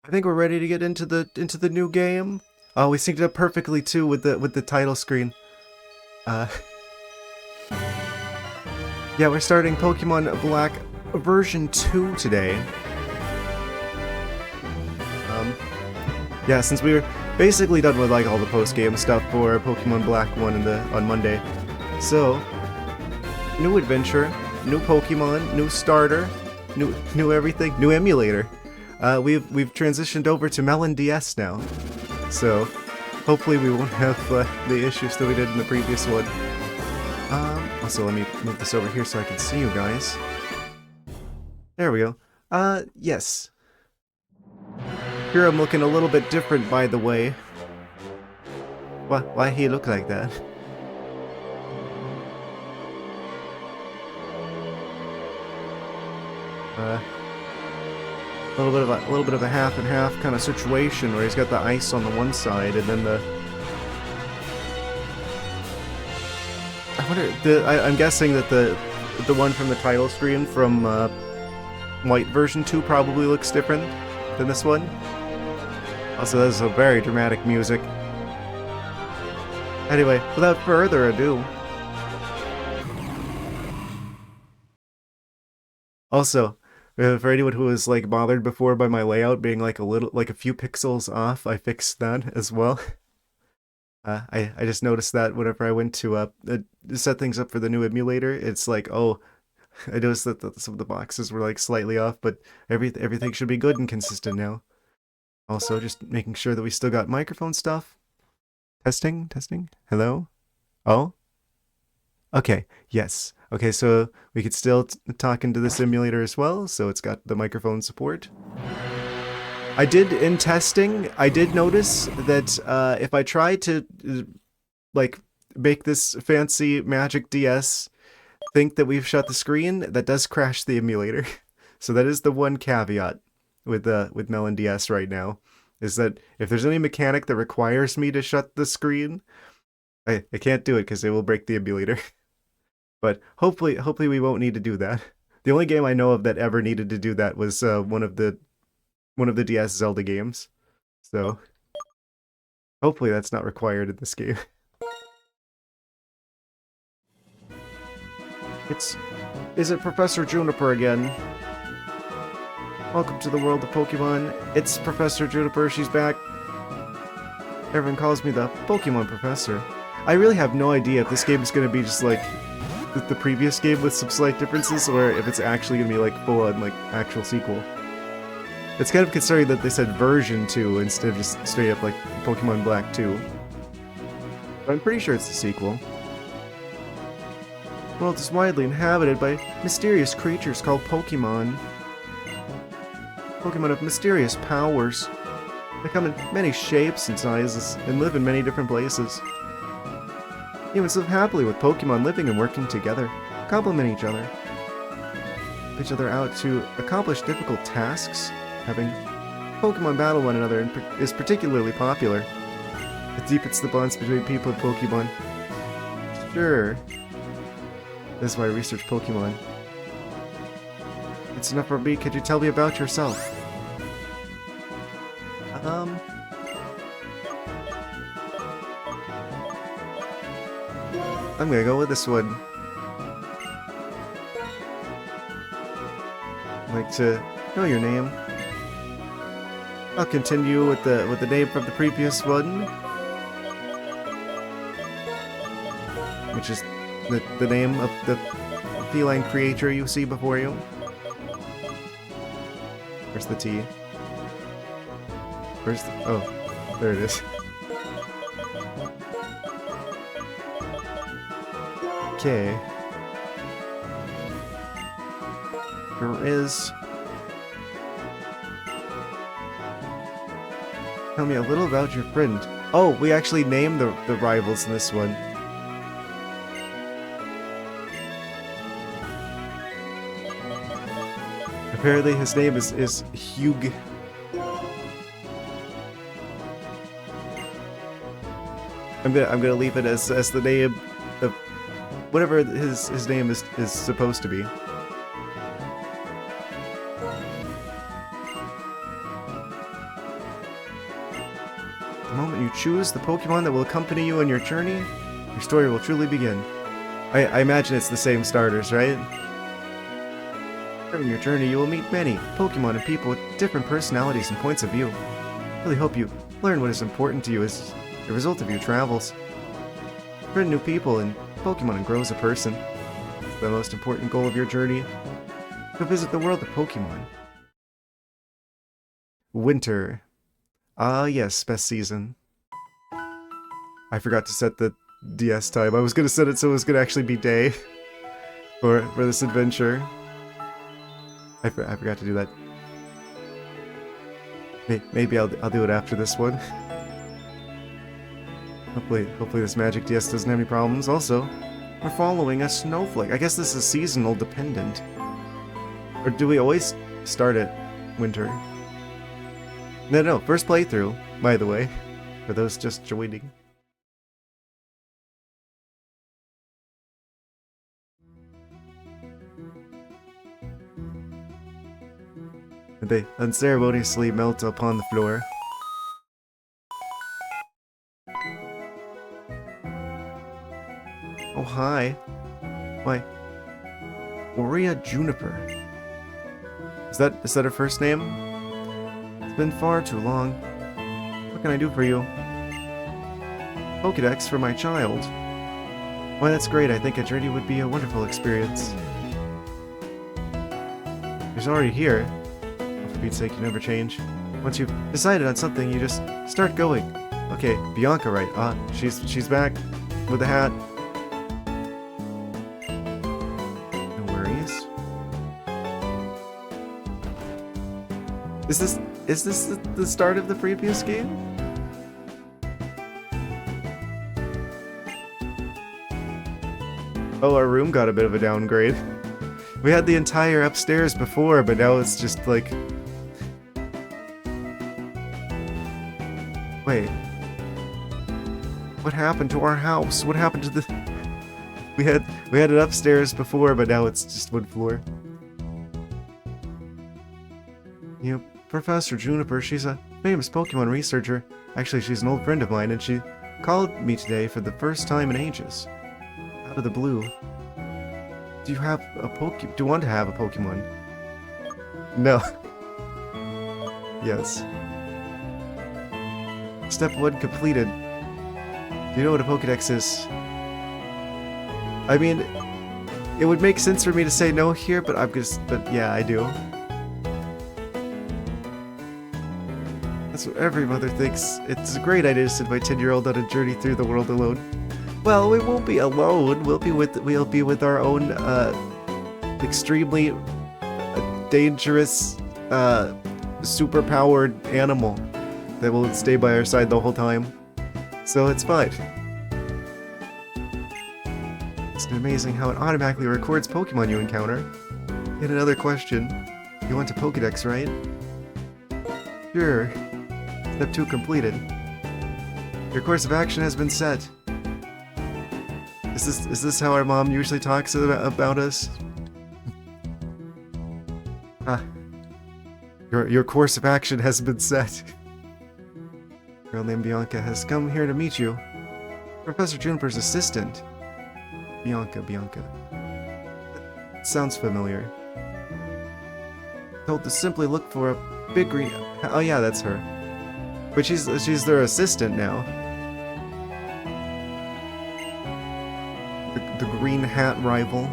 I think we're ready to get into the new game. Oh, we synced it up perfectly too with the title screen. Uh, yeah, we're starting Pokemon Black version 2 today. Yeah, since we were basically done with like all the post-game stuff for Pokemon Black 1 on Monday. So, new adventure, new Pokemon, new starter, new everything, new emulator. We've transitioned over to Melon DS now, so hopefully we won't have the issues that we did in the previous one. Also, let me move this over here so I can see you guys. There we go. Yes. Here I'm looking a little bit different, by the way. Why he look like that? A little bit of a half and half kind of situation where he's got the ice on the one side and then the. I wonder. I'm guessing that the one from the title screen from White version 2 probably looks different than this one. Also, that's a very dramatic music. Anyway, without further ado. Also, for anyone who was like bothered before by my layout being like a few pixels off, I fixed that as well. I just noticed that whenever I went to set things up for the new emulator, it's like, oh, I noticed that some of the boxes were like slightly off, but everything should be good and consistent now. Also, just making sure that we still got microphone stuff. Testing. Hello? Oh? Okay, yes. Okay, so we could still talk into the simulator as well, so it's got the microphone support. In testing, I did notice that if I try to, like, make this fancy Magic DS think that we've shut the screen, that does crash the emulator. So that is the one caveat with Melon DS right now, is that if there's any mechanic that requires me to shut the screen, I can't do it because it will break the emulator. But hopefully we won't need to do that. The only game I know of that ever needed to do that was one of the DS Zelda games. So hopefully that's not required in this game. Is it Professor Juniper again? Welcome to the world of Pokemon. It's Professor Juniper, she's back. Everyone calls me the Pokemon Professor. I really have no idea if this game is going to be just like the previous game with some slight differences, or if it's actually going to be like full-on like actual sequel. It's kind of concerning that they said version 2 instead of just straight up like Pokemon Black 2. But I'm pretty sure it's the sequel. The world is widely inhabited by mysterious creatures called Pokemon. Pokemon have mysterious powers. They come in many shapes and sizes and live in many different places. Humans live happily with Pokemon living and working together, complement each other out to accomplish difficult tasks. Having Pokemon battle one another is particularly popular. It deepens the bonds between people and Pokemon. Sure. This is why I research Pokemon. It's enough for me. Could you tell me about yourself? I'm gonna go with this one. I'd like to know your name. I'll continue with the name from the previous one, which is the name of the feline creature you see before you. Where's the T? Where's the... oh, there it is. Okay. Here is... Tell me a little about your friend. Oh, we actually named the rivals in this one. Apparently his name is Hugh. I'm gonna leave it as the name of whatever his name is supposed to be. The moment you choose the Pokemon that will accompany you on your journey, your story will truly begin. I imagine it's the same starters, right? During your journey, you will meet many Pokemon and people with different personalities and points of view. I really hope you learn what is important to you as a result of your travels. Friend new people and Pokemon and grow as a person. It's the most important goal of your journey. Go visit the world of Pokemon. Winter. Ah, yes, best season. I forgot to set the DS time. I was gonna set it so it was gonna actually be day for this adventure. I forgot to do that. Maybe I'll do it after this one. Hopefully this Magic DS doesn't have any problems. Also, we're following a snowflake. I guess this is seasonal dependent. Or do we always start at winter? No, first playthrough, by the way, for those just joining. And they unceremoniously melt upon the floor. Oh, hi. Why? Aurea Juniper. Is that her first name? It's been far too long. What can I do for you? Pokédex for my child. Why, that's great. I think a journey would be a wonderful experience. He's already here. Oh, for Pete's sake, you never change. Once you've decided on something, you just start going. Okay, Bianca, right? She's back with the hat. No worries. Is this the start of the previous game? Oh, our room got a bit of a downgrade. We had the entire upstairs before, but now it's just like... Wait. What happened to our house? What happened to the... We had it upstairs before, but now it's just wood floor. You know, Professor Juniper, she's a famous Pokemon researcher. Actually, she's an old friend of mine, and she called me today for the first time in ages. Out of the blue. Do you have a Do you want to have a Pokemon? No. Yes. Step 1 completed. Do you know what a Pokédex is? I mean, it would make sense for me to say no here, but but yeah, I do. That's what every mother thinks. It's a great idea to send my 10-year-old on a journey through the world alone. Well, we won't be alone. We'll be with our own extremely dangerous, super-powered animal that will stay by our side the whole time. So it's fine. It's amazing how it automatically records Pokemon you encounter. Yet another question. You want a Pokédex, right? Sure. Step 2 completed. Your course of action has been set. Is this how our mom usually talks about us? Your course of action has been set. Girl named Bianca has come here to meet you. Professor Juniper's assistant. Bianca. That sounds familiar. Told to simply look for a big green... Oh yeah, that's her. But she's their assistant now. The green hat rival.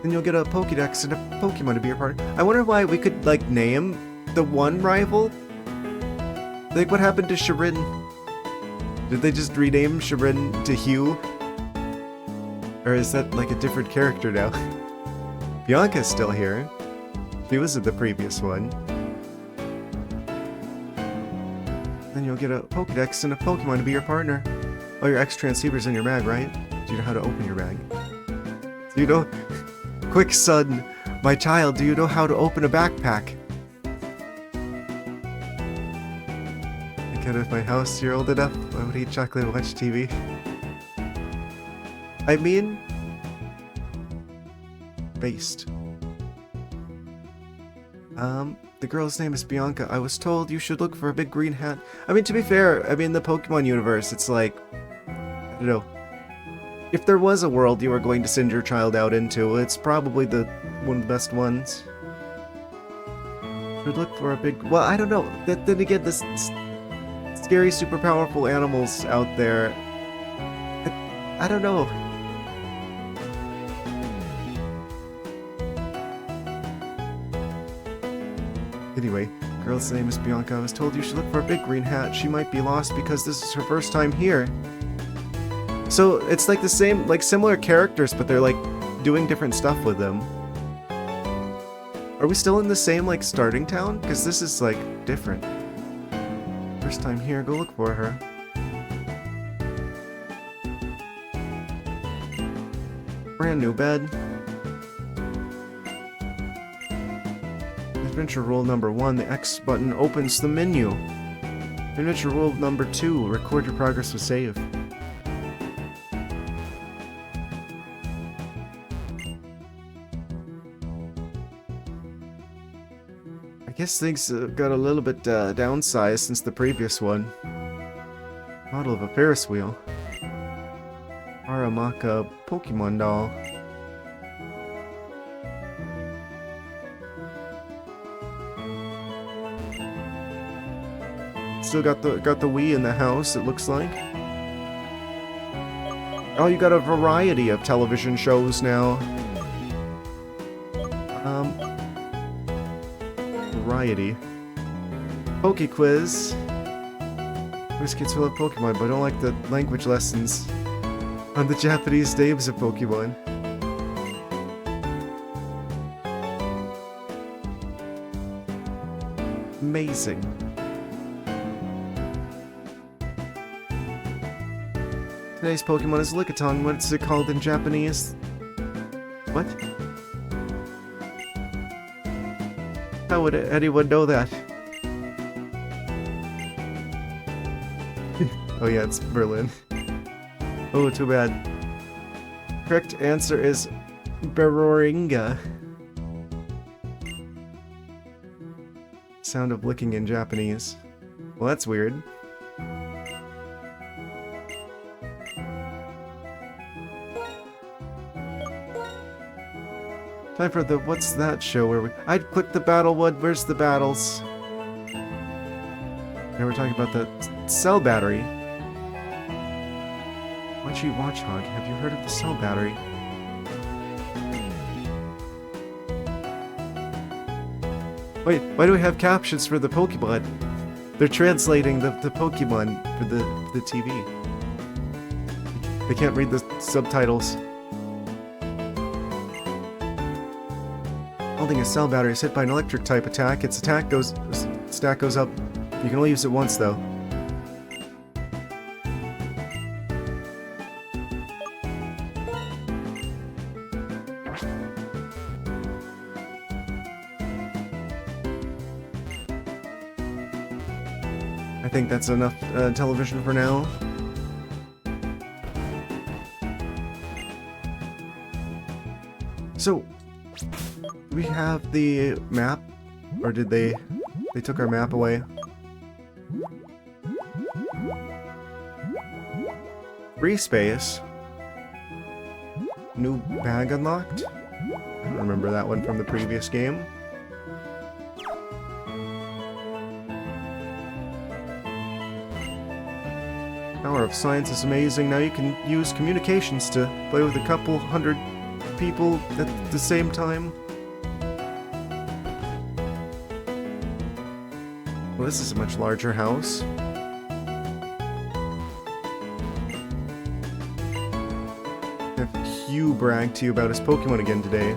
Then you'll get a Pokédex and a Pokemon to be your partner. I wonder why we could, like, name the one rival? Like, what happened to Shirin? Did they just rename Shirin to Hugh? Or is that, like, a different character now? Bianca's still here. She was in the previous one. Then you'll get a Pokédex and a Pokemon to be your partner. Oh, your X-Transceiver's in your bag, right? Do you know how to open your bag? Do you know... Quick, son! My child, do you know how to open a backpack? I can't have my house, you're old enough. I would eat chocolate and watch TV. I mean... Based. The girl's name is Bianca. I was told you should look for a big green hat. I mean, to be fair, I mean, the Pokemon universe, it's like, I don't know. If there was a world you were going to send your child out into, it's probably one of the best ones. Should look for a big... Well, I don't know. Then again, this scary, super powerful animals out there. I don't know. Anyway, girl's name is Bianca. I was told you should look for a big green hat. She might be lost because this is her first time here. So it's like the same, like similar characters, but they're like doing different stuff with them. Are we still in the same like starting town? Because this is like different. First time here, go look for her. Brand new bed. Adventure rule number 1, the X button opens the menu. Adventure rule number 2, record your progress with save. I guess things got a little bit downsized since the previous one. Model of a Ferris wheel. Aramaka Pokemon doll. Still got the Wii in the house, it looks like. Oh, you got a variety of television shows now. Variety. Poke Quiz. Most kids who love Pokemon, but don't like the language lessons on the Japanese names of Pokemon. Amazing. Today's Pokemon is Lickitung. What's it called in Japanese? What? How would anyone know that? Oh yeah, it's Berlin. Oh, too bad. Correct answer is Beroringa. Sound of licking in Japanese. Well, that's weird. Time for the what's that show where I'd click the battle one. Where's the battles? Now we're talking about the cell battery. Watchy Watchhog, have you heard of the cell battery? Wait, why do we have captions for the Pokemon? They're translating the Pokemon for the TV. They can't read the subtitles. Holding a cell battery is hit by an electric type attack. Its stack goes up. You can only use it once though. I think that's enough television for now. So, do we have the map? Or did they took our map away? Free space. New bag unlocked? I don't remember that one from the previous game. Power of Science is amazing. Now you can use communications to play with a couple hundred people at the same time. Well, this is a much larger house. Hugh bragged to you about his Pokemon again today.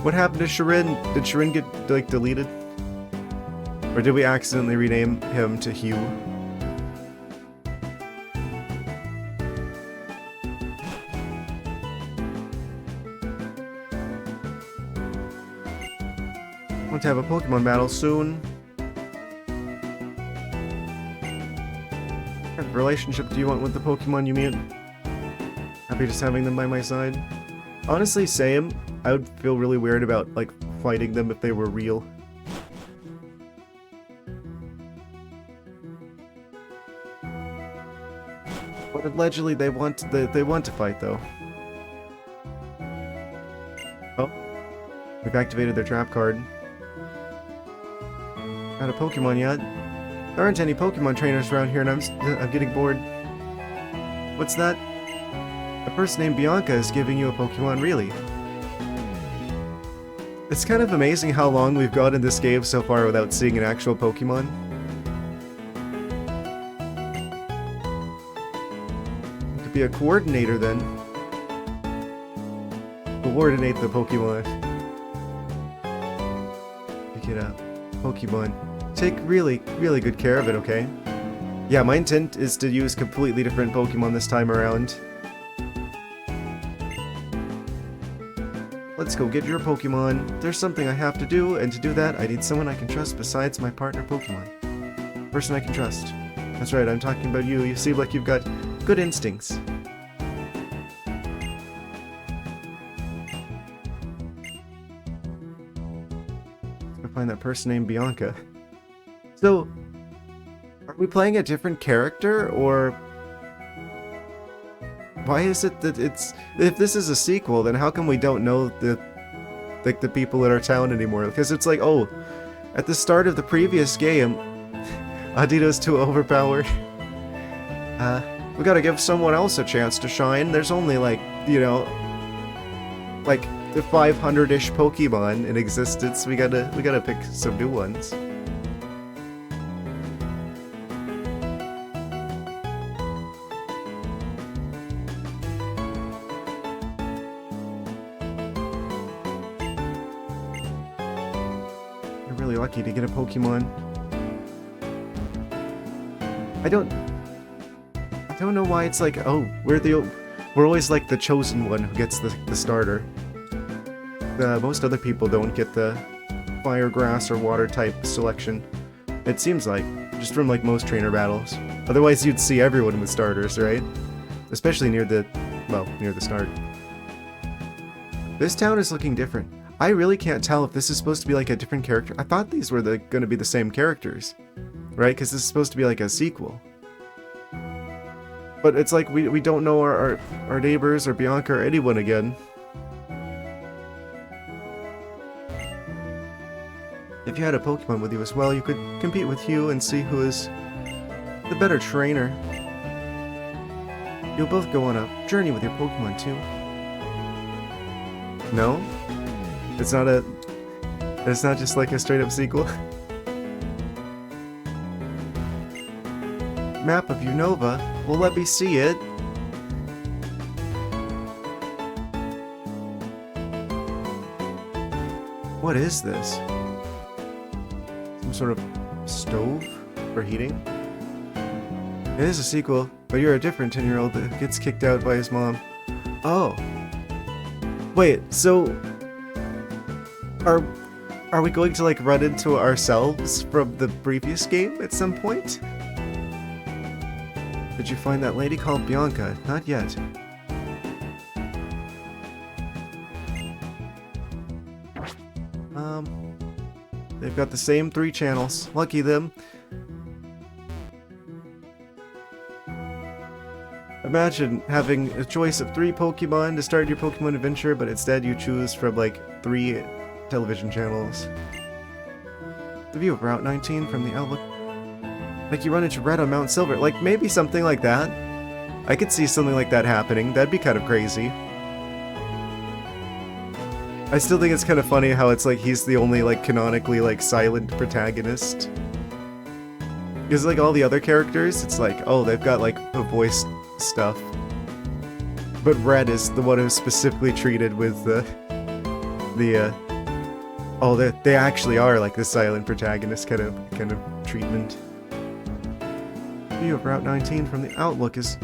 What happened to Shirin? Did Shirin get, like, deleted? Or did we accidentally rename him to Hugh? Want to have a Pokemon battle soon. What kind of relationship do you want with the Pokemon you meet? Happy just having them by my side. Honestly, same. I would feel really weird about, like, fighting them if they were real. But allegedly they want to fight though. Oh, we've activated their trap card. Not a Pokemon yet. There aren't any Pokemon trainers around here, and I'm getting bored. What's that? A person named Bianca is giving you a Pokemon, really? It's kind of amazing how long we've got in this game so far without seeing an actual Pokemon. It could be a coordinator then. Coordinate the Pokemon. Pick it up. Pokemon. Take really good care of it, okay? Yeah, my intent is to use completely different Pokemon this time around. Let's go get your Pokemon. There's something I have to do, and to do that, I need someone I can trust besides my partner Pokemon. Person I can trust. That's right, I'm talking about you. You seem like you've got good instincts. Let's go find that person named Bianca. So, are we playing a different character, or... Why is it that it's... If this is a sequel, then how come we don't know the people in our town anymore? Because it's like, oh, at the start of the previous game, Adito's too overpowered. We gotta give someone else a chance to shine. There's only like, you know, like the 500-ish Pokemon in existence. We gotta pick some new ones. Lucky to get a Pokemon. I don't know why it's like, oh, we're always like the chosen one who gets the starter. Most other people don't get the fire, grass, or water type selection. It seems like, just from like most trainer battles. Otherwise you'd see everyone with starters, right? Especially near the start. This town is looking different. I really can't tell if this is supposed to be like a different character. I thought these were going to be the same characters, right? Because this is supposed to be like a sequel. But it's like we don't know our neighbors or Bianca or anyone again. If you had a Pokemon with you as well, you could compete with Hugh and see who is the better trainer. You'll both go on a journey with your Pokemon too. No? It's not just like a straight up sequel. Map of Unova? Well, let me see it. What is this? Some sort of stove for heating? It is a sequel, but you're a different 10-year-old that gets kicked out by his mom. Oh. Wait, so... Are we going to like run into ourselves from the previous game at some point? Did you find that lady called Bianca? Not yet. They've got the same 3 channels. Lucky them. Imagine having a choice of 3 Pokemon to start your Pokemon adventure, but instead you choose from like 3 television channels. The view of Route 19 from the outlook. Like you run into Red on Mount Silver. Like maybe something like that. I could see something like that happening. That'd be kind of crazy. I still think it's kind of funny how it's like he's the only like canonically like silent protagonist. Because like all the other characters, it's like, oh, they've got like the voice stuff. But Red is the one who's specifically treated with oh, they actually are like the silent protagonist kind of treatment. View of Route 19 from the outlook is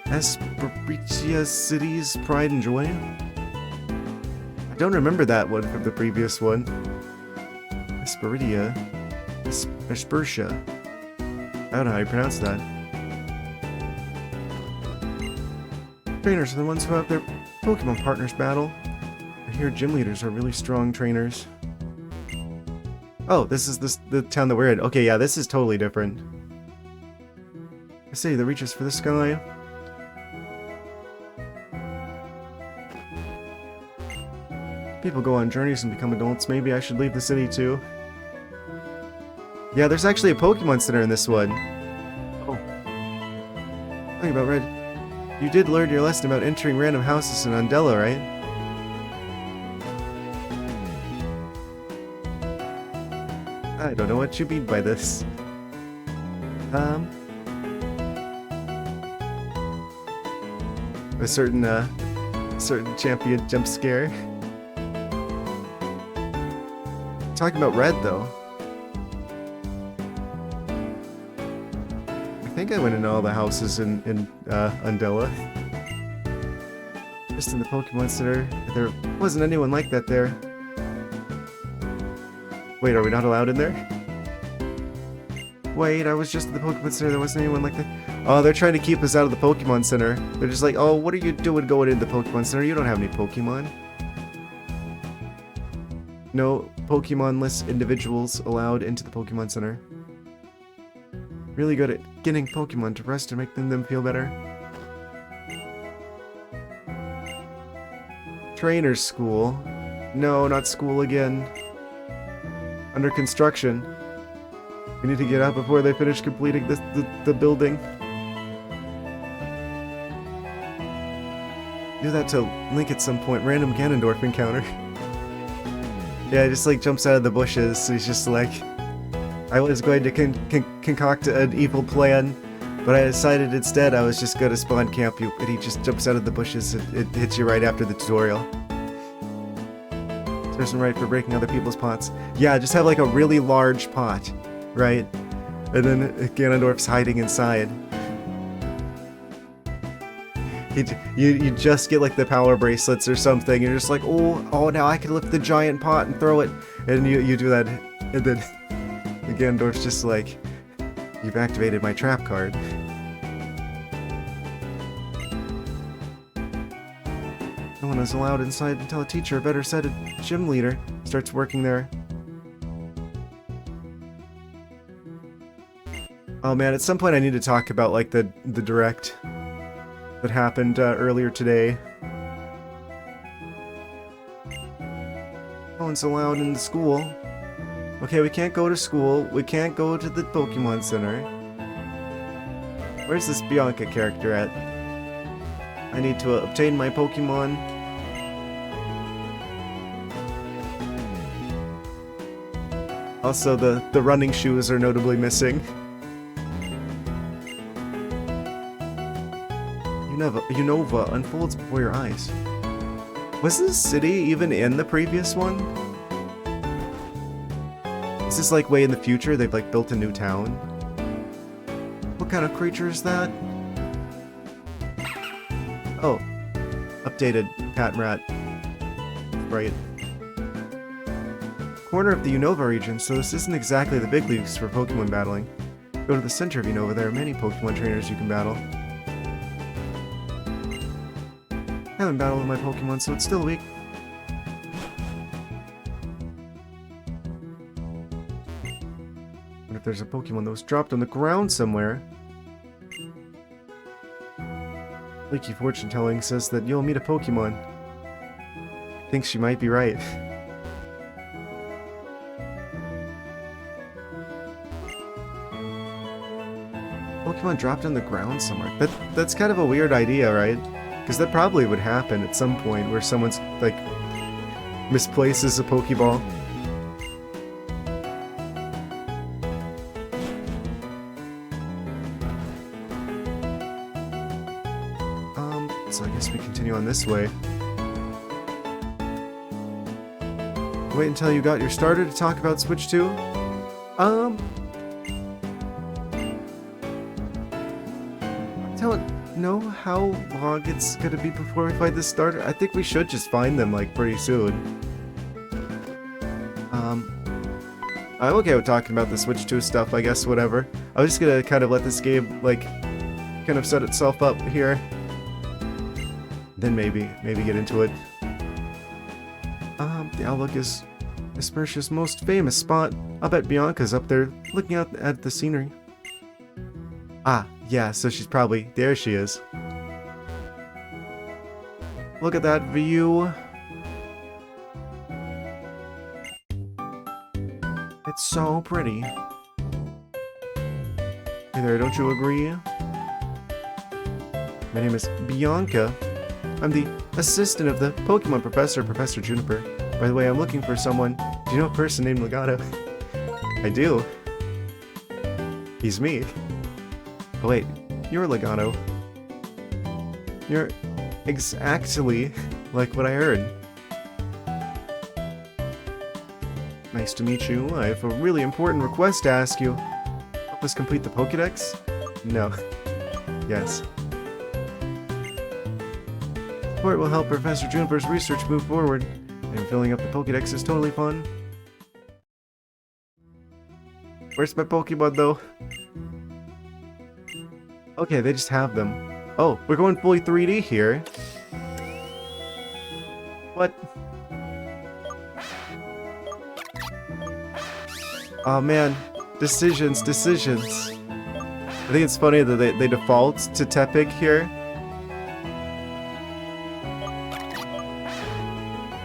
Esperitia City's pride and joy. I don't remember that one from the previous one. Esperitia. Espertia. I don't know how you pronounce that. Trainers are the ones who have their Pokemon partners battle. I hear gym leaders are really strong trainers. Oh, this is the town that we're in. Okay, yeah, this is totally different. A city that reaches for the sky. People go on journeys and become adults. Maybe I should leave the city too. Yeah, there's actually a Pokemon Center in this one. Oh. Talking about Red. You did learn your lesson about entering random houses in Undella, right? I don't know what you mean by this. A certain champion jump scare. Talking about Red, though. I think I went into all the houses in Undella. Just in the Pokemon Center. There wasn't anyone like that there. Wait, are we not allowed in there? Wait, I was just at the Pokemon Center, there wasn't anyone like that. Oh, they're trying to keep us out of the Pokemon Center. They're just like, oh, what are you doing going into the Pokemon Center? You don't have any Pokemon. No Pokemon-less individuals allowed into the Pokemon Center. Really good at getting Pokemon to rest and making them feel better. Trainer's school. No, not school again. Under construction. We need to get out before they finish completing the building. Do that to Link at some point. Random Ganondorf encounter. Yeah, he just like jumps out of the bushes. So he's just like, I was going to concoct an evil plan, but I decided instead I was just going to spawn camp you. And he just jumps out of the bushes and it hits you right after the tutorial. There's some right for breaking other people's pots. Yeah, just have like a really large pot, right? And then Ganondorf's hiding inside. You just get like the power bracelets or something. You're just like, oh, now I can lift the giant pot and throw it. And you do that. And then Ganondorf's just like, you've activated my trap card. No one is allowed inside until a teacher, or better said, a gym leader, starts working there. Oh man, at some point I need to talk about like the direct that happened earlier today. No one's allowed in the school. Okay, we can't go to school. We can't go to the Pokemon Center. Where's this Bianca character at? I need to obtain my Pokemon. Also, the running shoes are notably missing. Unova unfolds before your eyes. Was this city even in the previous one? Is this like way in the future? They've like built a new town? What kind of creature is that? Oh, updated cat and rat. Right. Corner of the Unova region, so this isn't exactly the big leagues for Pokemon battling. Go to the center of Unova, there are many Pokemon trainers you can battle. I haven't battled with my Pokemon, so it's still weak. What if there's a Pokemon that was dropped on the ground somewhere? Leaky fortune telling says that you'll meet a Pokemon. Thinks she might be right. Pokemon dropped on the ground somewhere. That's kind of a weird idea, right? Because that probably would happen at some point where someone's, like, misplaces a Pokeball. So I guess we continue on this way. Wait until you got your starter to talk about Switch 2? I don't know how long it's gonna be before we find the starter. I think we should just find them, like, pretty soon. I'm okay with talking about the Switch 2 stuff, I guess, whatever. I was just gonna kind of let this game, like, kind of set itself up here. Then maybe get into it. The Outlook is Aspertia's most famous spot. I'll bet Bianca's up there looking out at the scenery. Ah, yeah, so she's probably... There she is. Look at that view. so pretty. Hey there, don't you agree? My name is Bianca. I'm the assistant of the Pokemon professor, Professor Juniper. By the way, I'm looking for someone. Do you know a person named Legato? I do. He's me. Oh wait, you're Legato. You're exactly like what I heard. Nice to meet you. I have a really important request to ask you. Help us complete the Pokédex? No. Yes. Support will help Professor Juniper's research move forward, and filling up the Pokédex is totally fun. Where's my Pokemon, though? Okay, they just have them. Oh, we're going fully 3D here. What? Oh man, decisions. I think it's funny that they default to Tepig here.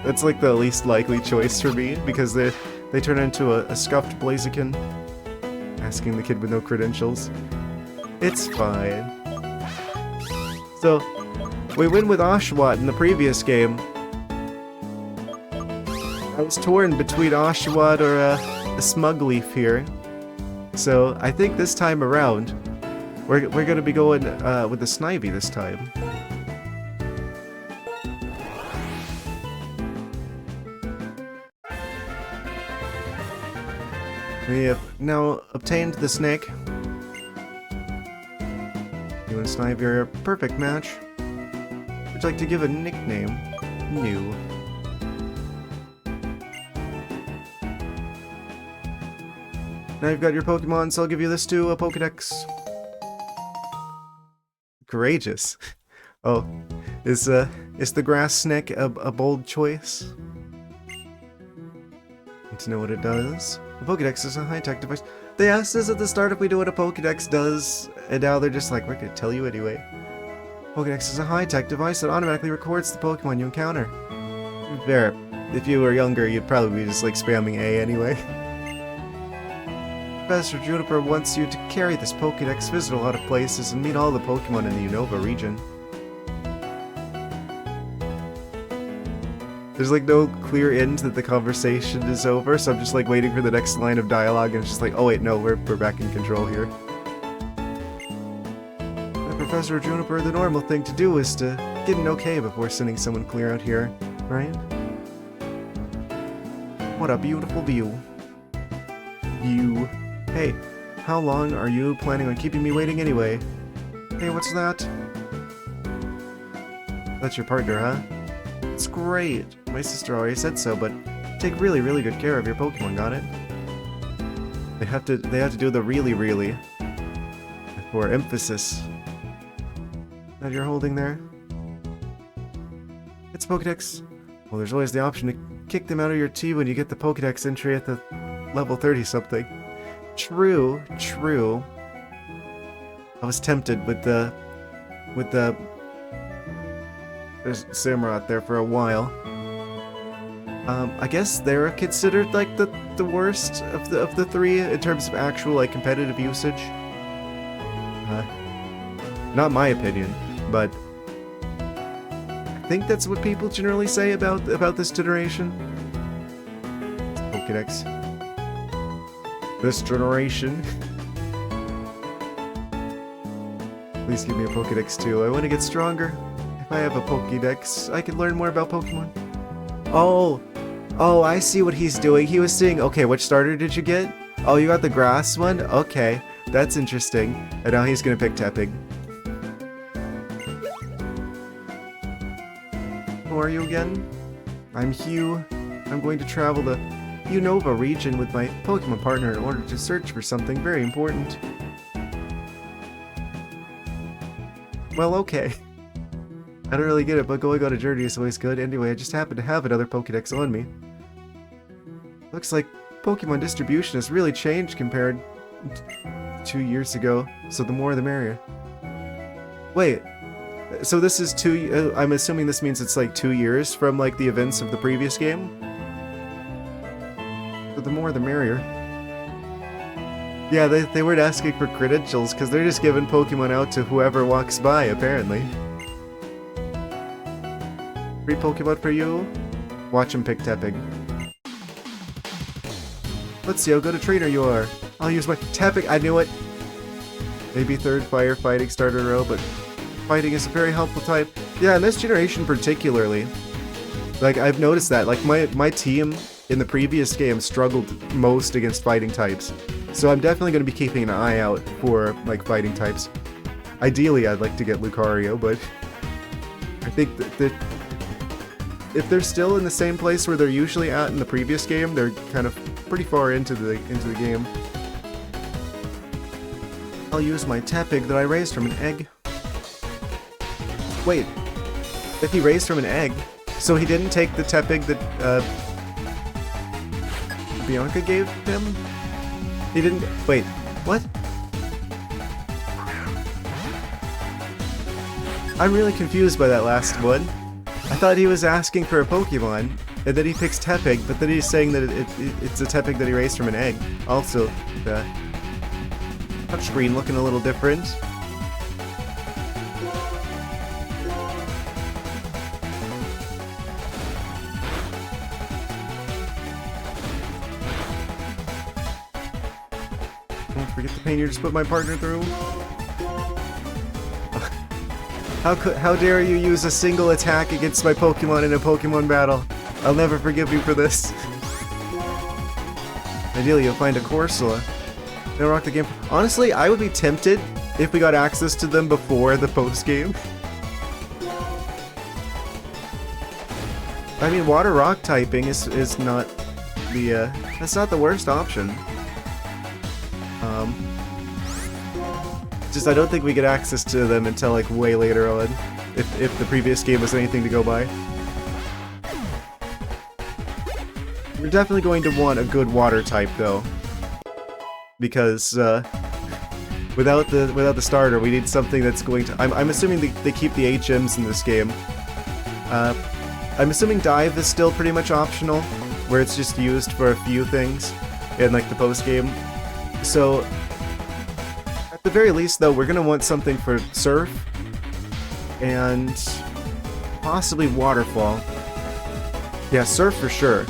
That's like the least likely choice for me, because they turn into a scuffed Blaziken, asking the kid with no credentials. It's fine. So, we win with Oshawott in the previous game. I was torn between Oshawott or a Smugleaf here. So, I think this time around, we're gonna be going with the Snivy this time. We have now obtained the snake. You and Snivy are a perfect match. Would you like to give a nickname? New. Now you've got your Pokemon, so I'll give you this too, a Pokedex. Courageous. Oh, is the grass snake a bold choice? Need to know what it does. The Pokedex is a high-tech device. They asked us at the start if we knew what a Pokedex does, and now they're just like, we're gonna tell you anyway. Pokedex is a high-tech device that automatically records the Pokemon you encounter. Fair. If you were younger, you'd probably be just like spamming A anyway. Professor Juniper wants you to carry this Pokedex, visit a lot of places, and meet all the Pokemon in the Unova region. There's like no clear end that the conversation is over, so I'm just like waiting for the next line of dialogue, and it's just like, oh wait, no, we're back in control here. Professor Juniper, the normal thing to do is to get an okay before sending someone clear out here, right? What a beautiful view. You. Hey, how long are you planning on keeping me waiting anyway? Hey, what's that? That's your partner, huh? It's great. My sister already said so, but take really, really good care of your Pokemon, got it? They have to do the really for emphasis. That you're holding there? It's Pokedex. Well, there's always the option to kick them out of your team when you get the Pokedex entry at the level 30-something. True. I was tempted with the there's Samurott there for a while. I guess they're considered like the worst of the three in terms of actual like competitive usage. Not my opinion, but I think that's what people generally say about this generation. Pokedex. This generation. Please give me a Pokedex too. I want to get stronger. If I have a Pokedex, I can learn more about Pokemon. Oh, I see what he's doing. He was saying, okay, which starter did you get? Oh, you got the grass one? Okay, that's interesting. And now he's gonna pick Tepig. Who are you again? I'm Hugh. I'm going to travel the Unova region with my Pokemon partner in order to search for something very important. Well, okay. I don't really get it, but going on a journey is always good. Anyway, I just happen to have another Pokedex on me. Looks like Pokemon distribution has really changed compared to 2 years ago, so the more the merrier. Wait, so this is I'm assuming this means it's like 2 years from like the events of the previous game? So the more the merrier. Yeah, they weren't asking for credentials because they're just giving Pokemon out to whoever walks by, apparently. Free Pokemon for you. Watch him pick Tepig. Let's see how good a trainer you are. I'll use my Tepig. I knew it. Maybe third firefighting starter in a row, but fighting is a very helpful type. Yeah, in this generation particularly. Like, I've noticed that. Like, my team in the previous game struggled most against fighting types. So I'm definitely going to be keeping an eye out for, like, fighting types. Ideally, I'd like to get Lucario, but I think that if they're still in the same place where they're usually at in the previous game, they're kind of pretty far into the game. I'll use my Tepig that I raised from an egg. Wait, if he raised from an egg, so he didn't take the Tepig that Bianca gave him? He didn't. Wait, what? I'm really confused by that last one. I thought he was asking for a Pokemon, and then he picks Tepig, but then he's saying that it's a Tepig that he raised from an egg. Also, the touchscreen looking a little different. Don't forget the pain you just put my partner through. How dare you use a single attack against my Pokemon in a Pokemon battle? I'll never forgive you for this. Ideally, you'll find a Corsola. They'll rock the game. Honestly, I would be tempted if we got access to them before the post-game. I mean, Water Rock typing is not the, that's not the worst option. Just I don't think we get access to them until like way later on, if the previous game was anything to go by. We're definitely going to want a good water type though, because without the starter, we need something that's going to. I'm assuming they keep the HMs in this game. I'm assuming Dive is still pretty much optional, where it's just used for a few things in like the post game. So. At the very least, though, we're gonna want something for Surf and possibly Waterfall. Yeah, Surf for sure.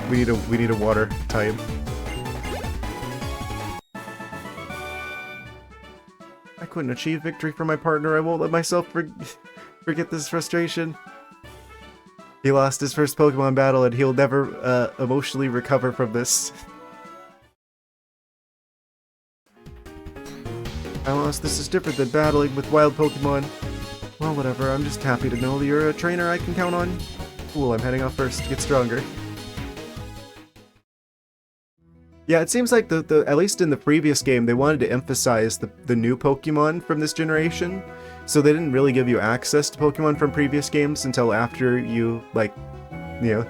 We need a water type. I couldn't achieve victory for my partner. I won't let myself forget this frustration. He lost his first Pokemon battle, and he'll never emotionally recover from this. Alice, this is different than battling with wild Pokemon. Well, whatever, I'm just happy to know that you're a trainer I can count on. Cool, I'm heading off first to get stronger. Yeah, it seems like at least in the previous game, they wanted to emphasize the new Pokemon from this generation, so they didn't really give you access to Pokemon from previous games until after you, like, you know,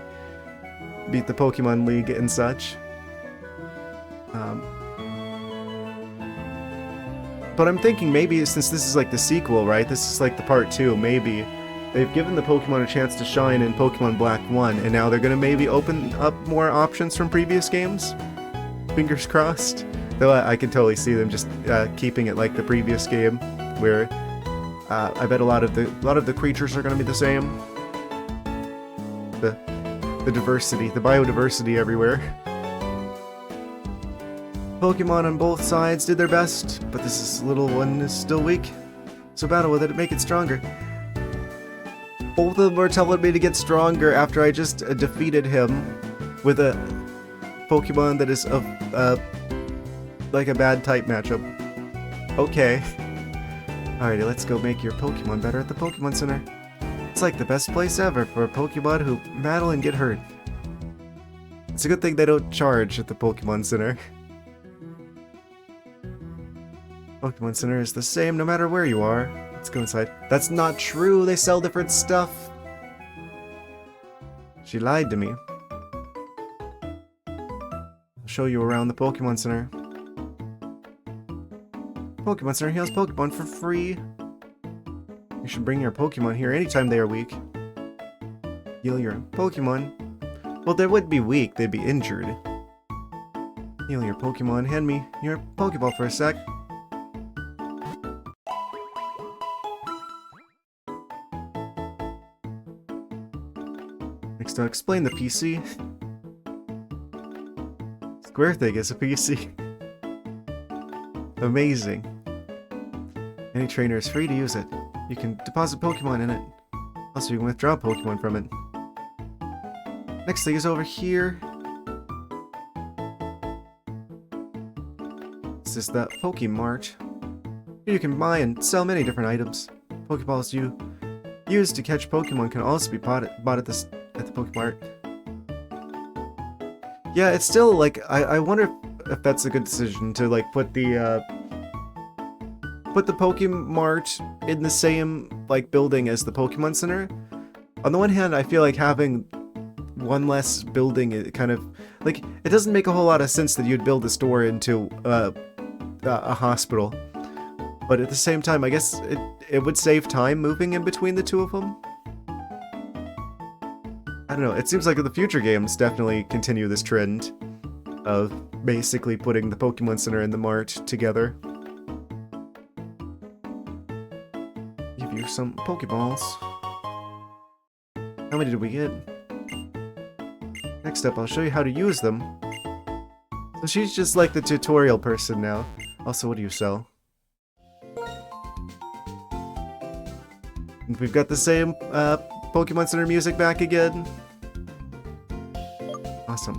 beat the Pokemon League and such. But I'm thinking maybe since this is like the sequel, right? This is like the part 2, maybe they've given the Pokemon a chance to shine in Pokemon Black 1, and now they're gonna maybe open up more options from previous games? Fingers crossed. Though I can totally see them just keeping it like the previous game, where I bet a lot of the creatures are gonna be the same. The diversity, the biodiversity everywhere. Pokemon on both sides did their best, but this little one is still weak. So battle with it and make it stronger. Both of them are telling me to get stronger after I just defeated him with a Pokemon that is of, like a bad type matchup. Okay. Alrighty, let's go make your Pokemon better at the Pokemon Center. It's like the best place ever for a Pokemon who battle and get hurt. It's a good thing they don't charge at the Pokemon Center. Pokemon Center is the same no matter where you are. Let's go inside. That's not true, they sell different stuff. She lied to me. I'll show you around the Pokemon Center. Pokemon Center heals Pokemon for free. You should bring your Pokemon here anytime they are weak. Heal your Pokemon. Well, they wouldn't be weak, they'd be injured. Heal your Pokemon. Hand me your Pokeball for a sec. Next, I'll explain the PC. Square thing is a PC. Amazing. Any trainer is free to use it. You can deposit Pokemon in it. Also, you can withdraw Pokemon from it. Next thing is over here. This is the Pokemart. Here you can buy and sell many different items. Pokeballs you use to catch Pokemon can also be bought at the Pokemart. Yeah, it's still like I wonder if that's a good decision to like put the Pokemart in the same like building as the Pokemon Center. On the one hand, I feel like having one less building, it kind of like it doesn't make a whole lot of sense that you'd build a store into a hospital. But at the same time, I guess it would save time moving in between the two of them. I don't know, it seems like the future games definitely continue this trend of basically putting the Pokemon Center and the Mart together. Give you some Pokeballs. How many did we get? Next up, I'll show you how to use them. So she's just like the tutorial person now. Also, what do you sell? And we've got the same Pokemon Center music back again. Awesome.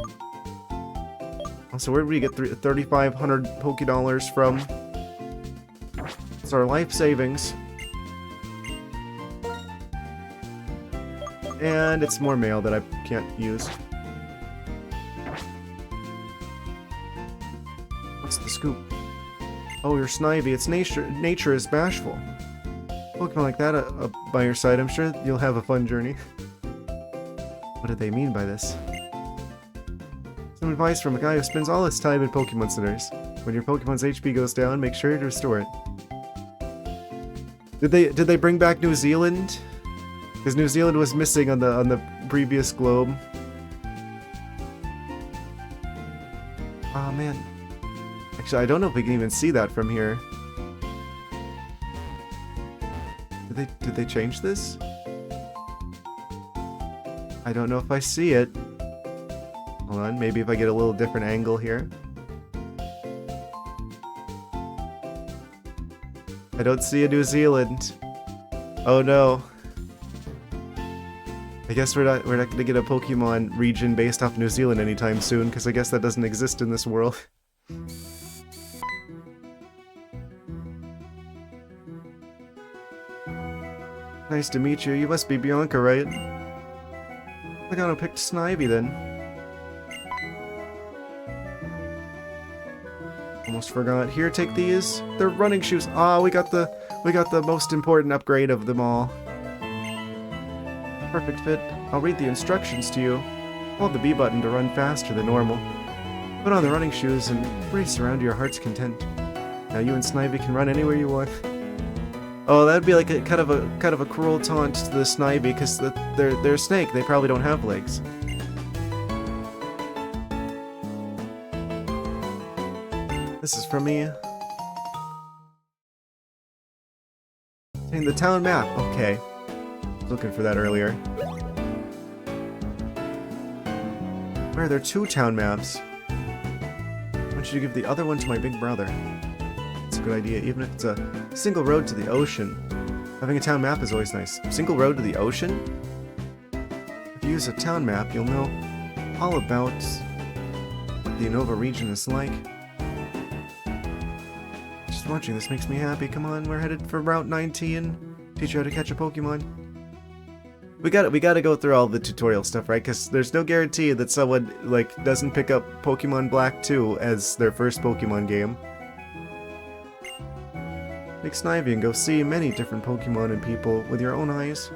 Also, where did we get 3,500 Pokédollars from? It's our life savings. And it's more mail that I can't use. What's the scoop? Oh, you're Snivy. It's nature is bashful. Pokemon like that by your side, I'm sure you'll have a fun journey. What do they mean by this? Some advice from a guy who spends all his time in Pokemon Centers. When your Pokemon's HP goes down, make sure to restore it. Did they bring back New Zealand? Because New Zealand was missing on the previous globe. Ah, man. Actually, I don't know if we can even see that from here. Did they change this? I don't know if I see it. Hold on, maybe if I get a little different angle here. I don't see a New Zealand. Oh no. I guess we're not gonna get a Pokemon region based off New Zealand anytime soon, because I guess that doesn't exist in this world. Nice to meet you. You must be Bianca, right? I gotta pick Snivy then. Almost forgot. Here, take these. They're running shoes. Ah, we got the most important upgrade of them all. Perfect fit. I'll read the instructions to you. Hold the B button to run faster than normal. Put on the running shoes and race around to your heart's content. Now you and Snivy can run anywhere you want. Oh, that'd be like a kind of a cruel taunt to the Snivy, because they're a snake. They probably don't have legs. This is from me. Obtain the town map. Okay. Looking for that earlier. Where are there two town maps? I want you to give the other one to my big brother. It's a good idea, even if it's a single road to the ocean. Having a town map is always nice. Single road to the ocean? If you use a town map, you'll know all about what the Unova region is like. Just watching this makes me happy. Come on, we're headed for Route 19. Teach you how to catch a Pokemon. We gotta go through all the tutorial stuff, right? Because there's no guarantee that someone, like, doesn't pick up Pokemon Black 2 as their first Pokemon game. Take Snivy and go see many different Pokemon and people with your own eyes.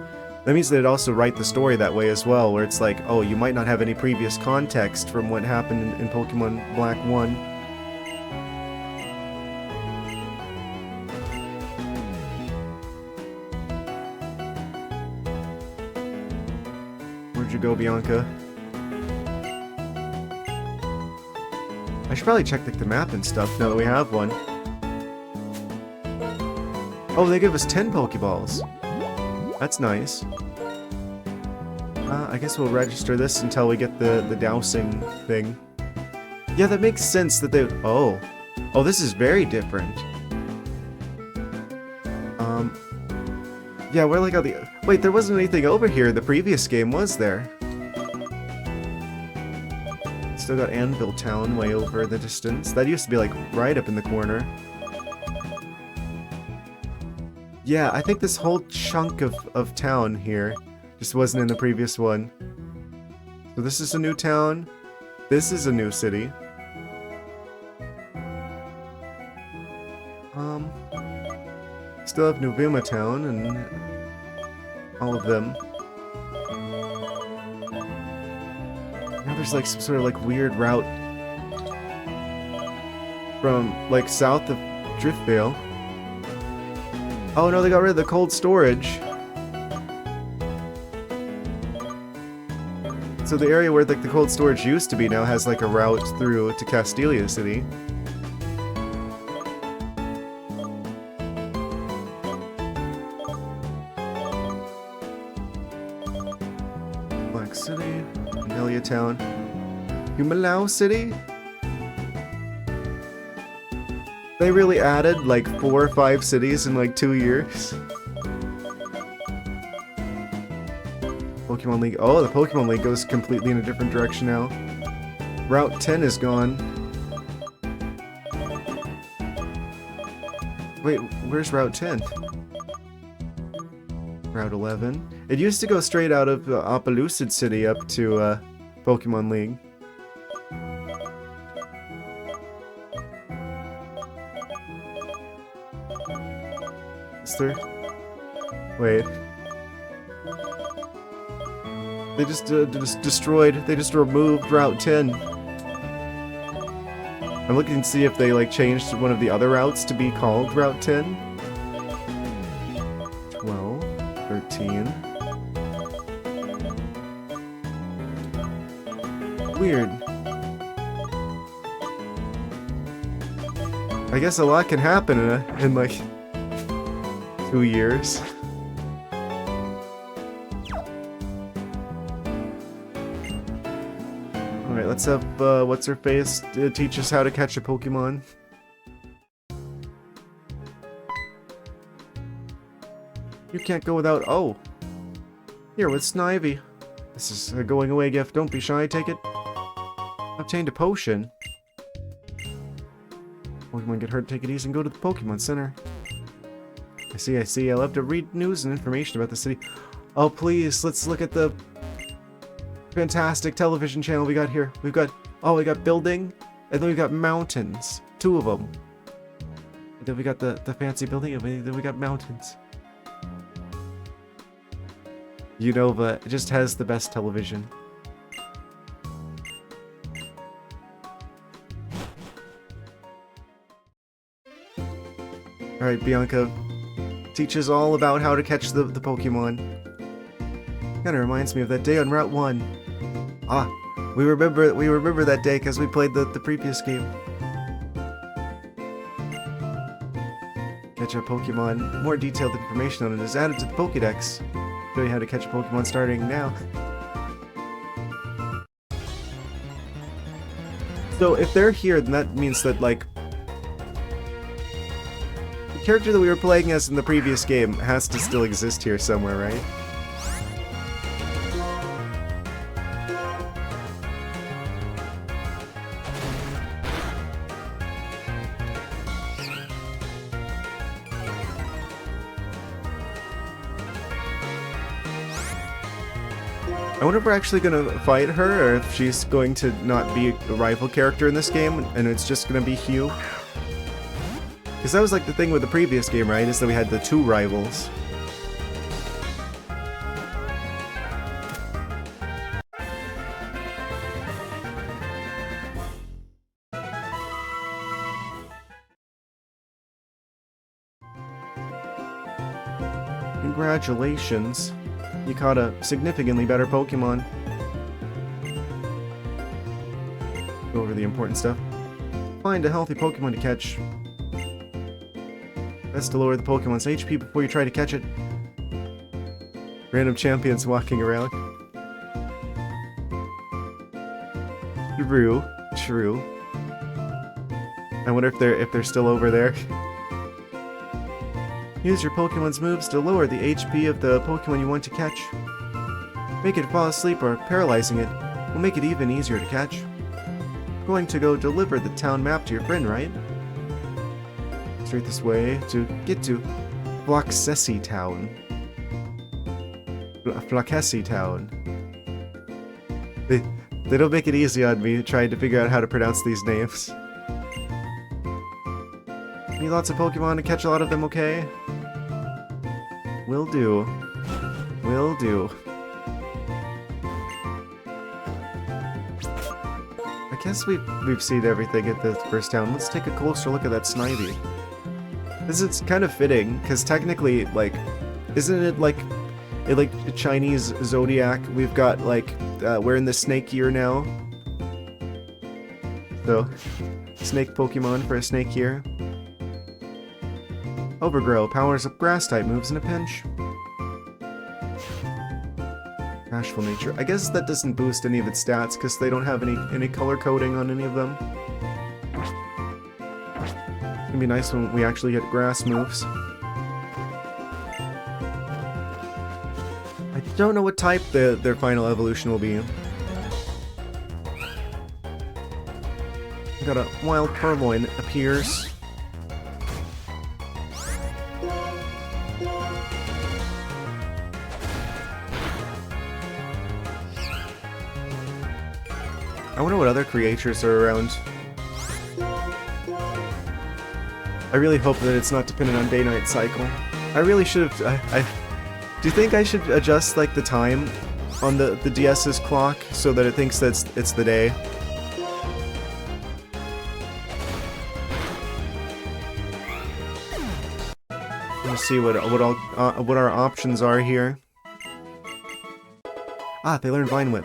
That means they'd also write the story that way as well, where it's like, oh, you might not have any previous context from what happened in Pokemon Black 1. Where'd you go, Bianca? I should probably check like the map and stuff now that we have one. Oh, they give us 10 Pokeballs. That's nice. I guess we'll register this until we get the dowsing thing. Yeah, that makes sense that they... Oh. Oh, this is very different. Yeah, we're like on the... Wait, there wasn't anything over here in the previous game, was there? Still got Anvil Town way over in the distance. That used to be like right up in the corner. Yeah, I think this whole chunk of town here just wasn't in the previous one. So this is a new town. This is a new city. Still have Novima Town and all of them. Now there's like some sort of like weird route from like south of Driftvale. Oh no, they got rid of the cold storage. So the area where like the cold storage used to be now has like a route through to Castelia City. Black City, Amelia Town, Humalau City. They really added like 4 or 5 cities in like 2 years. Pokemon League. Oh, the Pokemon League goes completely in a different direction now. Route 10 is gone. Wait, where's Route 10? Route 11. It used to go straight out of Opelucid City up to Pokemon League. Is there... Wait. They just destroyed... They just removed Route 10. I'm looking to see if they like changed one of the other routes to be called Route 10. 12, 13. Weird. I guess a lot can happen in like 2 years. Alright, let's have what's her face teach us how to catch a Pokemon. You can't go without... Oh! Here with Snivy. This is a going away gift. Don't be shy, take it. Obtained a potion. Pokemon get hurt, take it easy and go to the Pokemon Center. I see. I love to read news and information about the city. Oh, please, let's look at the fantastic television channel we got here. We got building, and then we got mountains. 2 of them. And then we got the fancy building, and then we got mountains. Unova just has the best television. Alright, Bianca teaches all about how to catch the Pokemon. Kinda reminds me of that day on Route 1. Ah, we remember that day because we played the previous game. Catch a Pokemon. More detailed information on it is added to the Pokédex. Show you how to catch a Pokemon starting now. So if they're here, then that means that like the character that we were playing as in the previous game has to still exist here somewhere, right? I wonder if we're actually gonna fight her, or if she's going to not be a rival character in this game, and it's just gonna be Hugh. Because that was like the thing with the previous game, right? Is that we had the 2 rivals. Congratulations. You caught a significantly better Pokemon. Go over the important stuff. find a healthy Pokemon to catch. Best to lower the Pokemon's HP before you try to catch it. Random champions walking around. True. True. I wonder if they're still over there. Use your Pokemon's moves to lower the HP of the Pokemon you want to catch. Make it fall asleep or paralyzing it will make it even easier to catch. Going to go deliver the town map to your friend, right? Straight this way to get to Floxessi Town. Floxessi Town. They don't make it easy on me trying to figure out how to pronounce these names. Need lots of Pokemon to catch a lot of them, okay? Will do. Will do. I guess we've seen everything at the first town. Let's take a closer look at that Snivy. This is kind of fitting, because technically, like, isn't it like a Chinese zodiac? We've got, like, we're in the snake year now. So, snake Pokemon for a snake year. Overgrow powers up grass-type moves in a pinch. Bashful nature. I guess that doesn't boost any of its stats because they don't have any color coding on any of them. It's gonna be nice when we actually get grass moves. I don't know what type their final evolution will be. We got a wild Purloin appears. I wonder what other creatures are around. I really hope that it's not dependent on day-night cycle. I really should have... do you think I should adjust, like, the time on the DS's clock so that it thinks that it's the day? Let's see what our options are here. Ah, they learned Vine Whip.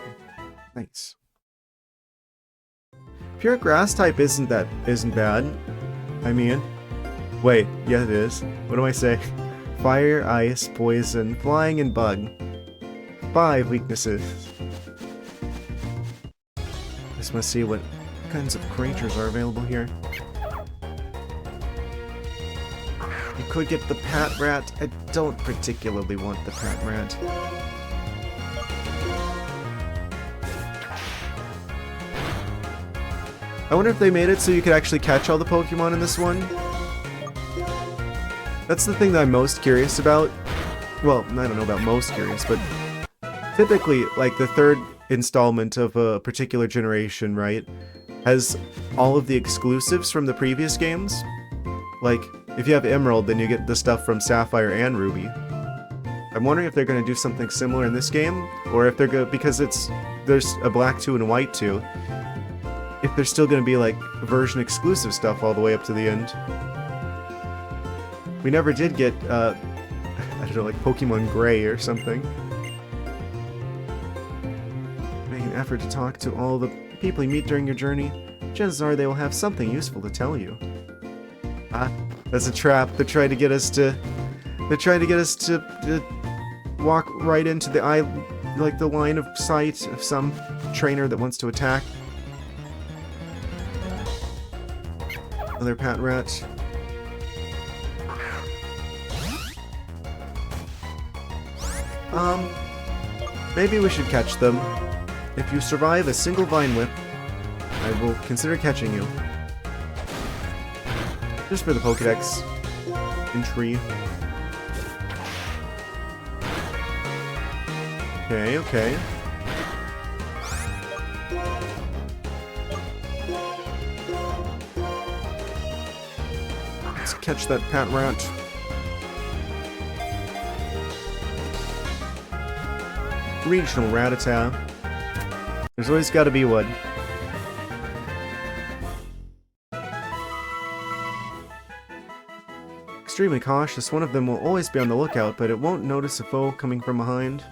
Nice. Pure grass type isn't bad. I mean, wait, yeah it is. What do I say? Fire, ice, poison, flying, and bug. 5 weaknesses. Just want to see what kinds of creatures are available here. You could get the Pat Rat. I don't particularly want the Pat Rat. I wonder if they made it so you could actually catch all the Pokemon in this one. That's the thing that I'm most curious about. Well, I don't know about most curious, but typically, like, the third installment of a particular generation, right, has all of the exclusives from the previous games. Like, if you have Emerald, then you get the stuff from Sapphire and Ruby. I'm wondering if they're going to do something similar in this game, or if they're going to, because there's a Black 2 and a White 2, if there's still going to be, like, version exclusive stuff all the way up to the end. We never did get, I don't know, like Pokemon Gray or something. Make an effort to talk to all the people you meet during your journey. Chances are they will have something useful to tell you. Ah, that's a trap. They're trying to get us to... walk right into the the line of sight of some trainer that wants to attack. Another Pat Rat. Maybe we should catch them. If you survive a single Vine Whip, I will consider catching you. Just for the Pokedex entry. Okay, okay. Let's catch that Pat Rat. Regional Rattata. There's always got to be one. Extremely cautious, one of them will always be on the lookout, but it won't notice a foe coming from behind.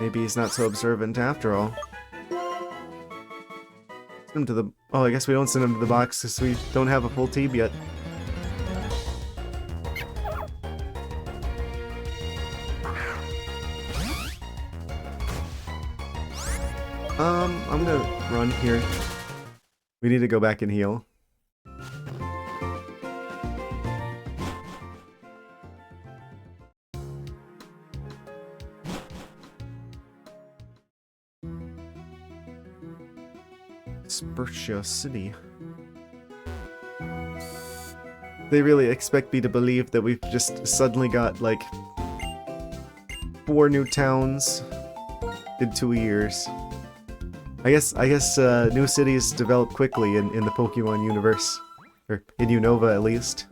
Maybe he's not so observant after all. Send him to the... Oh, I guess we don't send him to the box because we don't have a full team yet. I'm gonna run here. We need to go back and heal. Spurtia City. They really expect me to believe that we've just suddenly got, like, 4 new towns in 2 years. I guess new cities develop quickly in the Pokemon universe. Or in Unova, at least.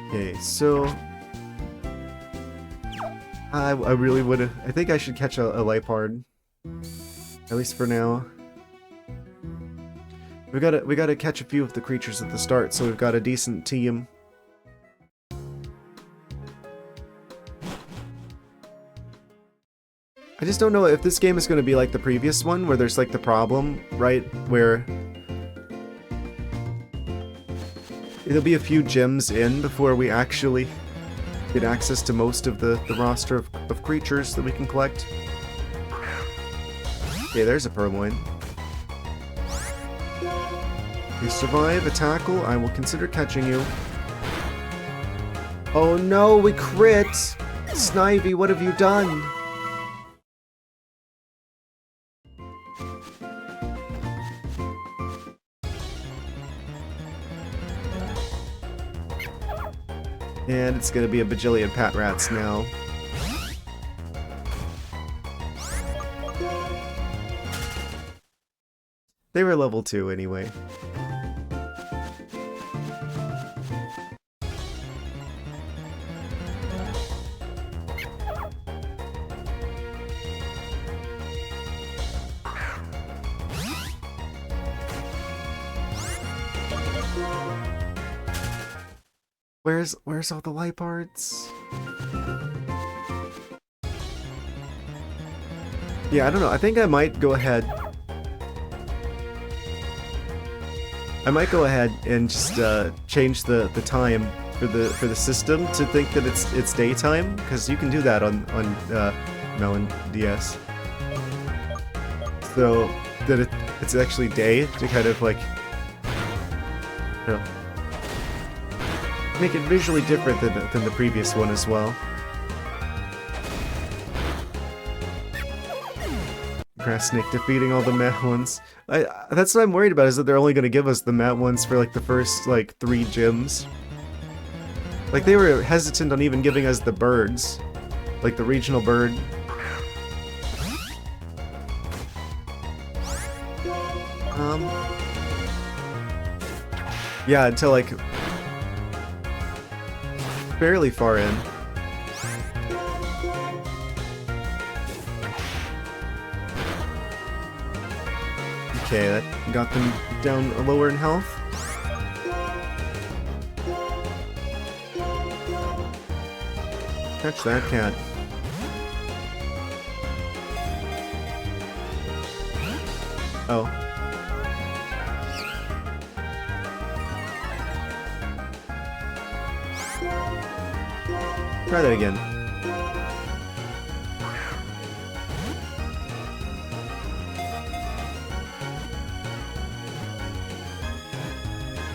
Okay, so... I really would. I think I should catch a Lipard, at least for now. We gotta catch a few of the creatures at the start, so we've got a decent team. I just don't know if this game is going to be like the previous one, where there's like the problem, right, where it'll be a few gyms in before we actually get access to most of the roster of creatures that we can collect. Okay, there's a Purloin. If you survive a tackle, I will consider catching you. Oh no, we crit! Snivy, what have you done? And it's gonna be a bajillion Pat Rats now. They were level 2 anyway. Where's all the Lipards? Yeah, I don't know. I think I might go ahead. I might go ahead and just change the time for the system to think that it's daytime, because you can do that on Melon DS. So that it's actually day to kind of like, you know, make it visually different than the previous one as well. Grass Snake defeating all the mat ones. That's what I'm worried about, is that they're only going to give us the mat ones for like the first like 3 gyms. Like they were hesitant on even giving us the birds, like the regional bird. Yeah, until like fairly far in. Okay, that got them down lower in health. Catch that cat. Oh. Try that again.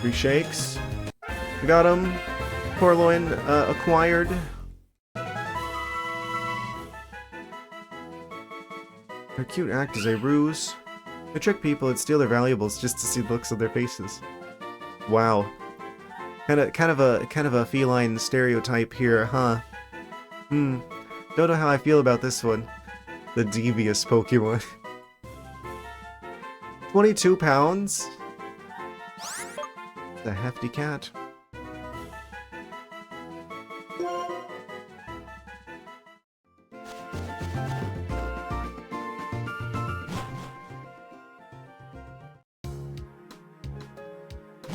Three shakes. We got him. Purloin acquired. Their cute act is a ruse. They trick people and steal their valuables just to see the looks of their faces. Wow. Kind of a feline stereotype here, huh? Don't know how I feel about this one. The devious Pokemon. 22 pounds? The hefty cat.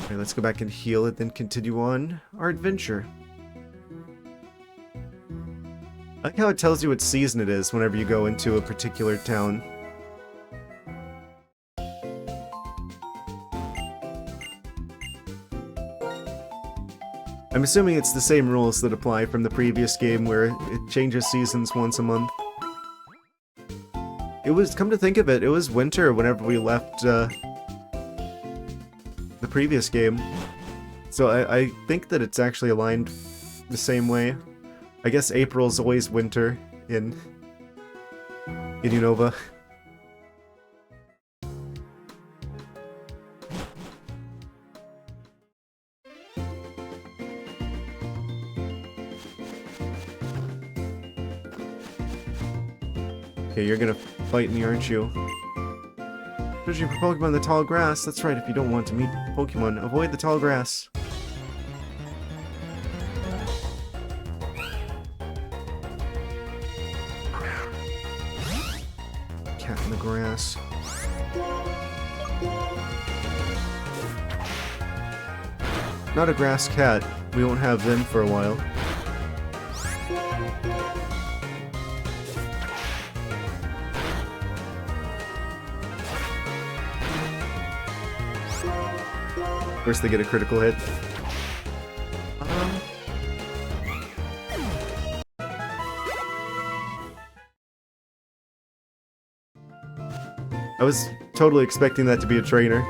Okay, let's go back and heal it, then continue on our adventure. I like how it tells you what season it is whenever you go into a particular town. I'm assuming it's the same rules that apply from the previous game where it changes seasons once a month. It was, come to think of it, it was winter whenever we left the previous game. So I think that it's actually aligned the same way. I guess April's always winter in Unova. Okay, you're gonna fight me, aren't you? Searching for Pokemon in the tall grass. That's right, if you don't want to meet Pokemon, avoid the tall grass. Cat in the grass. Not a grass cat. We won't have them for a while. Of course they get a critical hit. I was totally expecting that to be a trainer.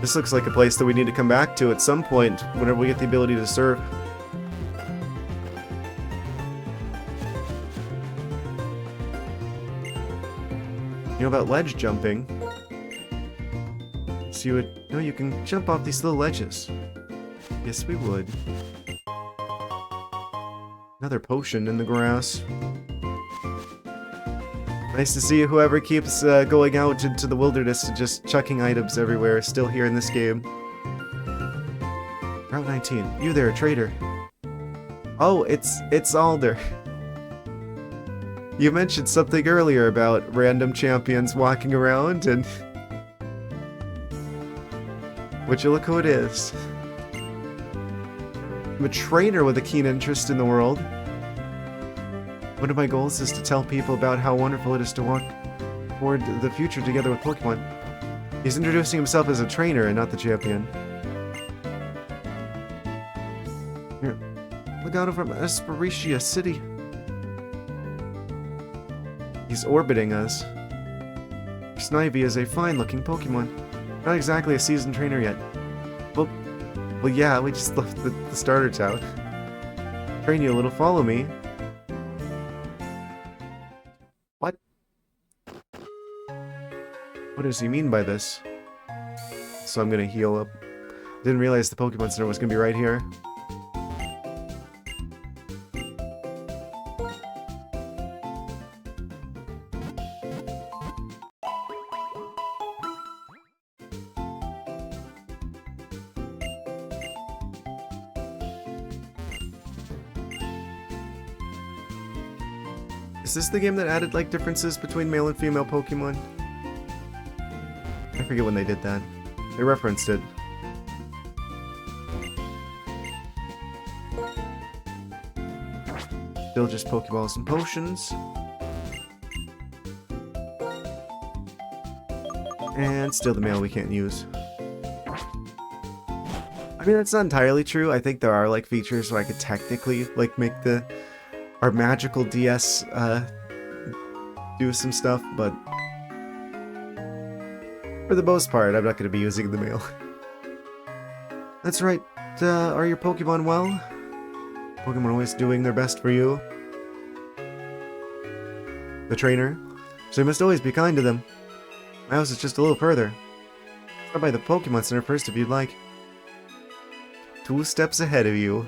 This looks like a place that we need to come back to at some point whenever we get the ability to serve. You know about ledge jumping? So you would know you can jump off these little ledges. Yes, we would. Another potion in the grass. Nice to see whoever keeps going out into the wilderness and just chucking items everywhere is still here in this game. Route 19. You there, trader. Oh, it's Alder. You mentioned something earlier about random champions walking around, and would you look who it is? I'm a trainer with a keen interest in the world. One of my goals is to tell people about how wonderful it is to walk toward the future together with Pokemon. He's introducing himself as a trainer and not the champion. Here, look out over Espericia City. He's orbiting us. Snivy is a fine-looking Pokemon. Not exactly a seasoned trainer yet. Well yeah, we just left the starter town. Train you a little, follow me. What? What does he mean by this? So I'm gonna heal up. Didn't realize the Pokemon Center was gonna be right here. Is this the game that added, like, differences between male and female Pokemon? I forget when they did that. They referenced it. Still just Pokeballs and potions. And still the male we can't use. I mean, that's not entirely true. I think there are, like, features where I could technically, like, make our magical DS do some stuff, but for the most part, I'm not going to be using the male. That's right. Are your Pokemon well? Pokemon always doing their best for you. The trainer. So you must always be kind to them. My house is just a little further. Stop by the Pokemon Center first if you'd like. 2 steps ahead of you.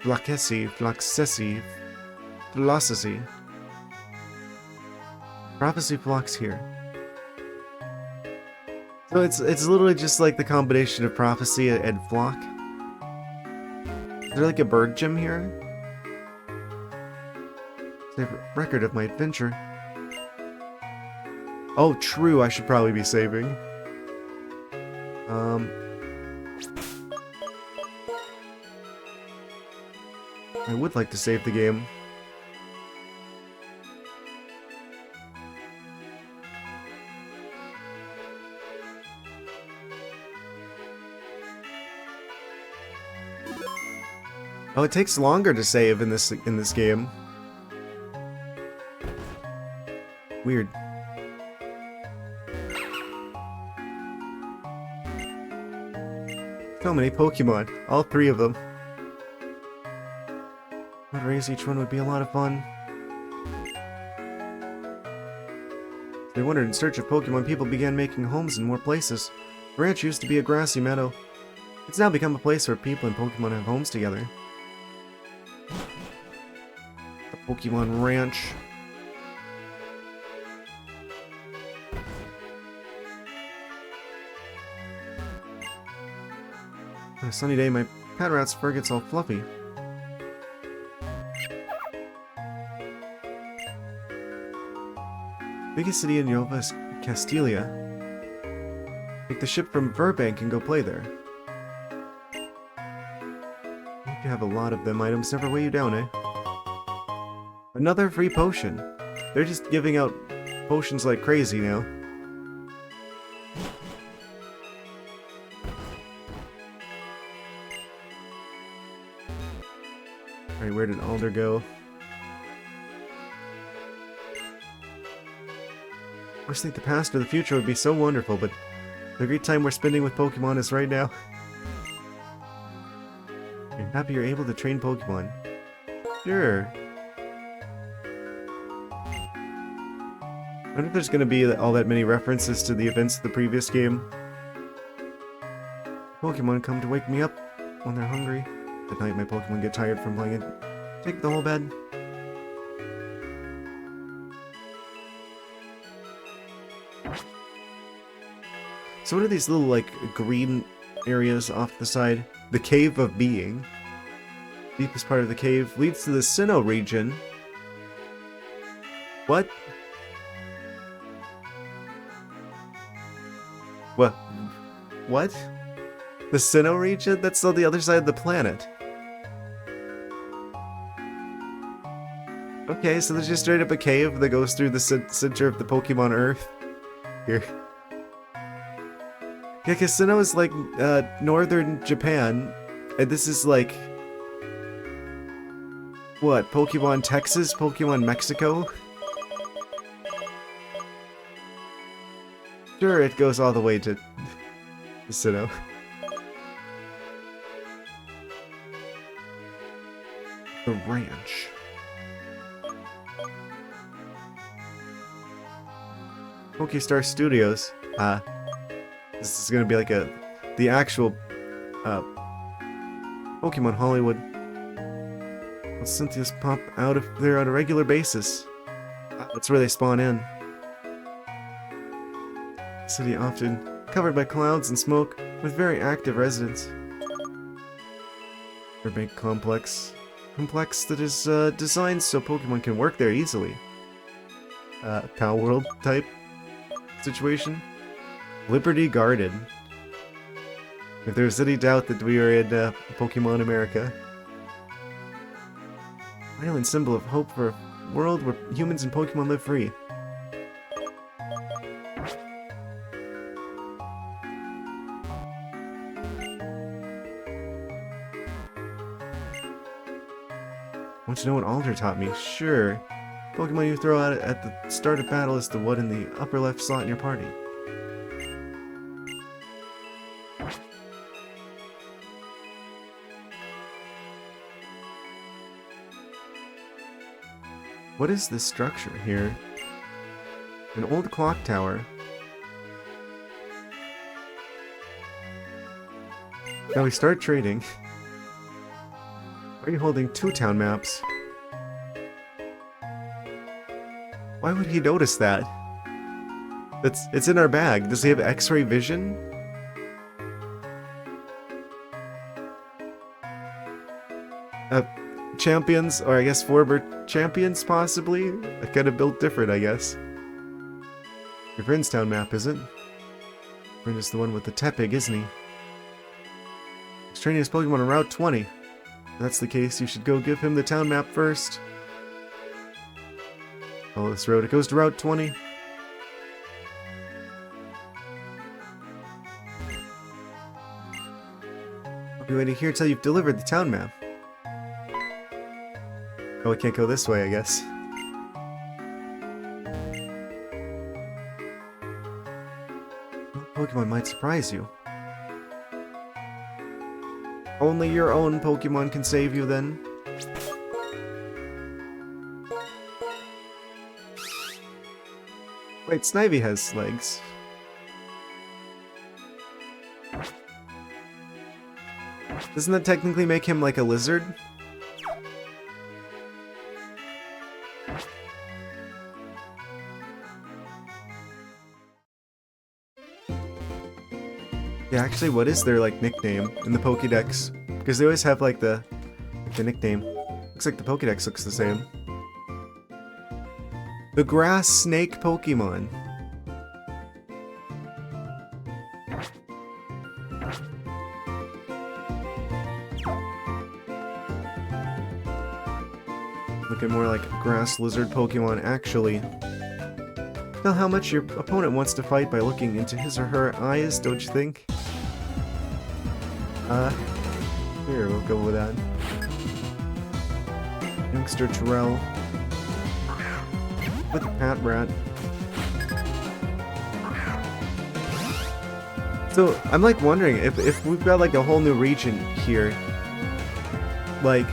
Flaccessi, Flaccessi, Philosophy. Prophecy flocks here. So it's literally just like the combination of prophecy and flock. Is there like a bird gym here? It's a record of my adventure. Oh, true, I should probably be saving. I would like to save the game. Oh, it takes longer to save in this game. Weird. So many Pokemon. All 3 of them. I'd raise each one would be a lot of fun. They wandered in search of Pokemon. People began making homes in more places. The ranch used to be a grassy meadow. It's now become a place where people and Pokemon have homes together. The Pokemon Ranch. On a sunny day, my pet rat's fur gets all fluffy. Biggest city in Nova is Castilia. Take the ship from Burbank and go play there. You have a lot of them. Items never weigh you down, eh? Another free potion. They're just giving out potions like crazy now. Alright, where did Alder go? I always think the past or the future would be so wonderful, but the great time we're spending with Pokemon is right now. I'm happy you're able to train Pokemon. Sure. I wonder if there's going to be all that many references to the events of the previous game. Pokemon come to wake me up when they're hungry. At night, my Pokemon get tired from playing it. Take the whole bed. So what are these little, like, green areas off the side? The Cave of Being. Deepest part of the cave leads to the Sinnoh region. What? What? What? The Sinnoh region? That's on the other side of the planet. Okay, so there's just straight up a cave that goes through the center of the Pokemon Earth. Here. Yeah, because Sinnoh is like northern Japan, and this is like what? Pokemon Texas? Pokemon Mexico? Sure, it goes all the way to Sinnoh. The ranch. Pokestar Studios. This is gonna be like the actual Pokemon Hollywood. Well, Cynthia's pop out of there on a regular basis. That's where they spawn in. City often covered by clouds and smoke, with very active residents. Burbank complex that is designed so Pokemon can work there easily. Pal World type situation. Liberty Garden. If there's any doubt that we are in Pokemon America. Island symbol of hope for a world where humans and Pokemon live free. Want to know what Alder taught me? Sure. Pokemon you throw out at the start of battle is the one in the upper left slot in your party. What is this structure here? An old clock tower. Now we start trading. Why are you holding 2 town maps? Why would he notice that? It's in our bag. Does he have X-ray vision? Champions, or I guess former champions, possibly? I kind of built different, I guess. Your friend's town map, is it? Friend is the one with the Tepig, isn't he? He's training his Pokemon on Route 20. If that's the case, you should go give him the town map first. Follow this road, it goes to Route 20. I'll be waiting here till you've delivered the town map. Oh, I can't go this way, I guess. Pokemon might surprise you. Only your own Pokemon can save you then. Wait, Snivy has legs. Doesn't that technically make him like a lizard? Yeah, actually, what is their, like, nickname in the Pokédex? Because they always have, like, the nickname. Looks like the Pokédex looks the same. The Grass Snake Pokemon. Looking more like Grass Lizard Pokemon, actually. Tell how much your opponent wants to fight by looking into his or her eyes, don't you think? Here, we'll go with that. Youngster Terrell. With Pat Rat. So, I'm like wondering, if we've got like a whole new region here, like,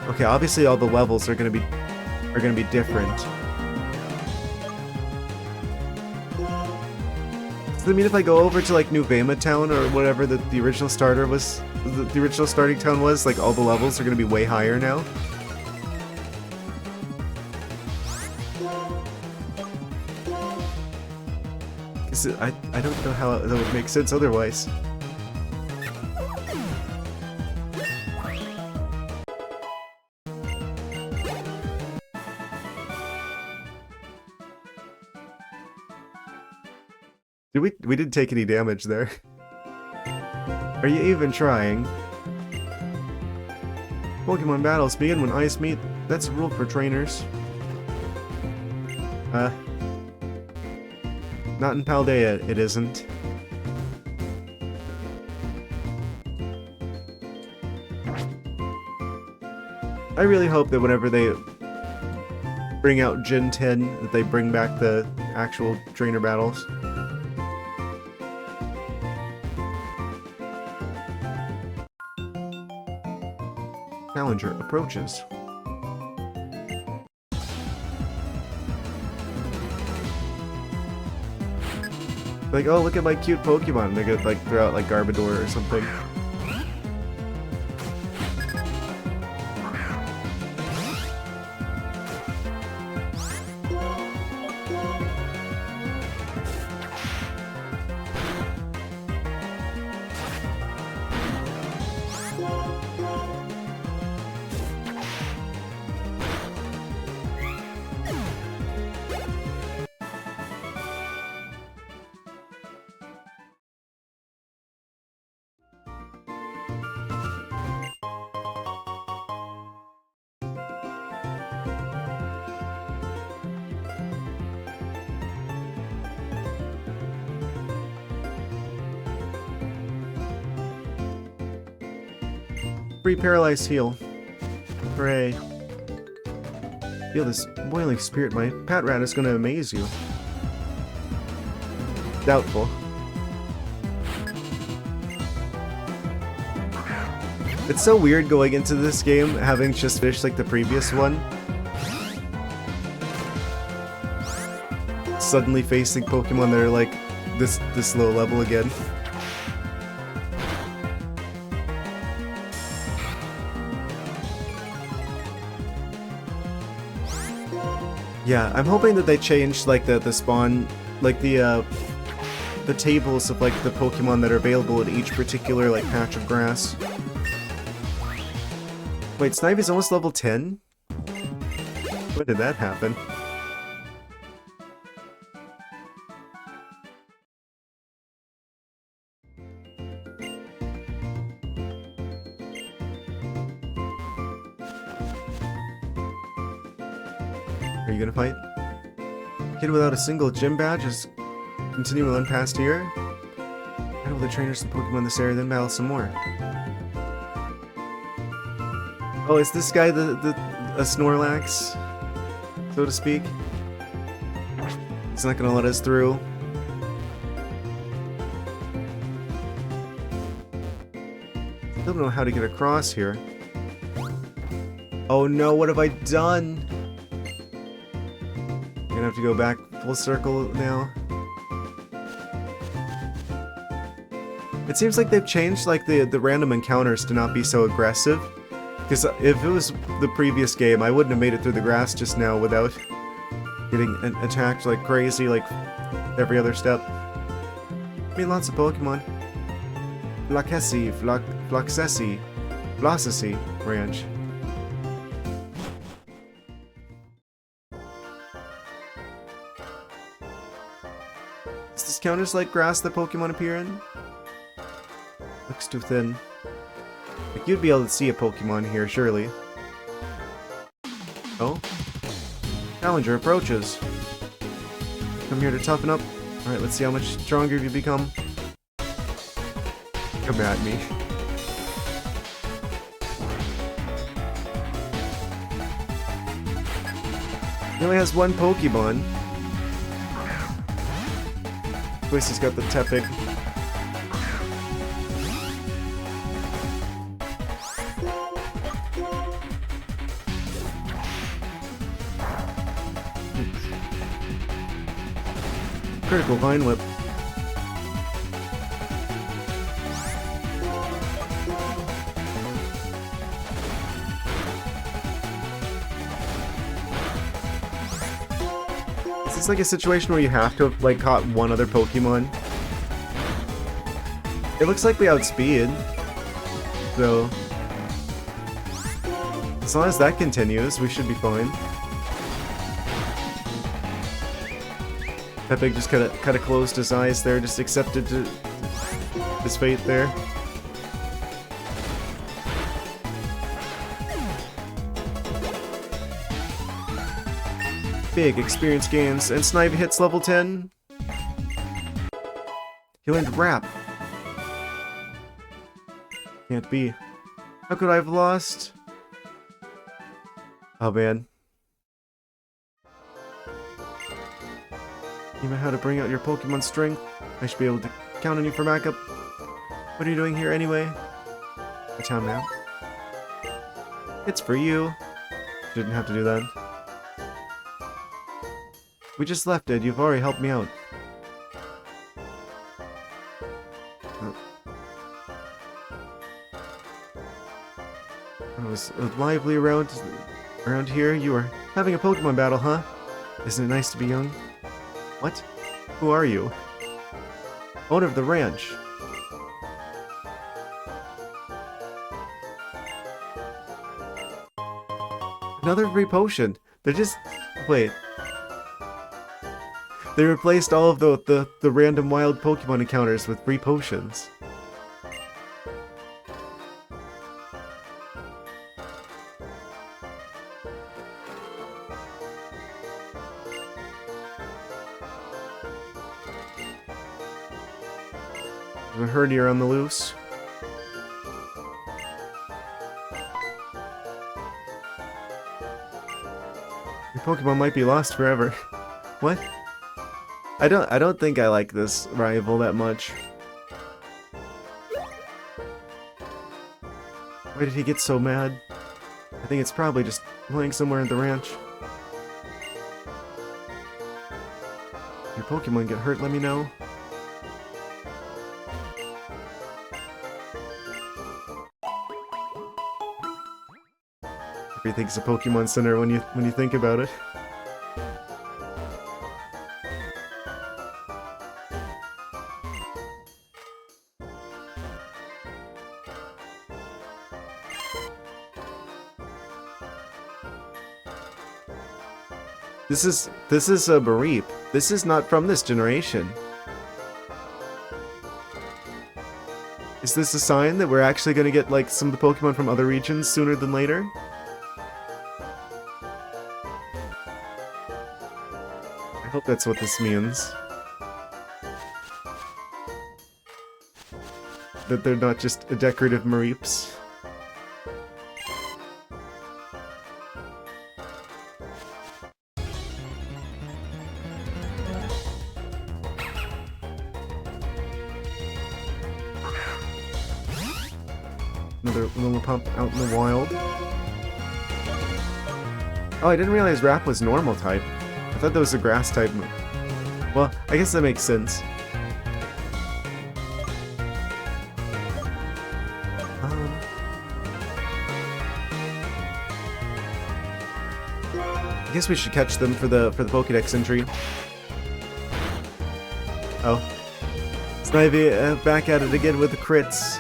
okay, obviously all the levels are gonna be different. Does that mean if I go over to like New Vema Town or whatever the original starter was, the original starting town was, like all the levels are gonna be way higher now? Cause I don't know how that would make sense otherwise. We didn't take any damage there. Are you even trying? Pokemon battles begin when eyes meet. That's a rule for trainers. Not in Paldea, it isn't. I really hope that whenever they bring out Gen 10, that they bring back the actual trainer battles. Challenger approaches. Like, oh, look at my cute Pokemon. They're gonna like throw out like Garbodor or something. Free Paralyzed Heal. Hooray. Feel this boiling spirit. My Pat Rat is gonna amaze you. Doubtful. It's so weird going into this game having just finished like the previous one. Suddenly facing Pokemon that are like this low level again. Yeah, I'm hoping that they changed like the spawn, like the tables of like the Pokemon that are available in each particular like patch of grass. Wait, Snivy's almost level 10? When did that happen? Are you gonna fight? Kid without a single gym badge is continuing on past here. Battle the trainers and Pokemon in this area, then battle some more. Oh, is this guy a Snorlax, so to speak? He's not gonna let us through. I don't know how to get across here. Oh no, what have I done? I'm gonna have to go back full circle now. It seems like they've changed like the random encounters to not be so aggressive. Because if it was the previous game, I wouldn't have made it through the grass just now without getting attacked like crazy, like every other step. I mean, lots of Pokemon. Flakessi, Fluxessi, Blossessi Ranch. Does this count as like grass that Pokemon appear in? Looks too thin. Like, you'd be able to see a Pokemon here, surely. Oh? Challenger approaches. Come here to toughen up. Alright, let's see how much stronger you become. Come at me. He only has one Pokemon. Of course, he's got the Tepig. Critical Vine Whip. Is this like a situation where you have to have like caught one other Pokemon? It looks like we outspeed, so as long as that continues, we should be fine. Tepig just kind of closed his eyes there, just accepted his fate there. Big experience gains, and Snipe hits level 10. He learned Rap. Can't be. How could I have lost? Oh man. You know how to bring out your Pokemon strength. I should be able to count on you for backup. What are you doing here anyway? A town map. It's for you. Didn't have to do that. We just left it. You've already helped me out. Oh. I was lively around here. You were having a Pokemon battle, huh? Isn't it nice to be young? What? Who are you? Owner of the ranch. Another free potion. They're just... Wait. They replaced all of the random wild Pokemon encounters with free potions. A herdier on the loose. Your Pokemon might be lost forever. What? I don't think I like this rival that much. Why did he get so mad? I think it's probably just playing somewhere at the ranch. If your Pokemon get hurt, let me know. Everything's a Pokemon Center when you think about it. This is a Bareep. This is not from this generation. Is this a sign that we're actually going to get like some of the Pokemon from other regions sooner than later? hope that's what this means. That they're not just a decorative Mareeps. Another Lillipump out in the wild. Oh, I didn't realize Rap was normal type. I thought that was a grass type move. Well, I guess that makes sense. I guess we should catch them for the Pokédex entry. Oh. Snivy back at it again with the crits.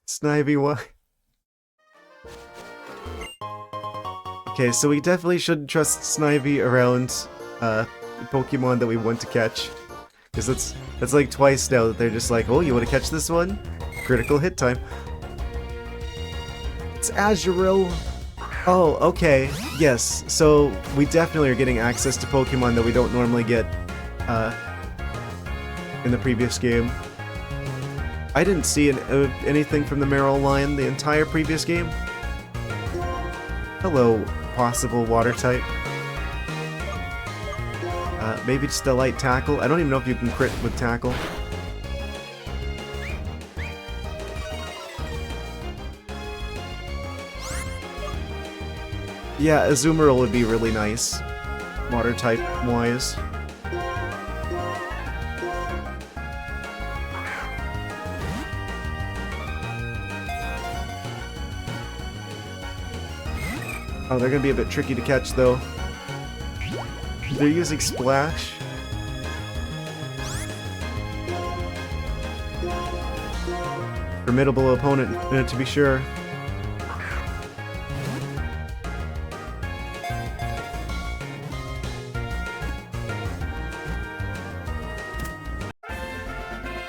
Snivy, what? Okay, so we definitely shouldn't trust Snivy around Pokemon that we want to catch. Because that's like twice now that they're just like, oh, you want to catch this one? Critical hit time. It's Azurill. Oh, okay. Yes, so we definitely are getting access to Pokemon that we don't normally get in the previous game. I didn't see anything from the Marill line the entire previous game. Hello, possible water type. Maybe just a light tackle. I don't even know if you can crit with tackle. Yeah, Azumarill would be really nice, water type wise. Oh, they're gonna be a bit tricky to catch though. They're using Splash. Formidable opponent, to be sure.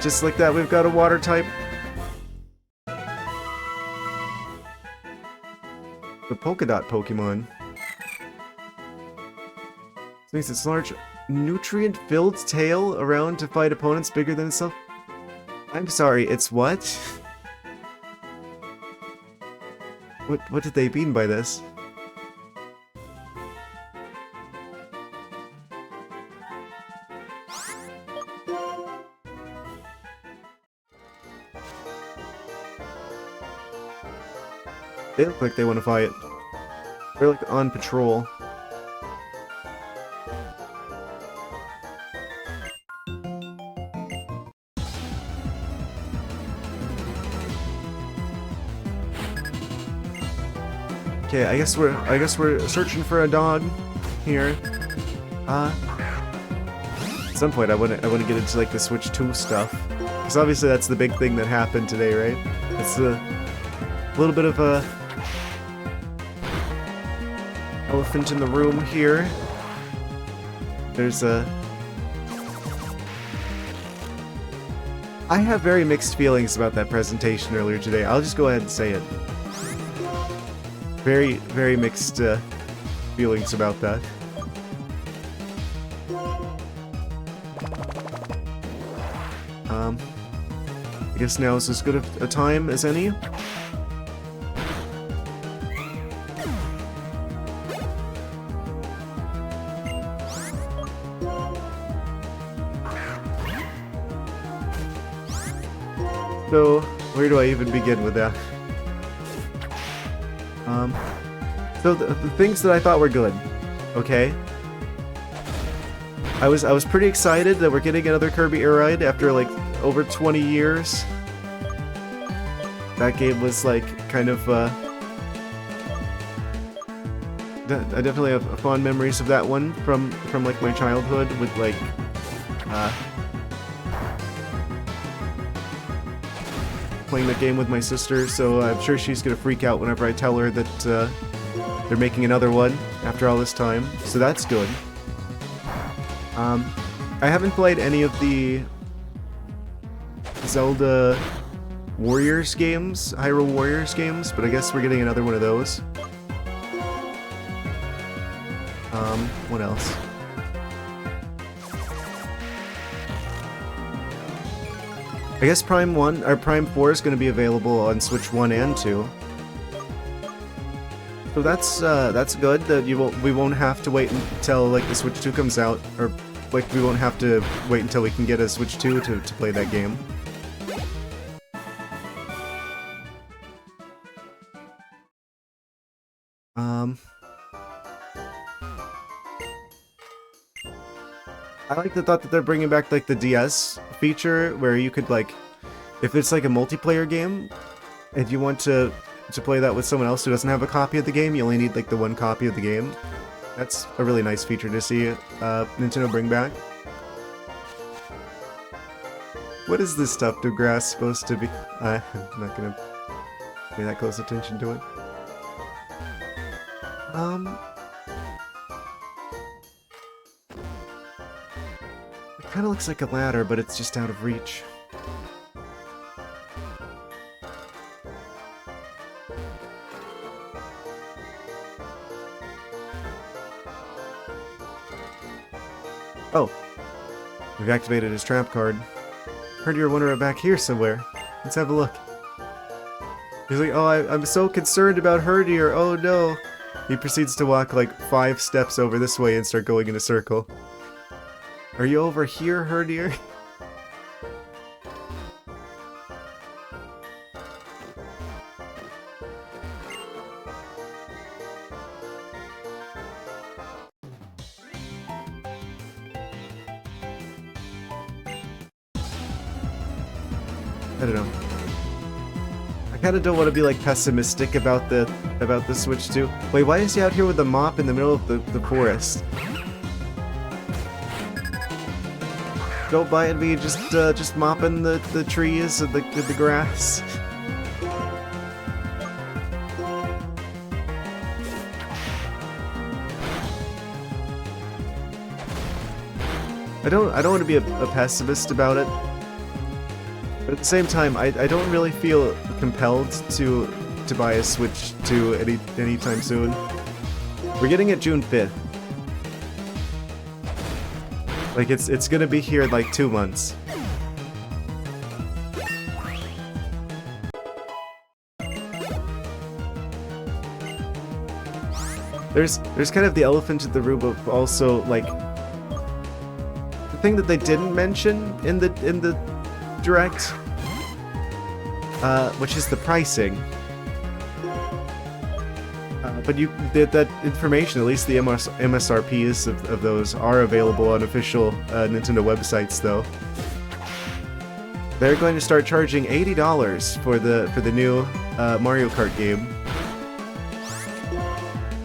Just like that, we've got a water type. The polka dot Pokemon. This makes its large, nutrient-filled tail around to fight opponents bigger than itself. I'm sorry, it's what? What did they mean by this? They look like they want to fight. They're like on patrol. Okay, I guess we're searching for a dog here. At some point I want to get into like the Switch 2 stuff. Because obviously that's the big thing that happened today, right? It's a little bit of a elephant in the room here. There's a... I have very mixed feelings about that presentation earlier today. I'll just go ahead and say it. Very, very mixed feelings about that. I guess now is as good a time as any. So, where do I even begin with that? So the things that I thought were good, okay? I was pretty excited that we're getting another Kirby Air Ride after like over 20 years. That game was like kind of I definitely have fond memories of that one from like my childhood with like playing that game with my sister, so I'm sure she's gonna freak out whenever I tell her that they're making another one after all this time, so that's good. I haven't played any of the Zelda Warriors games, Hyrule Warriors games, but I guess we're getting another one of those. What else? I guess Prime 1 or Prime 4 is going to be available on Switch 1 and 2. So that's good that we won't have to wait until like the Switch 2 comes out, or like we won't have to wait until we can get a Switch 2 to play that game. I like the thought that they're bringing back like the DS feature where you could like, if it's like a multiplayer game and you want to play that with someone else who doesn't have a copy of the game, you only need like the one copy of the game. That's a really nice feature to see Nintendo bring back. What is this stuff to grass supposed to be? I'm not gonna pay that close attention to it. It kind of looks like a ladder, but it's just out of reach. Oh, we've activated his trap card. Heard you were wondering back here somewhere. Let's have a look. He's like, oh, I'm so concerned about Herdier, oh no. He proceeds to walk like 5 steps over this way and start going in a circle. Are you over here, Herdier? I don't know. I kind of don't want to be like pessimistic about the Switch 2. Wait, why is he out here with a mop in the middle of the forest? Don't mind me just mopping the trees and the grass. I don't want to be a pessimist about it. But at the same time, I don't really feel compelled to buy a Switch 2 anytime soon. We're getting it June 5th. Like it's gonna be here in like 2 months. There's kind of the elephant in the room of also like the thing that they didn't mention in the Direct, which is the pricing. But that information, at least the MSRPs of those, are available on official Nintendo websites, though. They're going to start charging $80 for the new Mario Kart game.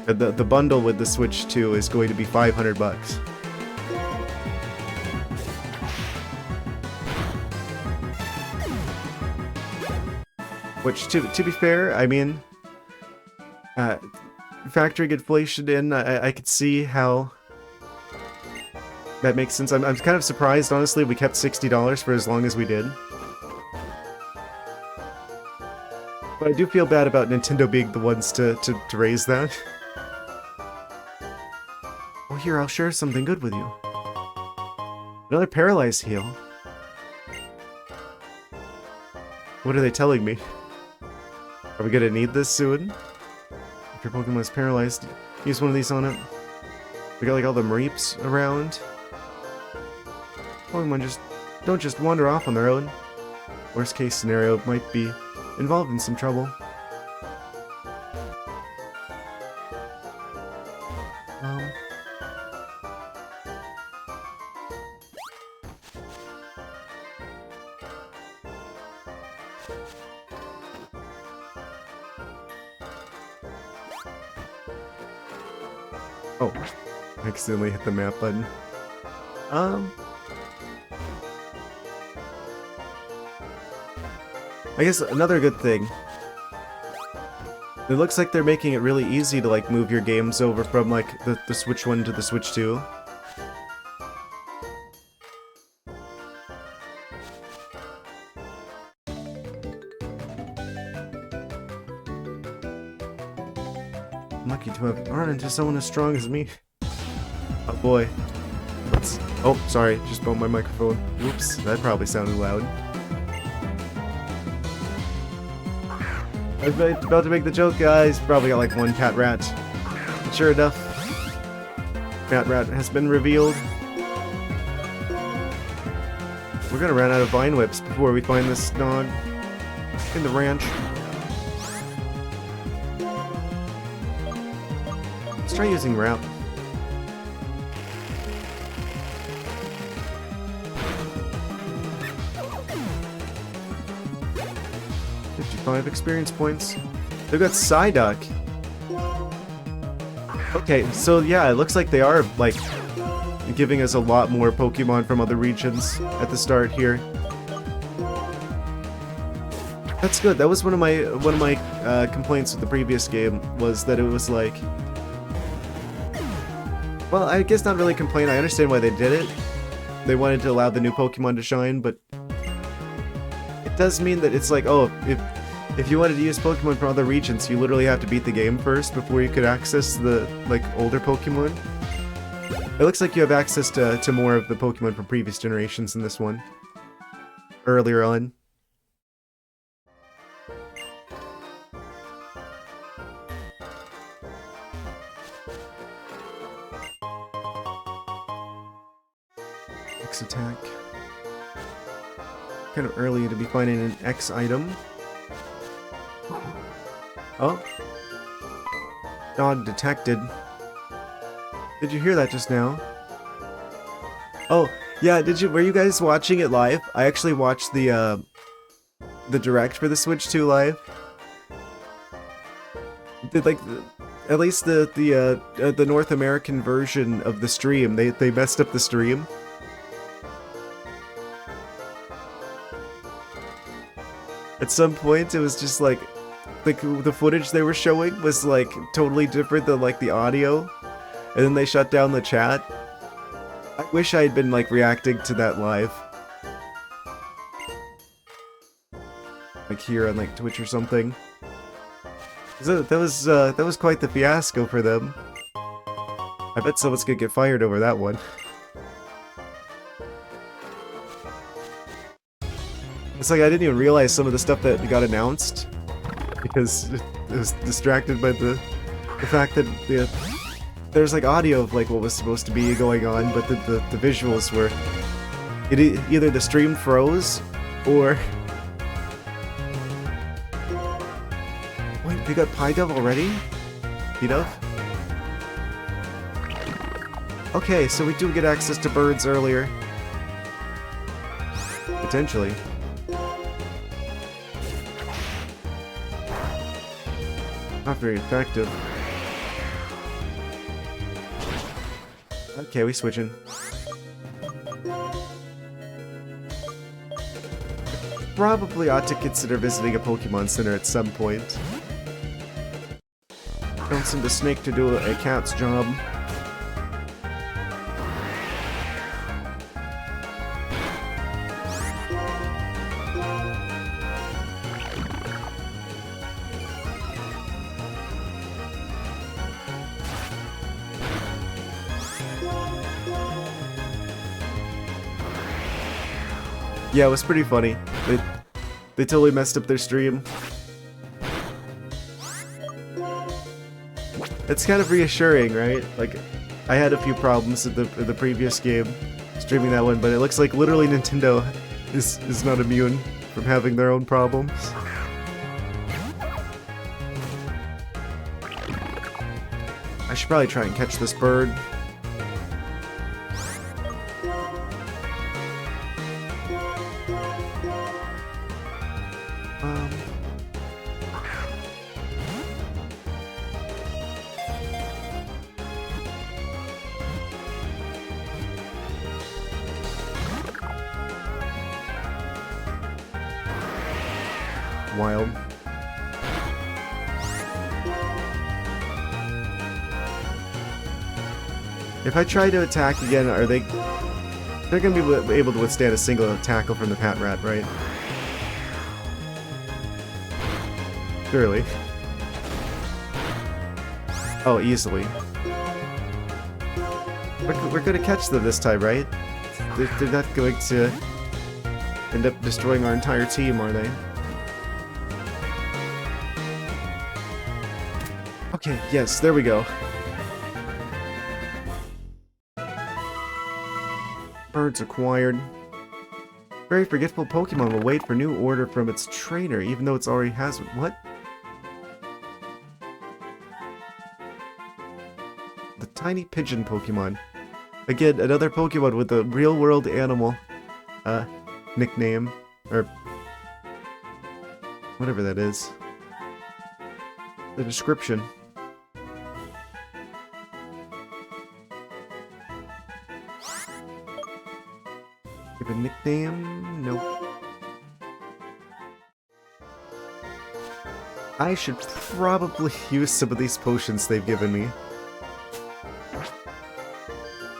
The bundle with the Switch 2 is going to be $500. Which, to be fair, I mean, factoring inflation in, I could see how that makes sense. I'm kind of surprised, honestly, we kept $60 for as long as we did. But I do feel bad about Nintendo being the ones to raise that. Oh, here, I'll share something good with you. Another paralyzed heal. What are they telling me? Are we gonna need this soon? If your Pokemon is paralyzed, use one of these on it. We got like all the Mareeps around. Pokemon don't just wander off on their own. Worst case scenario, might be involved in some trouble. Oh, I accidentally hit the map button. I guess another good thing. It looks like they're making it really easy to like move your games over from like the Switch 1 to the Switch 2. I'm lucky to have run into someone as strong as me. Oh boy. Oh, sorry, just bumped my microphone. Oops, that probably sounded loud. I was about to make the joke, guys. Probably got like one Pat Rat. And sure enough, Pat Rat has been revealed. We're gonna run out of vine whips before we find this dog in the ranch. Let's try using wrap. $55 experience points. They've got Psyduck. Okay, so yeah, it looks like they are like giving us a lot more Pokemon from other regions at the start here. That's good. That was one of my complaints with the previous game, was that it was like, well, I guess not really a complaint. I understand why they did it. They wanted to allow the new Pokemon to shine, but it does mean that it's like, oh, if you wanted to use Pokemon from other regions, you literally have to beat the game first before you could access the like older Pokemon. It looks like you have access to more of the Pokemon from previous generations in this one. Earlier on. X attack. Kind of early to be finding an X item. Oh. Dog detected. Did you hear that just now? Oh, yeah, were you guys watching it live? I actually watched the direct for the Switch 2 live. Did like at least the North American version of the stream, they messed up the stream. At some point it was just like the footage they were showing was like totally different than like the audio. And then they shut down the chat. I wish I had been like reacting to that live. Like here on like Twitch or something. That was quite the fiasco for them. I bet someone's gonna get fired over that one. It's like I didn't even realize some of the stuff that got announced because it was distracted by the fact that there's like audio of like what was supposed to be going on, but the visuals were either the stream froze or wait, we got Pidove already? Pidove? Okay, so we do get access to birds earlier. Potentially. Not very effective. Okay, we switching. Probably ought to consider visiting a Pokemon Center at some point. Don't send a snake to do a cat's job. Yeah, it was pretty funny. They totally messed up their stream. It's kind of reassuring, right? Like, I had a few problems with the previous game, streaming that one, but it looks like literally Nintendo is not immune from having their own problems. I should probably try and catch this bird. Wild. If I try to attack again, are they... They're gonna be able to withstand a single tackle from the Pat Rat, right? Surely. Oh, easily. We're gonna catch them this time, right? They're not going to end up destroying our entire team, are they? Okay, yes, there we go. Birds acquired. Very forgetful Pokemon will wait for new order from its trainer, even though it's already has one. What? The tiny pigeon Pokemon. Again, another Pokemon with a real-world animal nickname, or whatever that is. The description. Give a nickname? Nope. I should probably use some of these potions they've given me.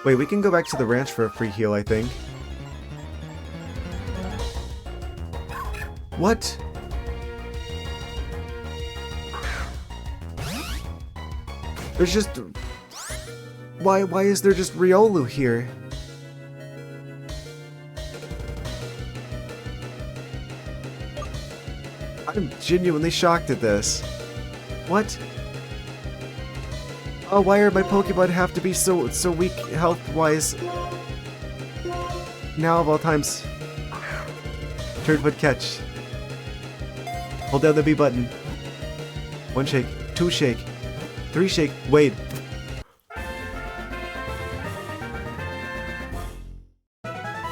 Wait, we can go back to the ranch for a free heal, I think. What? There's just... Why is there just Riolu here? I'm genuinely shocked at this. What? Oh, why are my Pokemon have to be so weak health-wise? Now of all times. Turnfoot catch. Hold down the B button. 1 shake, 2 shake, 3 shake, wait.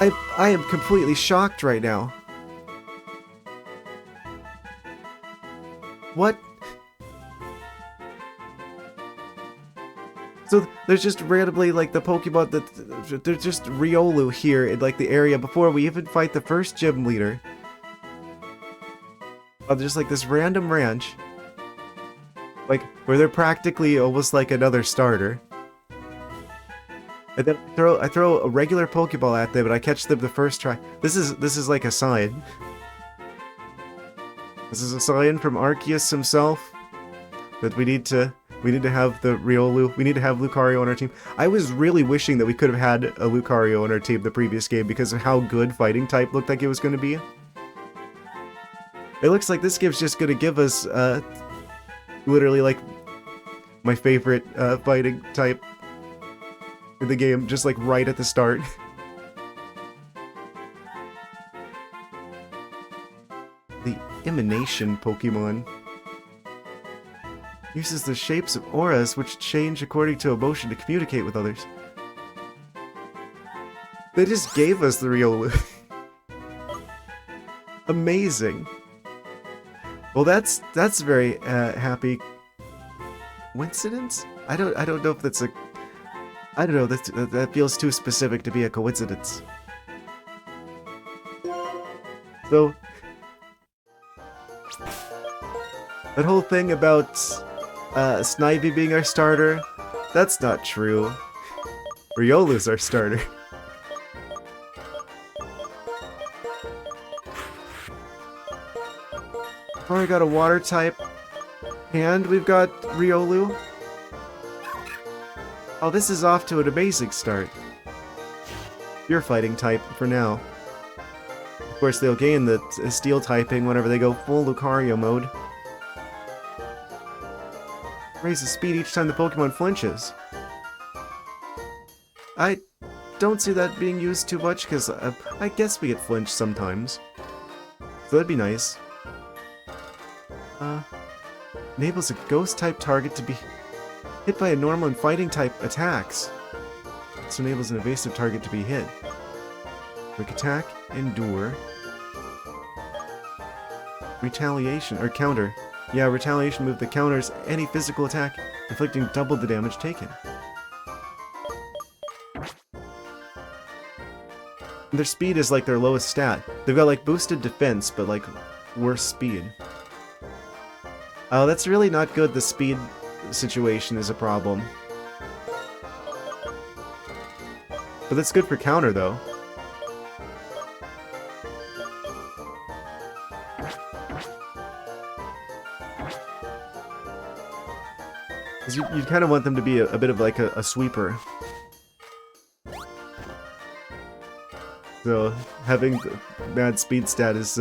I am completely shocked right now. What? So there's just randomly like the Pokemon that there's just Riolu here in like the area before we even fight the first gym leader. Oh, there's like this random ranch, like where they're practically almost like another starter. And then I throw a regular Pokeball at them and I catch them the first try. This is like a sign. This is a sign from Arceus himself that we need to have the Riolu. We need to have Lucario on our team. I was really wishing that we could have had a Lucario on our team the previous game because of how good fighting type looked like it was going to be. It looks like this game's just going to give us literally like my favorite fighting type in the game, just like right at the start. The Emanation Pokemon uses the shapes of auras which change according to emotion to communicate with others. They just gave us the Riolu. Amazing. Well, that's very happy coincidence. I don't know if that's a. I don't know. That feels too specific to be a coincidence. So that whole thing about Snivy being our starter, that's not true. Riolu's our starter. We got a water type, and we've got Riolu. Oh, this is off to an amazing start. Pure fighting type for now. Of course, they'll gain the steel typing whenever they go full Lucario mode. Raises speed each time the Pokemon flinches. I don't see that being used too much, because I guess we get flinched sometimes. So that'd be nice. Enables a ghost-type target to be hit by a normal and fighting-type attacks. This enables an evasive target to be hit. Quick attack, endure. Retaliation, or counter. Yeah, retaliation move that counters any physical attack, inflicting double the damage taken. Their speed is like their lowest stat. They've got like boosted defense, but like worse speed. Oh, that's really not good. The speed situation is a problem. But that's good for counter, though. Because you kind of want them to be a bit of like a sweeper. So, having mad speed stat is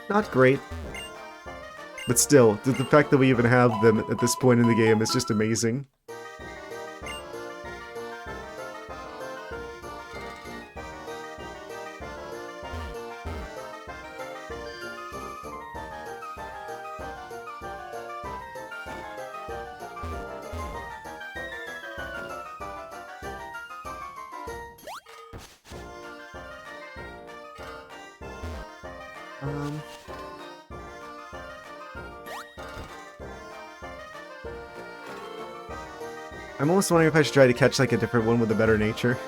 not great. But still, the fact that we even have them at this point in the game is just amazing. I'm almost wondering if I should try to catch like a different one with a better nature.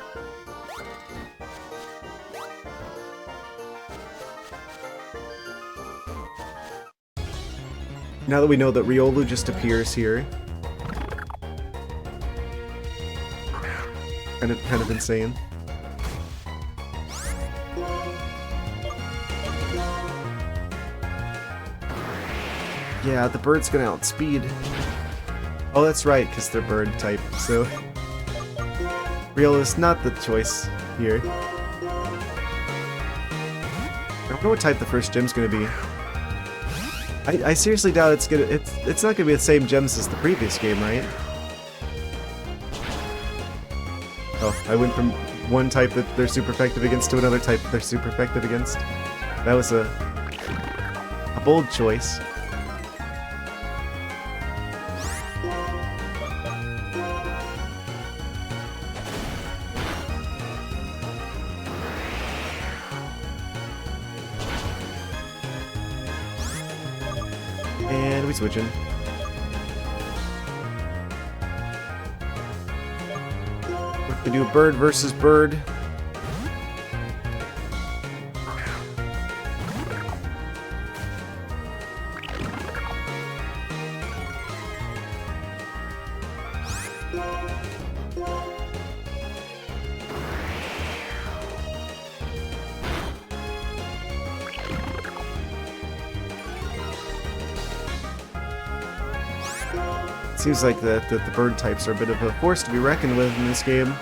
Now that we know that Riolu just appears here. Kind of insane. Yeah, the bird's gonna outspeed. Oh, that's right, because they're bird type, so... Riolu's not the choice here. I don't know what type the first gem's gonna be. I seriously doubt it's not gonna be the same gems as the previous game, right? Oh, I went from one type that they're super effective against to another type that they're super effective against. That was a bold choice. And we switching. We do bird versus bird. Seems like the bird types are a bit of a force to be reckoned with in this game.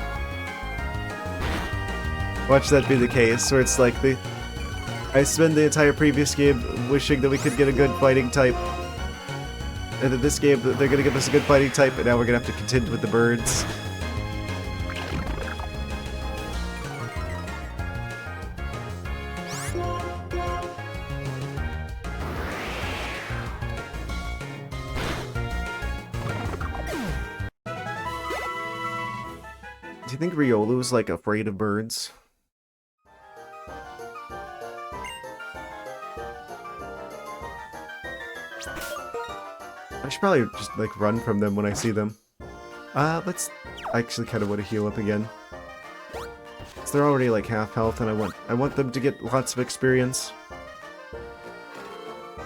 Watch that be the case, where it's like I spend the entire previous game wishing that we could get a good fighting type. And in this game, they're gonna give us a good fighting type, and now we're gonna have to contend with the birds. Do you think Riolu's like afraid of birds? I should probably just like run from them when I see them. I actually kind of want to heal up again. So they're already like half health, and I want them to get lots of experience.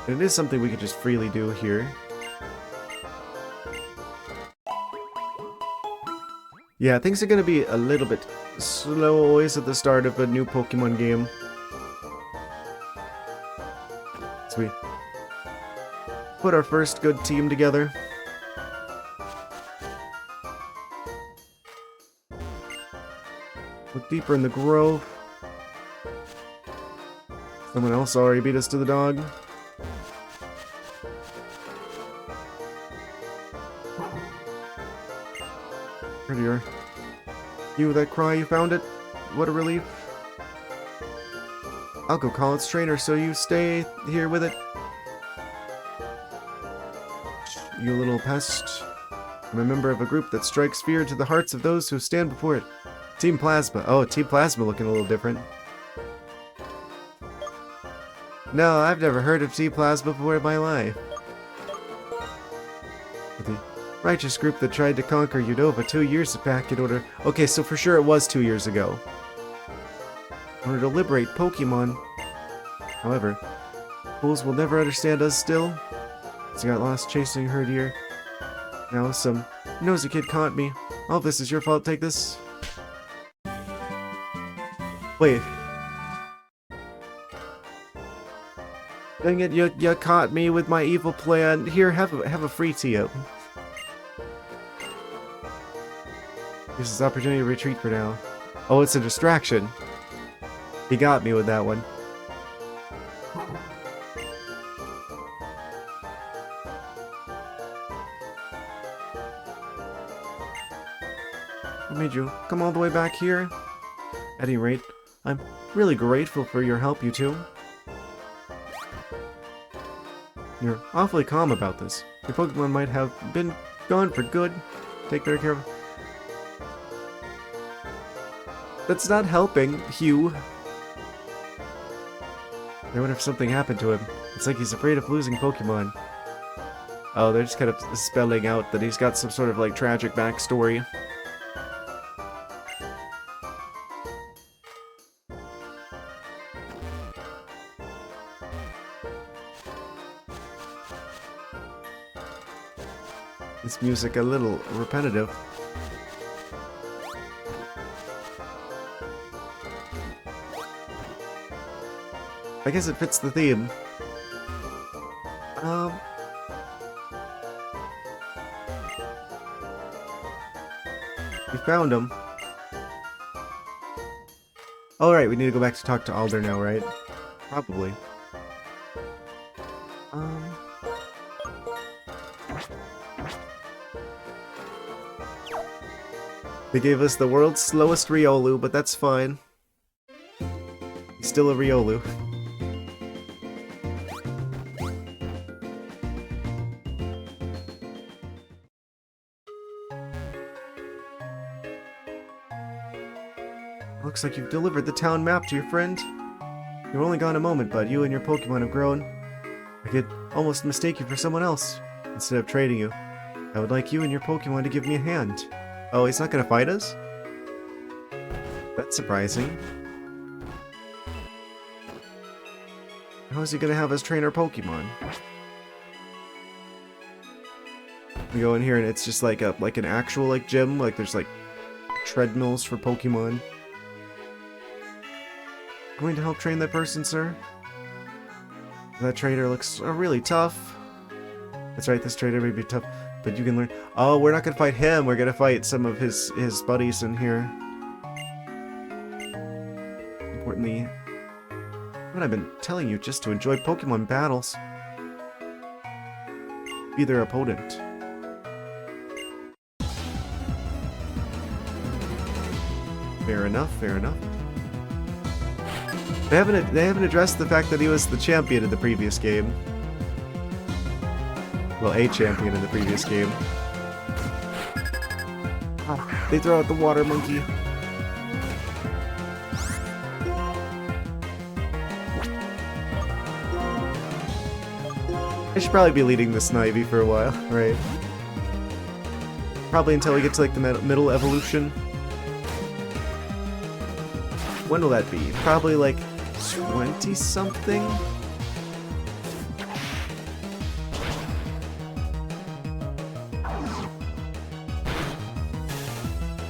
And it is something we could just freely do here. Yeah, things are going to be a little bit slow always at the start of a new Pokemon game. So we put our first good team together. Look deeper in the grove. Someone else already beat us to the dog. Prettier. You, that cry, you found it? What a relief. I'll go call its trainer, so you stay here with it. You little pest. I'm a member of a group that strikes fear to the hearts of those who stand before it. Team Plasma. Oh, Team Plasma looking a little different. No, I've never heard of Team Plasma before in my life. The righteous group that tried to conquer Unova 2 years back in order... Okay, so for sure it was 2 years ago. In order to liberate Pokemon. However, fools will never understand us still. So I got lost chasing her deer. Now some nosy kid caught me. All this is your fault, take this. Wait. Dang it, you caught me with my evil plan. Here, have a free tee-up. Use this opportunity to retreat for now. Oh, it's a distraction. He got me with that one. made you come all the way back here? At any rate, I'm really grateful for your help, you two. You're awfully calm about this. Your Pokemon might have been gone for good. Take better care of... That's not helping, Hugh. I wonder if something happened to him. It's like he's afraid of losing Pokemon. Oh, they're just kind of spelling out that he's got some sort of, like, tragic backstory. This music a little repetitive. I guess it fits the theme. We found him. Oh, right, we need to go back to talk to Alder now, right? Probably. They gave us the world's slowest Riolu, but that's fine. He's still a Riolu. Looks like you've delivered the town map to your friend. You've only gone a moment, but you and your Pokemon have grown. I could almost mistake you for someone else. Instead of trading you, I would like you and your Pokemon to give me a hand. Oh, he's not gonna fight us? That's surprising. How is he gonna have us train our Pokemon? We go in here and it's just like an actual like gym, like there's like treadmills for Pokemon. Going to help train that person, sir? That trainer looks really tough. That's right, this trainer may be tough, but you can learn. Oh, we're not gonna fight him. We're gonna fight some of his buddies in here. Importantly, what I've been telling you, just to enjoy Pokemon battles. Be their opponent. Fair enough, fair enough. They haven't addressed the fact that he was the champion in the previous game. Well, a champion in the previous game. Ah, they throw out the water monkey. I should probably be leading the Snivy for a while, right? Probably until we get to like the middle evolution. When will that be? Probably like 20-something?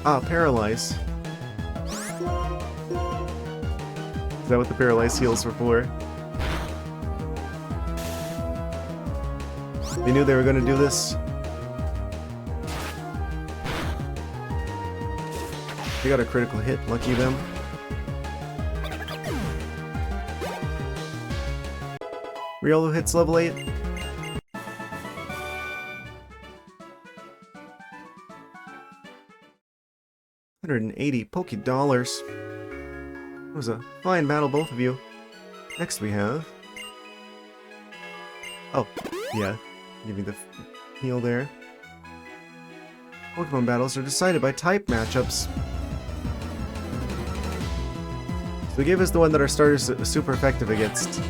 Ah, Paralyze. Is that what the Paralyze heals were for? They knew they were gonna do this. They got a critical hit, lucky them. Riolu hits level 8. $180 Poke Dollars. It was a fine battle, both of you. Next we have... Oh, yeah. Give me the heal there. Pokemon battles are decided by type matchups. So they gave us the one that our starters are super effective against.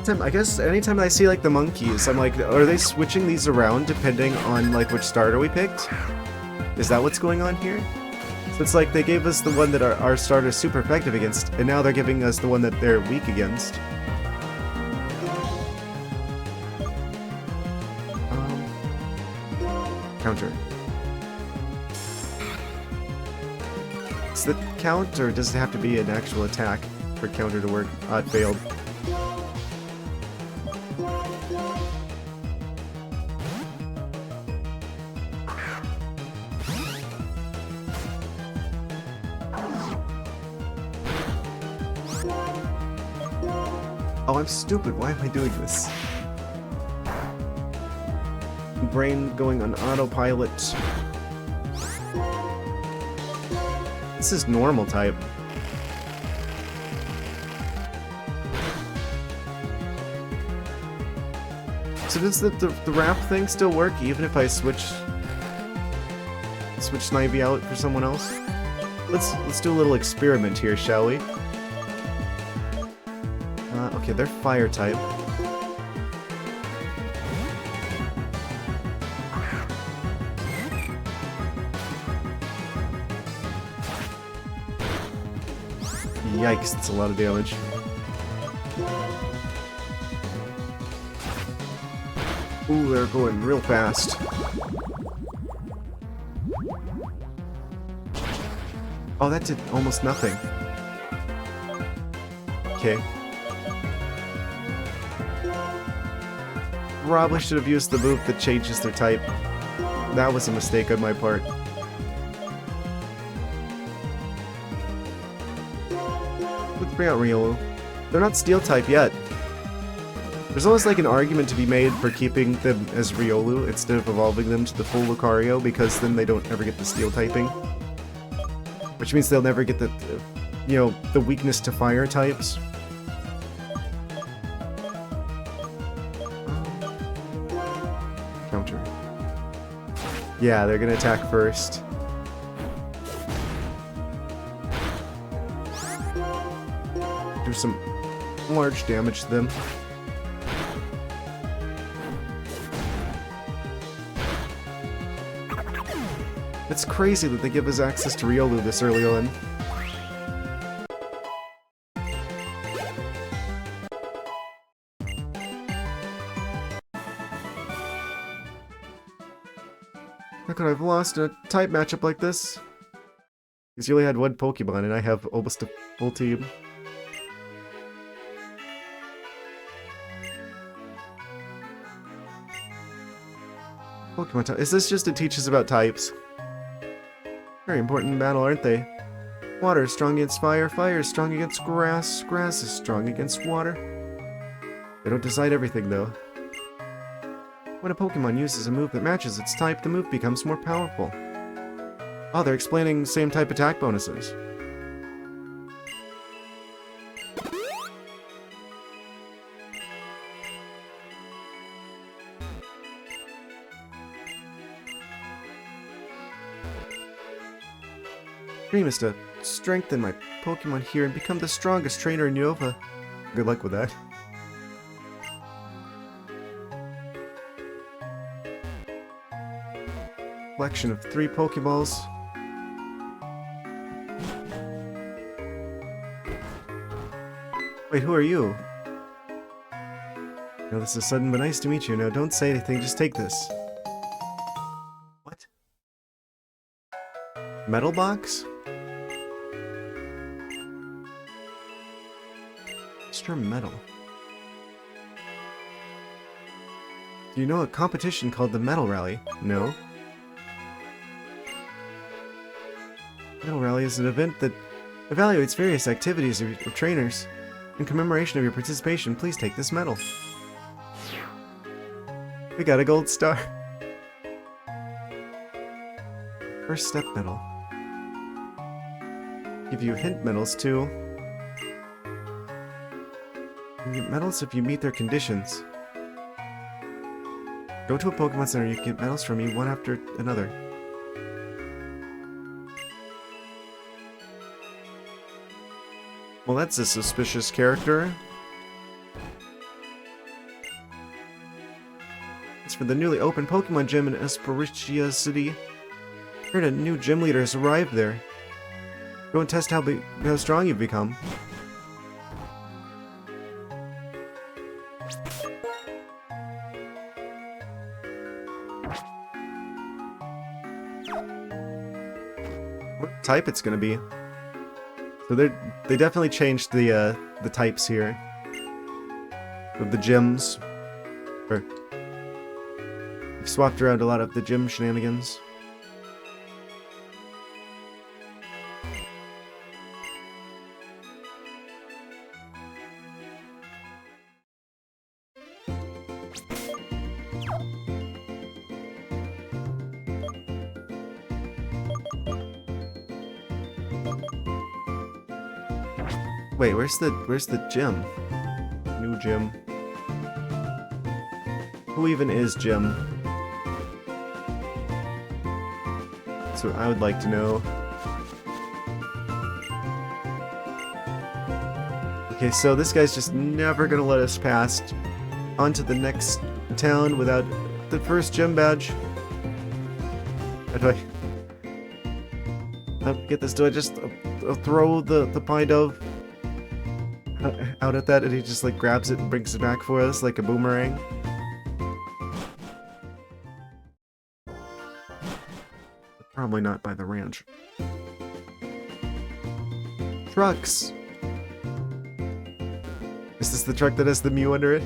I guess anytime I see like the monkeys, I'm like, are they switching these around depending on like which starter we picked? Is that what's going on here? So it's like they gave us the one that our starter is super effective against, and now they're giving us the one that they're weak against. Counter. Is that count, or does it have to be an actual attack for counter to work? Ah, it failed. Oh, I'm stupid. Why am I doing this? Brain going on autopilot. This is normal type. So does the wrap thing still work even if I switch Snivy out for someone else? Let's do a little experiment here, shall we? Okay, they're fire type. Yikes, that's a lot of damage. Ooh, they're going real fast. Oh, that did almost nothing. Okay. Probably should have used the move that changes their type. That was a mistake on my part. Let's bring out Riolu. They're not steel type yet. There's almost like an argument to be made for keeping them as Riolu instead of evolving them to the full Lucario, because then they don't ever get the steel typing. Which means they'll never get the you know, the weakness to fire types. Counter. Yeah, they're gonna attack first. Do some large damage to them. It's crazy that they give us access to Riolu this early on. How could I have lost a type matchup like this? Because you only had one Pokemon and I have almost a full team. Pokemon type. Is this just to teach us about types? Very important in battle, aren't they? Water is strong against fire, fire is strong against grass, grass is strong against water. They don't decide everything, though. When a Pokemon uses a move that matches its type, the move becomes more powerful. Oh, they're explaining same type attack bonuses. Dream is to strengthen my Pokemon here and become the strongest trainer in Unova. Good luck with that. Collection of 3 Pokeballs. Wait, who are you? No, this is sudden, but nice to meet you. Now, don't say anything, just take this. What? Metal box? Extra metal. Do you know a competition called the Metal Rally? No. Metal Rally is an event that evaluates various activities of trainers. In commemoration of your participation, please take this medal. We got a gold star. First step medal. Give you hint medals too. You get medals if you meet their conditions. Go to a Pokemon Center, you can get medals from me one after another. Well, that's a suspicious character. It's for the newly opened Pokemon Gym in Esperitia City. Heard a new gym leader has arrived there. Go and test how strong you've become. What type it's gonna be? So they definitely changed the types here of the gyms. Or they've swapped around a lot of the gym shenanigans. Wait, where's the gym? New gym. Who even is Jim? That's what I would like to know. Okay, so this guy's just never gonna let us pass on to the next town without the first gym badge. How do I get this? Do I just throw the pint of out at that and he just like grabs it and brings it back for us like a boomerang? Probably not by the ranch. Trucks! Is this the truck that has the Mew under it?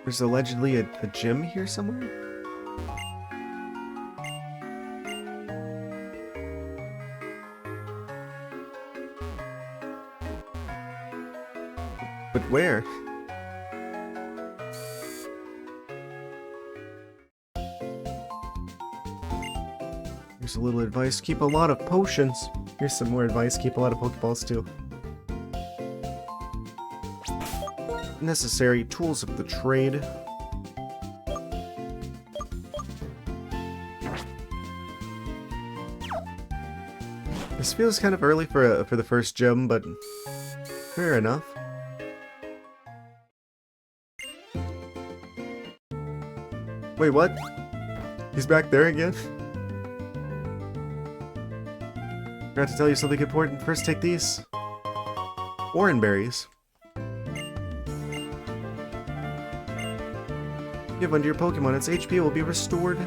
There's allegedly a gym here somewhere? But where? Here's a little advice. Keep a lot of potions. Here's some more advice. Keep a lot of Pokeballs too. Necessary tools of the trade. This feels kind of early for the first gym, but fair enough. Wait, what? He's back there again? Forgot to tell you something important. First, take these. Oran berries. Give one to your Pokemon, its HP will be restored.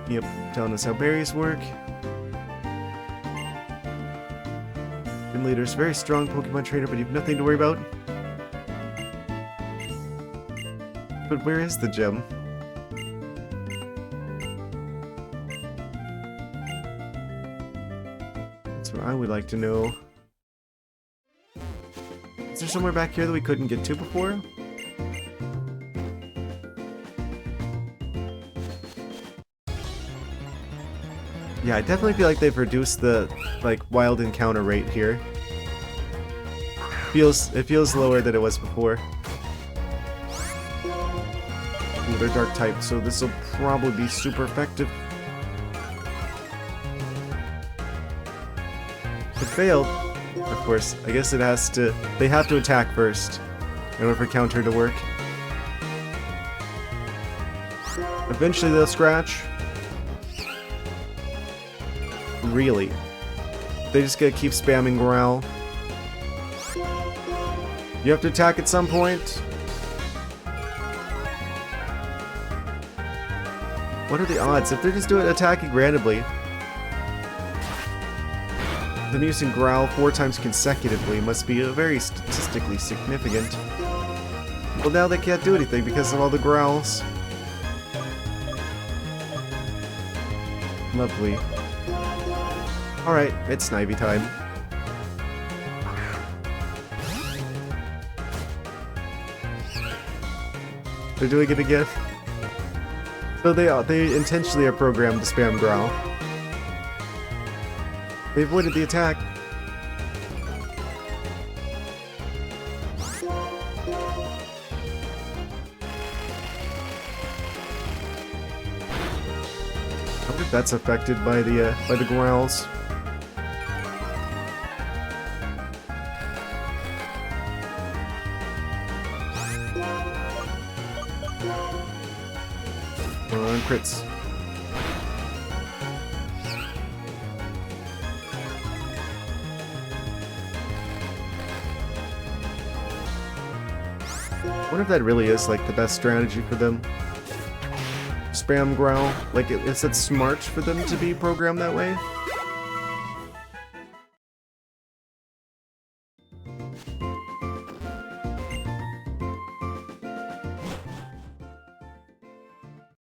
Yep, telling us how berries work. Gym leader's very strong Pokemon trainer, but you have nothing to worry about. But where is the gym? That's what I would like to know. Is there somewhere back here that we couldn't get to before? Yeah, I definitely feel like they've reduced the wild encounter rate here. It feels lower than it was before. Ooh, they're dark type, so this will probably be super effective. It failed. Of course, I guess it has to... They have to attack first in order for counter to work. Eventually they'll scratch. Really? They just gotta keep spamming growl. You have to attack at some point. What are the odds? If they're just attacking randomly, them using growl 4 times consecutively must be very statistically significant. Well, now they can't do anything because of all the growls. Lovely. Alright, it's Snivy time. They're doing it again. So they intentionally are programmed to spam growl. They avoided the attack. I wonder if that's affected by the growls. Crits. I wonder if that really is like the best strategy for them. Spam growl. Like, is it smart for them to be programmed that way?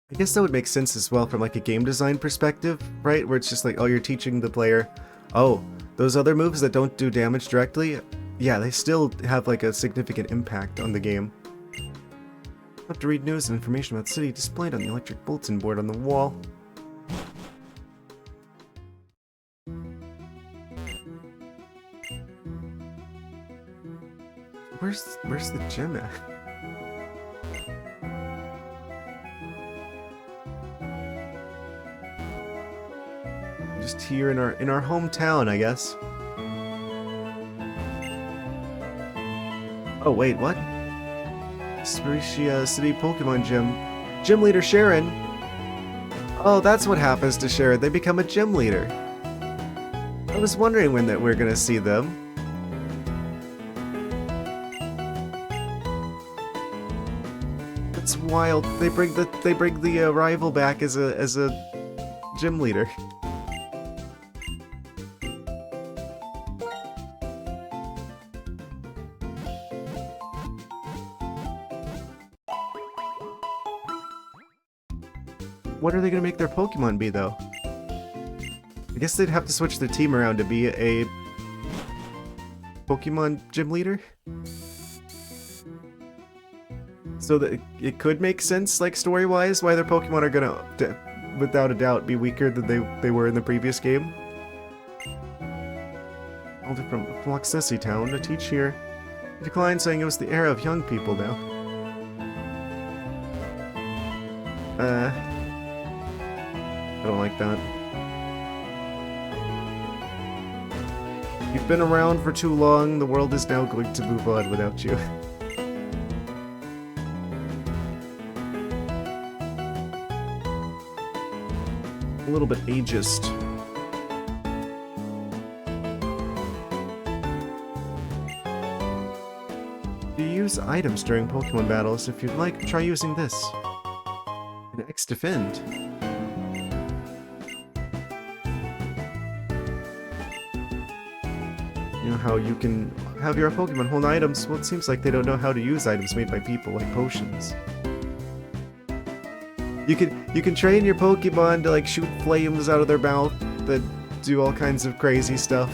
I guess that would make sense as well from like a game design perspective, right? Where it's just like, oh, you're teaching the player, oh, those other moves that don't do damage directly yeah, they still have like a significant impact on the game. I'll have to read news and information about the city displayed on the electric bulletin board on the wall. Where's the gym at? Just here in our hometown, I guess. Oh wait, what? Spiritia City Pokemon Gym. Gym leader Sharon. Oh, that's what happens to Sharon. They become a gym leader. I was wondering when that we're gonna see them. That's wild. They bring the rival back as a gym leader. What are they gonna make their Pokemon be, though? I guess they'd have to switch their team around to be a Pokemon gym leader? So that it could make sense, like, story-wise, why their Pokemon are gonna, without a doubt, be weaker than they were in the previous game. All from Floxessi Town to teach here. He declined, saying it was the era of young people now. I don't like that. You've been around for too long, the world is now going to move on without you. A little bit ageist. You use items during Pokemon battles. If you'd like, try using this. An X Defend. You know how you can have your Pokemon hold items? Well, it seems like they don't know how to use items made by people, like potions. You can train your Pokemon to, like, shoot flames out of their mouth that do all kinds of crazy stuff.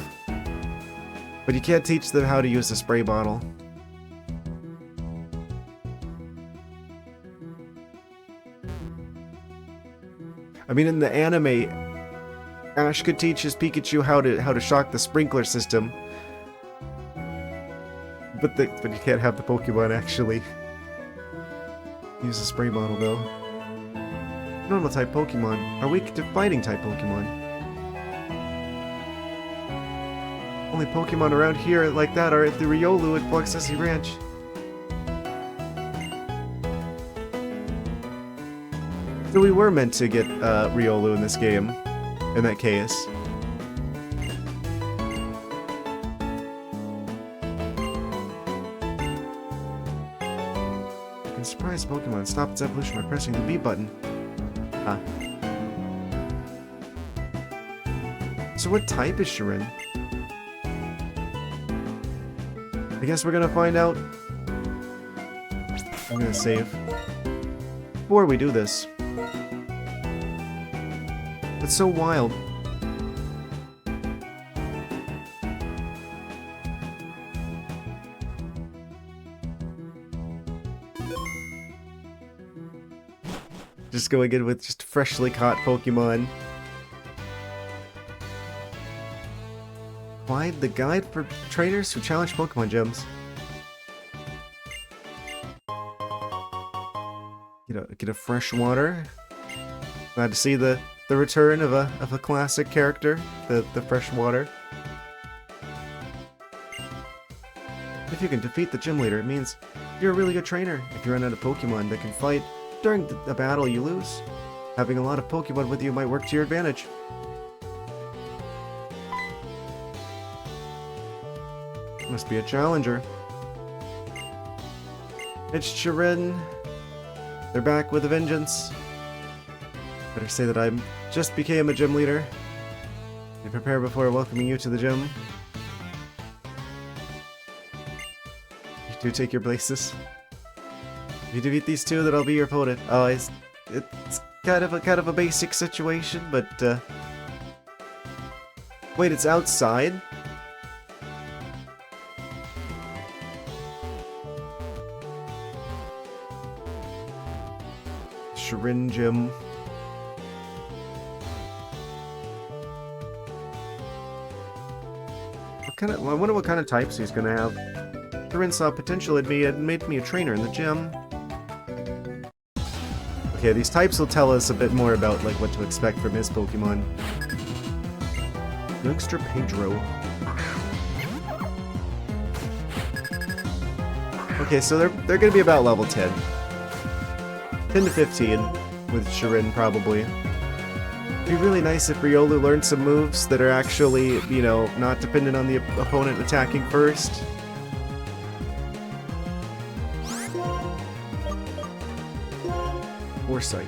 But you can't teach them how to use a spray bottle. I mean, in the anime, Ash could teach his Pikachu how to shock the sprinkler system. But you can't have the Pokemon actually use a spray bottle, though. Normal type Pokemon are weak to fighting type Pokemon. Only Pokemon around here like that are the Riolu at Floxessi Ranch. So we were meant to get Riolu in this game, in that case. You can surprise Pokemon, stop its evolution by pressing the B button. Ah. So what type is Shirin? I guess we're gonna find out. I'm gonna save. Before we do this. It's so wild. Just going in with just freshly caught Pokemon. Find the guide for trainers who challenge Pokemon gyms. Get a fresh water. Glad to see the return of a classic character, the fresh water. If you can defeat the gym leader, it means you're a really good trainer. If you run out of Pokemon that can fight during the battle, you lose. Having a lot of Pokemon with you might work to your advantage. Must be a challenger. It's Shirin. They're back with a vengeance. Better say that I just became a gym leader. Be prepared before welcoming you to the gym. You do take your places. If you defeat these two, then I'll be your opponent. Oh, it's kind of a basic situation, but wait, it's outside? Shirin gym. I wonder what kind of types he's gonna have. Shirin saw potential in me and made me a trainer in the gym. Okay, these types will tell us a bit more about like what to expect from his Pokemon. Youngster Pedro. Okay, so they're gonna be about level 10. 10 to 15 with Shirin, probably. It'd be really nice if Riolu learned some moves that are actually, you know, not dependent on the opponent attacking first. Foresight.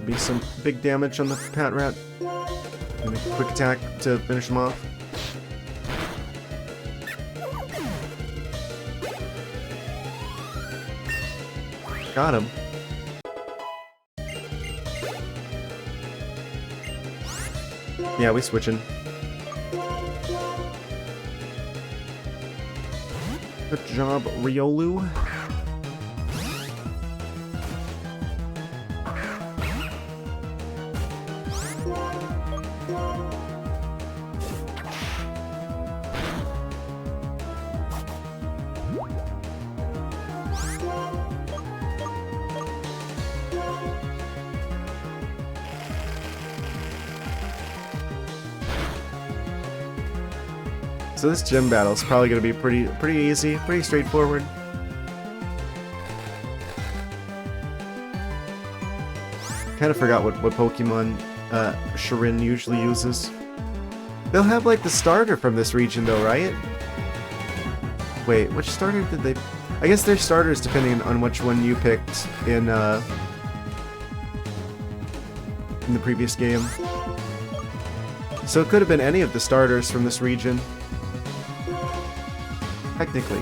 Be some big damage on the Pat Rat. And a quick attack to finish him off. Got him. Yeah, we switching. Good job, Riolu. So this gym battle is probably going to be pretty easy, pretty straightforward. Kind of forgot what Pokemon Shirin usually uses. They'll have like the starter from this region though, right? Wait, which starter did they... I guess their starters depending on which one you picked in the previous game. So it could have been any of the starters from this region. Technically.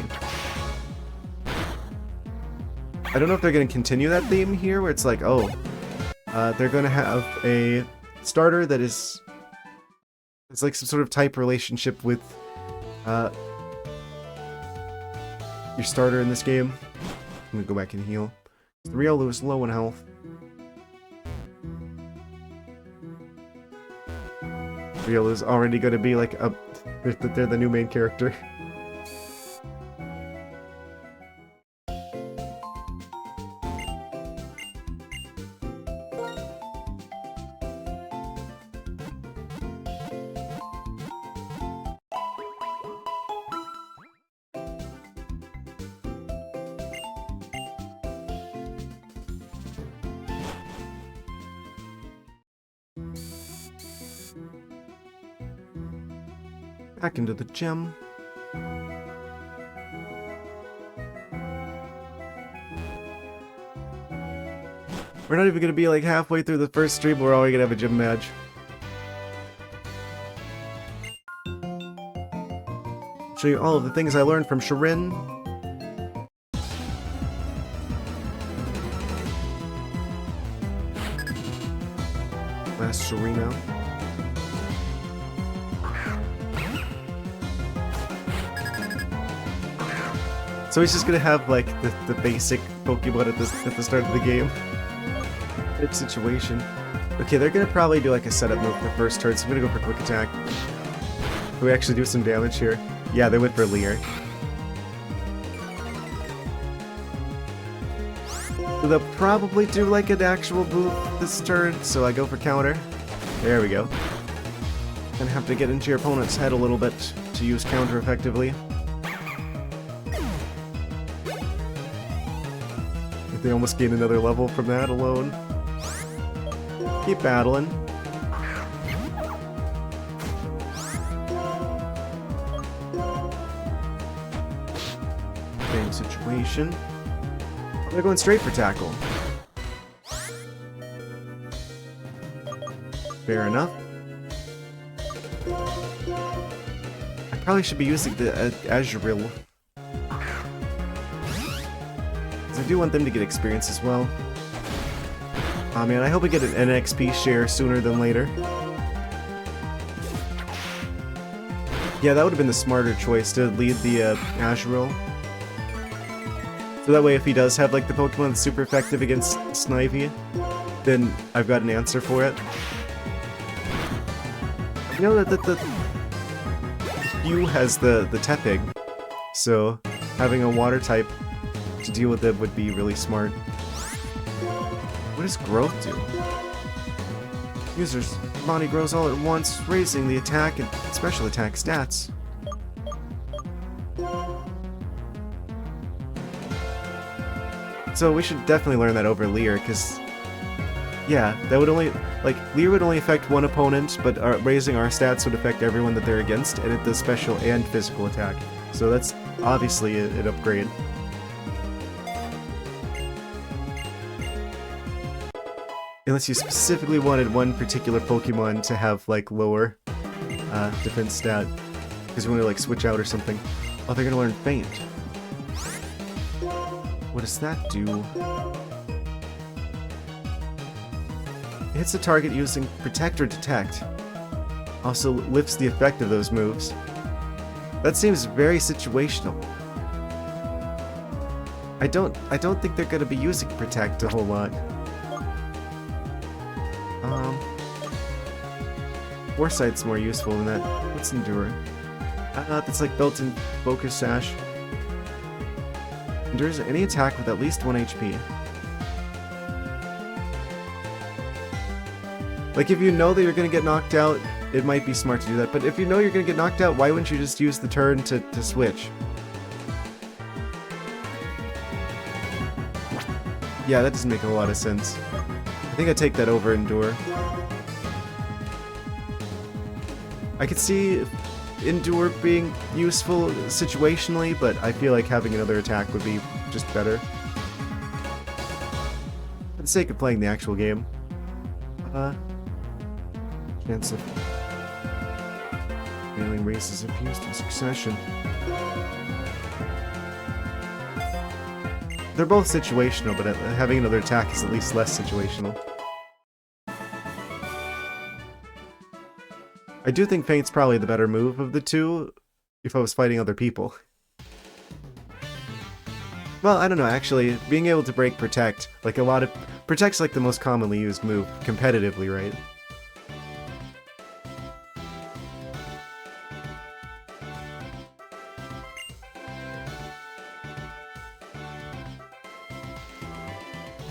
I don't know if they're going to continue that theme here, where it's like, oh, they're going to have a starter that is... It's like some sort of type relationship with your starter in this game. I'm going to go back and heal. The Riolu is low in health. Riolu is already going to be like a... They're the new main character. Back into the gym. We're not even gonna be like halfway through the first stream, we're already gonna have a gym match. Show you all of the things I learned from Shirin. Last Serena. So he's just gonna have like the basic Pokemon at the start of the game. Good situation. Okay, they're gonna probably do like a setup move for first turn, so I'm gonna go for quick attack. Can we actually do some damage here? Yeah, they went for Leer. So they'll probably do like an actual move this turn, so I go for counter. There we go. Gonna have to get into your opponent's head a little bit to use counter effectively. They almost gain another level from that alone. Keep battling. Same situation. They're going straight for tackle. Fair enough. I probably should be using the Azuril. I do want them to get experience as well. Aw man, I hope we get an NXP share sooner than later. Yeah, that would have been the smarter choice to lead the Azurill. So that way if he does have like the Pokemon that's super effective against Snivy, then I've got an answer for it. You know that the Hugh has the Tepig, so having a water type to deal with it would be really smart. What does growth do? User's body grows all at once, raising the attack and special attack stats. So we should definitely learn that over Leer, because yeah, that would only, like, Leer would only affect one opponent, but raising our stats would affect everyone that they're against, and it does special and physical attack. So that's obviously an upgrade. Unless you specifically wanted one particular Pokemon to have, like, lower defense stat. Because you want to, like, switch out or something. Oh, they're gonna learn Faint. What does that do? It hits the target using Protect or Detect. Also lifts the effect of those moves. That seems very situational. I don't think they're gonna be using Protect a whole lot. Foresight's more useful than that. What's Endure? That's like built-in Focus Sash. Endures any attack with at least 1 HP. Like, if you know that you're gonna get knocked out, it might be smart to do that. But if you know you're gonna get knocked out, why wouldn't you just use the turn to switch? Yeah, that doesn't make a lot of sense. I think I'd take that over Endure. I could see Endure being useful situationally, but I feel like having another attack would be just better. For the sake of playing the actual game. Chance of failing races if used in succession. They're both situational, but having another attack is at least less situational. I do think Faint's probably the better move of the two, if I was fighting other people. Well, I don't know, actually, being able to break Protect, like a lot of... Protect's like the most commonly used move, competitively, right?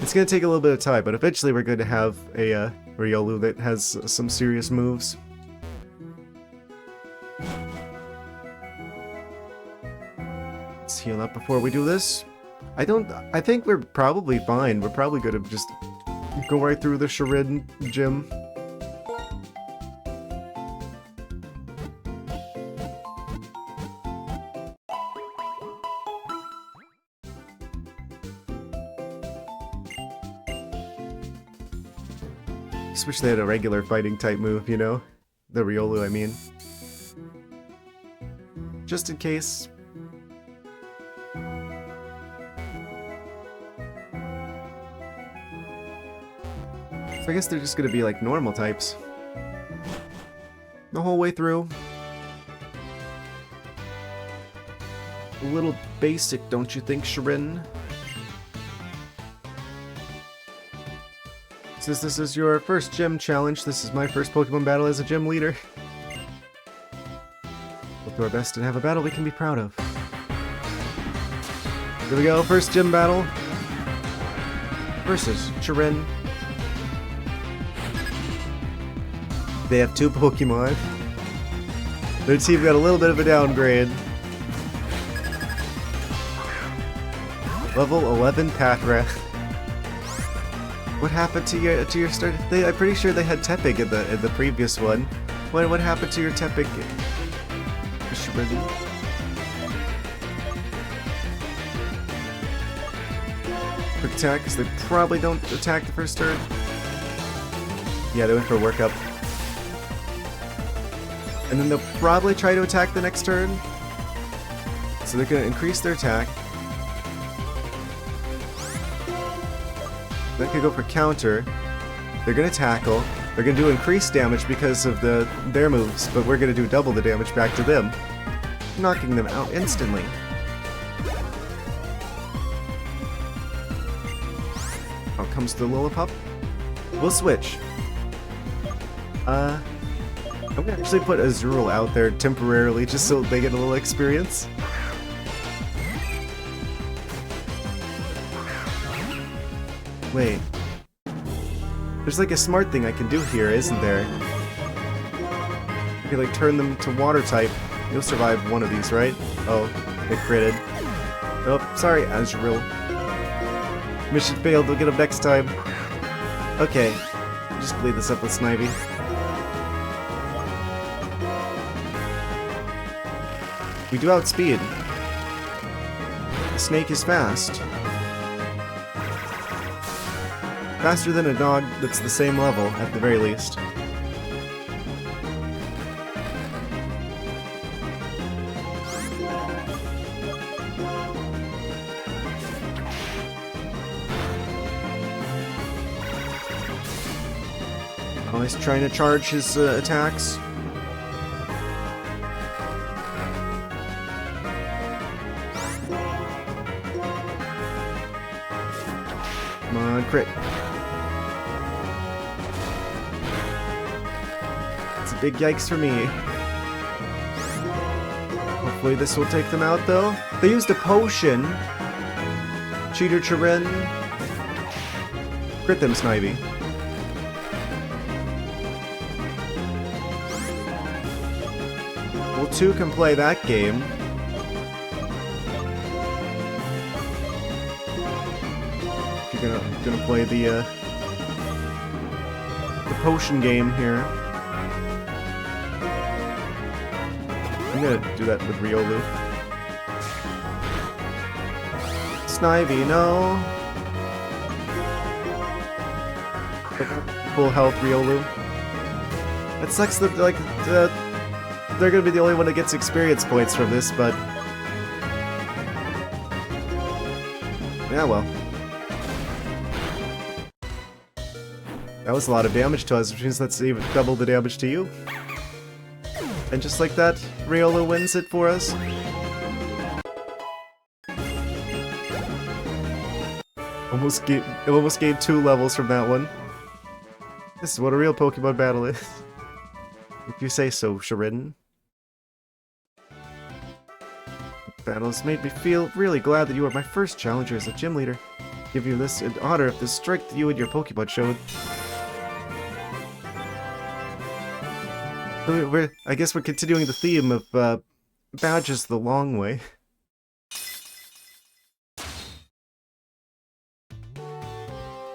It's gonna take a little bit of time, but eventually we're going to have a Riolu that has some serious moves. Let's heal up before we do this. I think we're probably fine. We're probably gonna just go right through the Shirin gym. Just wish they had a regular fighting type move, you know? The Riolu, I mean. Just in case. So I guess they're just gonna be like normal types. The whole way through. A little basic, don't you think, Shirin? Since this is your first gym challenge, this is my first Pokemon battle as a gym leader. We'll do our best and have a battle we can be proud of. Here we go, first gym battle. Versus Shirin. They have two Pokemon. Their team got a little bit of a downgrade. Level 11 Patra. What happened to your start? I'm pretty sure they had Tepig in the previous one. What happened to your Tepig? Quick attack, because they probably don't attack the first turn. Yeah, they went for a workup. And then they'll probably try to attack the next turn. So they're going to increase their attack. That could go for counter. They're gonna tackle. They're gonna do increased damage because of their moves, but we're gonna do double the damage back to them, knocking them out instantly. Out comes the Lillipup. We'll switch. I'm gonna actually put Azurill out there temporarily just so they get a little experience. Wait. There's like a smart thing I can do here, isn't there? I can like turn them to water type. You'll survive one of these, right? Oh, it critted. Oh, sorry, Azurill. Mission failed, we'll get him next time. Okay, just bleed this up with Snivy. We do outspeed. The snake is fast. Faster than a dog that's the same level, at the very least. Oh, he's trying to charge his attacks. Come on, crit. It's a big yikes for me. Hopefully this will take them out, though. They used a potion. Cheater Chirin. Crit them, Snivy. Well, two can play that game. If you're gonna play the potion game here. I'm gonna do that with Riolu. Snivy, no. Full health Riolu. It sucks that like they're gonna be the only one that gets experience points from this, but yeah, well. That was a lot of damage to us, which means that's even double the damage to you. And just like that, Riolu wins it for us. Almost gained 2 levels from that one. This is what a real Pokemon battle is. If you say so, Chirin. Battle has made me feel really glad that you are my first challenger as a gym leader. Give you this in honor of the strength you and your Pokemon showed. I guess we're continuing the theme of badges the long way.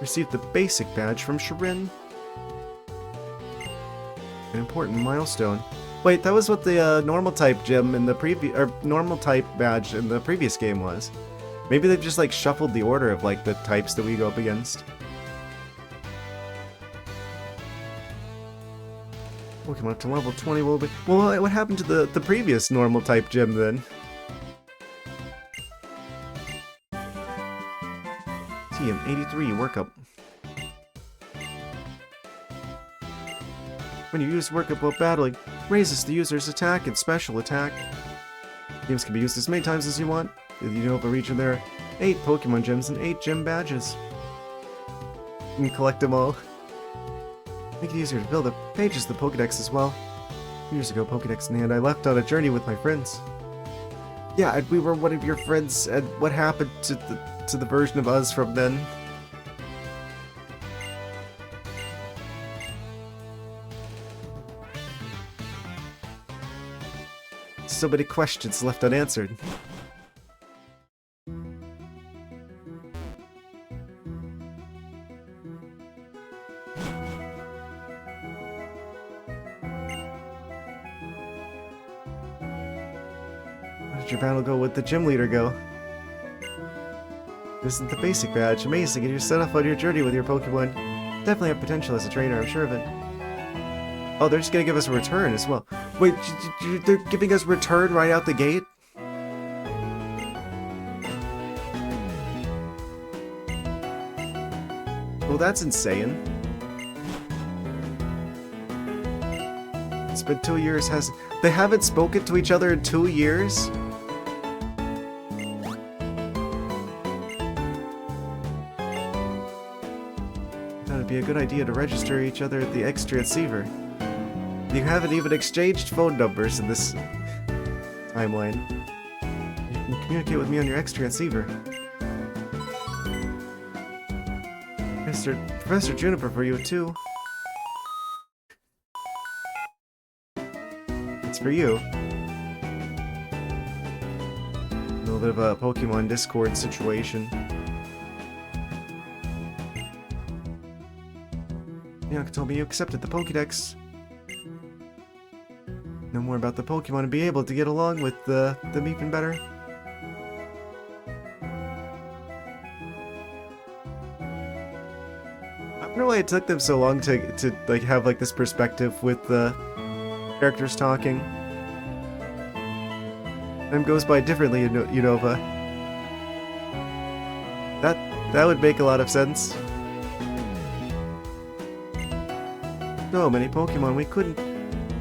Received the basic badge from Chirin. An important milestone. Wait, that was what the normal type gym in the previous, or normal type badge in the previous game was. Maybe they've just like shuffled the order of like the types that we go up against. Pokemon up to level 20 will be. Well, what happened to the previous normal type gym then? TM83 workup. When you use workup while battling, raises the user's attack and special attack. Games can be used as many times as you want. If you know of a region, there are 8 Pokemon gyms and 8 gym badges. You can collect them all. Make it easier to build up pages of the Pokedex as well. Years ago, Pokedex in hand, I left on a journey with my friends. Yeah, and we were one of your friends, and what happened to the version of us from then? So many questions left unanswered. How did your battle go with the gym leader go? This isn't the basic badge. Amazing, and you're set off on your journey with your Pokemon. Definitely have potential as a trainer, I'm sure of it. Oh, they're just gonna give us a return as well. Wait, they're giving us return right out the gate? Well, that's insane. been 2 years. They haven't spoken to each other in 2 years? That would be a good idea to register each other at the X transceiver. You haven't even exchanged phone numbers in this timeline. You can communicate with me on your X transceiver. Professor Juniper for you too. It's for you. A little bit of a Pokemon Discord situation. Bianca told me you accepted the Pokédex. Know more about the Pokemon and be able to get along with them even better. I don't know why it took them so long to like have like this perspective with the characters talking. Time goes by differently in Unova. That would make a lot of sense. So many Pokemon we couldn't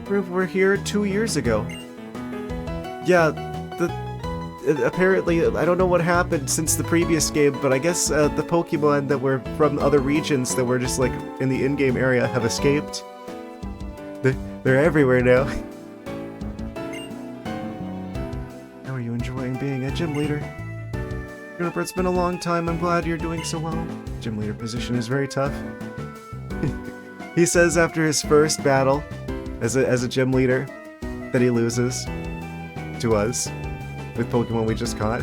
prove were here 2 years ago. Yeah, apparently, I don't know what happened since the previous game, but I guess the Pokemon that were from other regions that were just like in the in-game area have escaped. They're everywhere now. How are you enjoying being a gym leader? Juniper, it's been a long time. I'm glad you're doing so well. Gym leader position is very tough. He says after his first battle as a gym leader that he loses to us with Pokemon we just caught.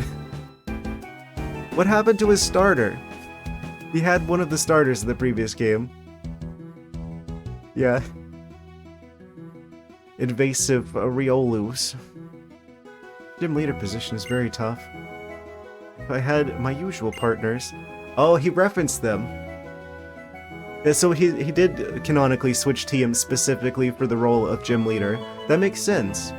What happened to his starter? He had one of the starters in the previous game. Yeah. Invasive Riolus. Gym leader position is very tough. If I had my usual partners... Oh, he referenced them. Yeah, so he did canonically switch teams specifically for the role of gym leader. That makes sense.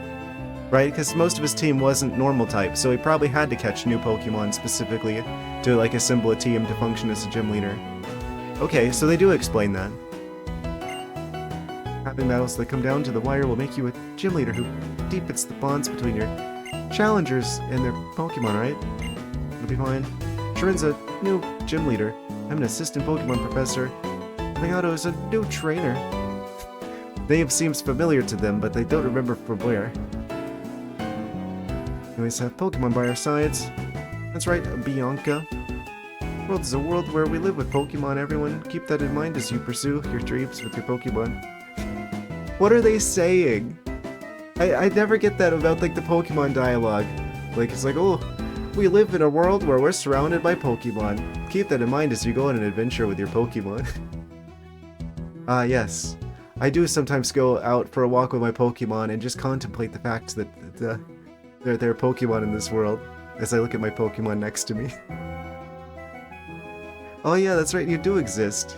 Right? Because most of his team wasn't normal type, so he probably had to catch new Pokemon specifically to like assemble a team to function as a gym leader. Okay, so they do explain that. Having battles that come down to the wire will make you a gym leader who deepens the bonds between your challengers and their Pokemon, right? It'll be fine. Shirin's a new gym leader. I'm an assistant Pokemon professor. Miyato is a new trainer. Name seems familiar to them, but they don't remember from where. We always have Pokemon by our sides. That's right, Bianca. The world is a world where we live with Pokemon. Everyone, keep that in mind as you pursue your dreams with your Pokemon. What are they saying? I never get that about like the Pokemon dialogue. Like it's like, oh, we live in a world where we're surrounded by Pokemon. Keep that in mind as you go on an adventure with your Pokemon. Yes. I do sometimes go out for a walk with my Pokemon and just contemplate the fact that there are Pokemon in this world as I look at my Pokemon next to me. Oh yeah, that's right, you do exist.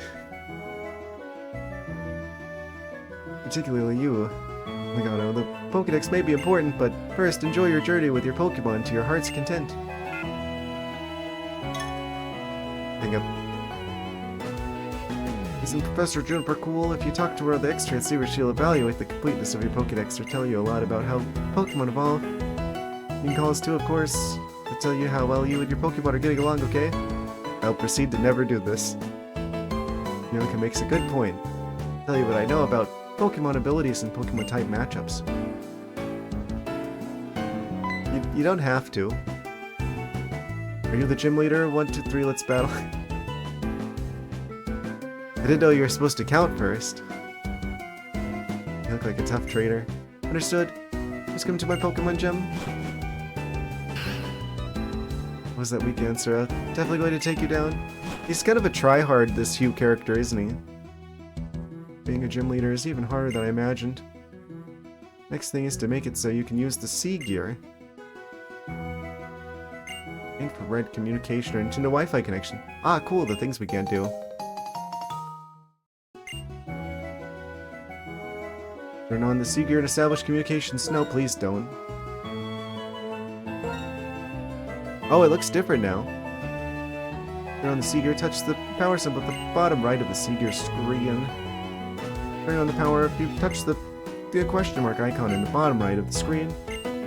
Particularly you. Miyato, the Pokédex may be important, but first enjoy your journey with your Pokemon to your heart's content. Hang up. Isn't Professor Juniper cool? If you talk to her on the X transceiver, she'll evaluate the completeness of your Pokédex or tell you a lot about how Pokemon evolve. You can call us too, of course, to tell you how well you and your Pokemon are getting along, okay? I'll proceed to never do this. Bianca makes a good point. I'll tell you what I know about Pokemon abilities and Pokemon type matchups. You don't have to. Are you the gym leader? 1, 2, 3, let's battle. I didn't know you were supposed to count first. You look like a tough trainer. Understood. Just come to my Pokemon gym. What was that weak answer? Definitely going to take you down. He's kind of a tryhard, this Hugh character, isn't he? Being a gym leader is even harder than I imagined. Next thing is to make it so you can use the C gear. Infrared communication or Nintendo Wi-Fi connection. Ah, cool, the things we can't do. Turn on the C gear and establish communications. No, please don't. Oh, it looks different now. Turn on the C gear, touch the power symbol at the bottom right of the C gear screen. Turn on the power if you touch the the question mark icon in the bottom right of the screen.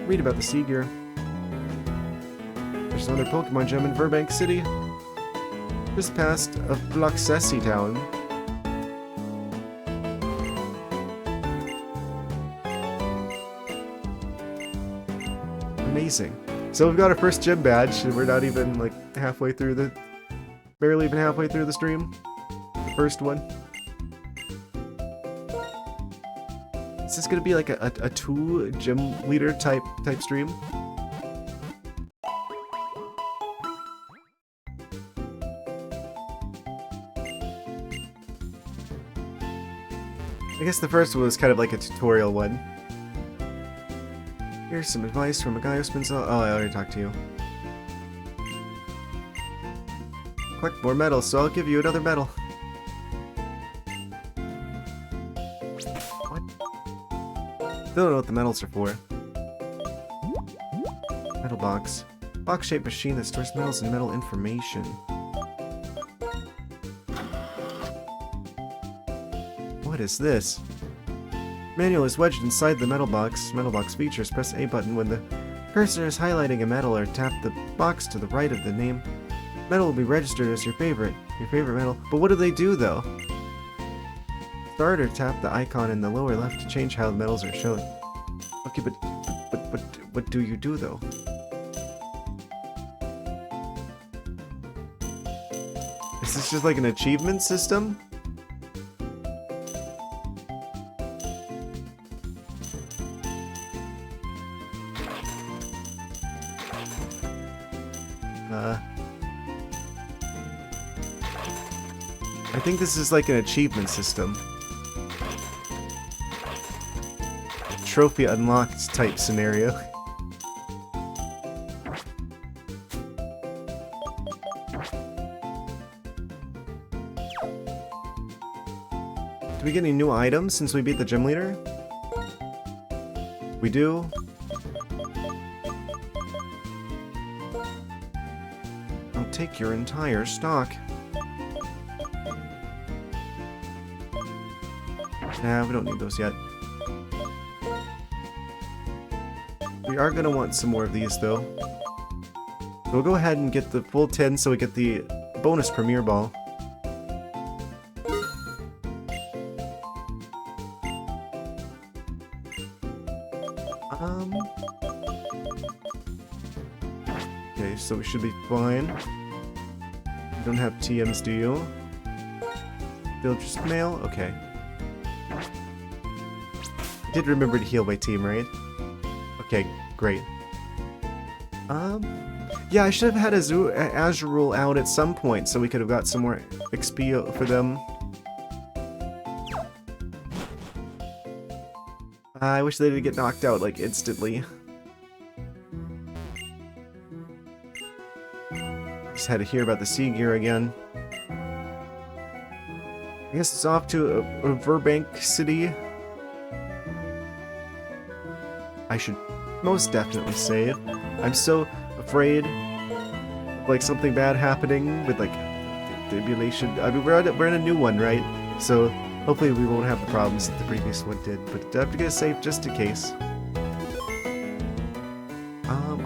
Read about the sea gear. There's another Pokemon gem in Burbank City. Just past of Bloxessi Town. Amazing. So we've got our first gym badge, and we're not even like halfway through the... barely even halfway through the stream. The first one. Is this gonna be like a 2 gym leader type stream? I guess the first one was kind of like a tutorial one. Here's some advice from a guy who spends all... Oh, I already talked to you. Collect more medals, so I'll give you another medal. What? Still don't know what the medals are for. Metal box. Box-shaped machine that stores medals and metal information. What is this? Manual is wedged inside the metal box. Metal box features. Press A button when the cursor is highlighting a medal, or tap the box to the right of the name. Medal will be registered as your favorite medal. But what do they do though? Start or tap the icon in the lower left to change how the medals are shown. Okay, but what do you do though? Is this just like an achievement system? I think this is like an achievement system. Trophy unlocked type scenario. Do we get any new items since we beat the gym leader? We do. I'll take your entire stock. Nah, we don't need those yet. We are gonna want some more of these though. So we'll go ahead and get the full 10 so we get the bonus Premier Ball. Okay, so we should be fine. You don't have TMs, do you? They'll just mail? Okay. Did remember to heal my team, right? Okay, great. Yeah, I should have had Azurul out at some point so we could have got some more XP for them. I wish they didn't get knocked out, like, instantly. Just had to hear about the sea gear again. I guess it's off to a Burbank City. I should most definitely save. I'm so afraid of, like, something bad happening with, like, the emulation. I mean, we're in a new one, right? So hopefully we won't have the problems that the previous one did, but I have to get a save just in case.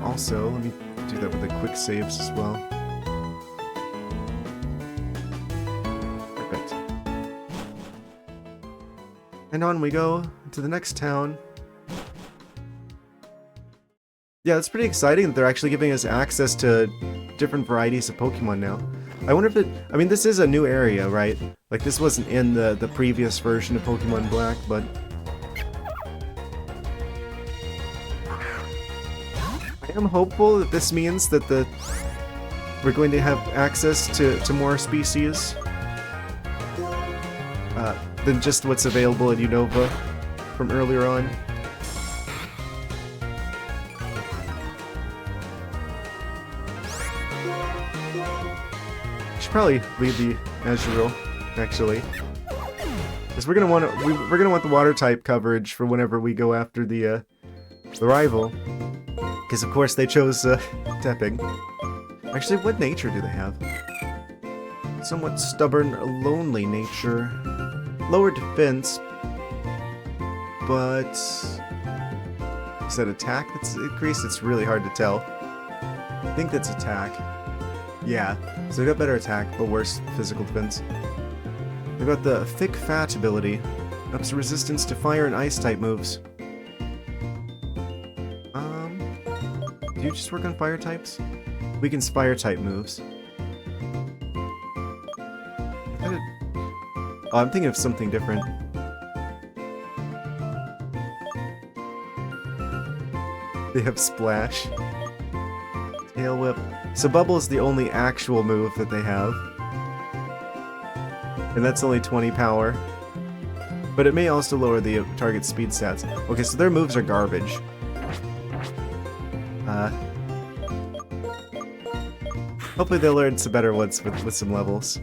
Also, let me do that with the quick saves as well. Perfect. And on we go to the next town. Yeah, it's pretty exciting that they're actually giving us access to different varieties of Pokemon now. I wonder if it... I mean, this is a new area, right? Like, this wasn't in the previous version of Pokemon Black, but... I am hopeful that this means that we're going to have access to more species than just what's available in Unova from earlier on. Probably leave the Azuril, actually, because we're gonna want the water type coverage for whenever we go after the rival, because of course they chose Tapping. Actually, what nature do they have? Somewhat stubborn, lonely nature, lower defense. but is that attack that's increased? It's really hard to tell. I think that's attack. Yeah, so we got better attack, but worse physical defense. We got the Thick Fat ability. Ups resistance to fire and ice type moves. Do you just work on fire types? Weakens fire type moves. Oh, I'm thinking of something different. They have Splash. Tail Whip. So Bubble is the only actual move that they have. And that's only 20 power. But it may also lower the target speed stats. Okay, so their moves are garbage. Hopefully they'll learn some better ones with some levels.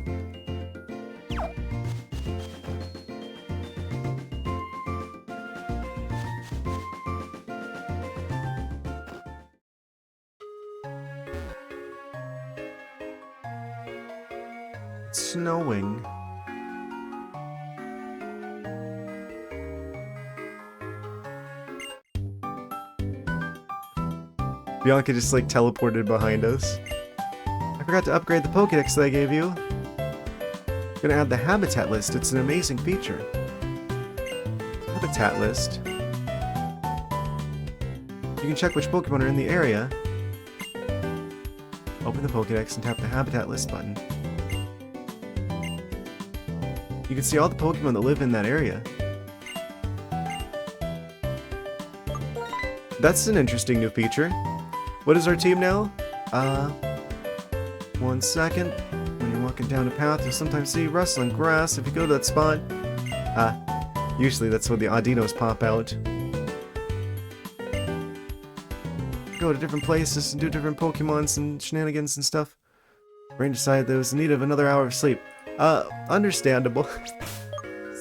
It's snowing. Bianca just like teleported behind us. I forgot to upgrade the Pokédex that I gave you. Gonna add the habitat list. It's an amazing feature. Habitat list. You can check which Pokemon are in the area. Open the Pokédex and tap the habitat list button. You can see all the Pokemon that live in that area. That's an interesting new feature. What is our team now? 1 second. When you're walking down a path, you'll sometimes see rustling grass. If you go to that spot, usually that's when the Audinos pop out. Go to different places and do different Pokemons and shenanigans and stuff. Brain decided that it was in need of another hour of sleep. Understandable.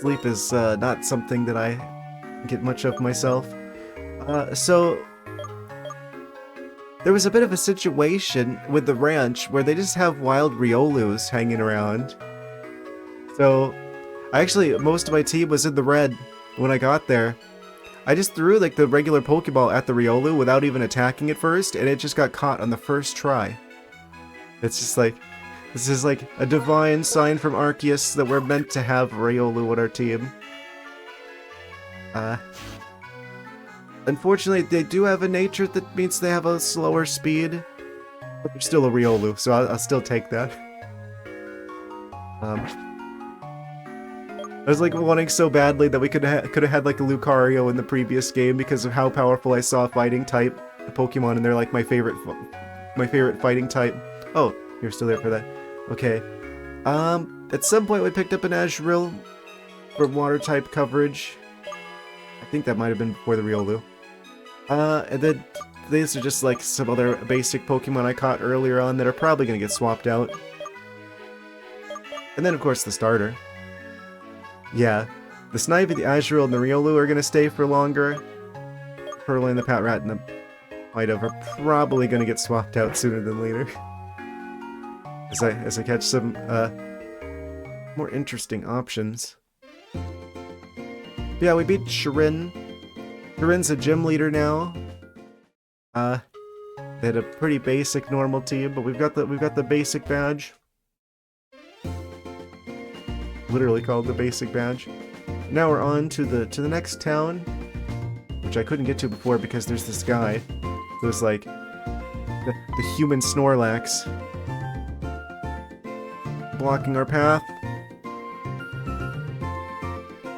Sleep is not something that I get much of myself. So there was a bit of a situation with the ranch where they just have wild Riolus hanging around. So, most of my team was in the red when I got there. I just threw like the regular Pokeball at the Riolu without even attacking it first, and it just got caught on the first try. It's just like, this is like a divine sign from Arceus that we're meant to have Riolu on our team. Unfortunately, they do have a nature that means they have a slower speed, but they're still a Riolu, so I'll still take that. I was like wanting so badly that we could have had like a Lucario in the previous game because of how powerful I saw fighting type Pokemon, and they're like my favorite fighting type. Oh, you're still there for that. Okay. At some point we picked up an Azurill for water type coverage. I think that might have been before the Riolu. And then these are just like some other basic Pokemon I caught earlier on that are probably going to get swapped out. And then of course the starter. Yeah, the Snivy, the Azurill, and the Riolu are going to stay for longer. Purloin, the Patrat, and the Pidove are probably going to get swapped out sooner than later. As I catch some more interesting options. But yeah, we beat Shirin. Shirin's a gym leader now. They had a pretty basic normal team, but we've got the basic badge. Literally called the basic badge. Now we're on to the next town, which I couldn't get to before because there's this guy who was like the human Snorlax blocking our path.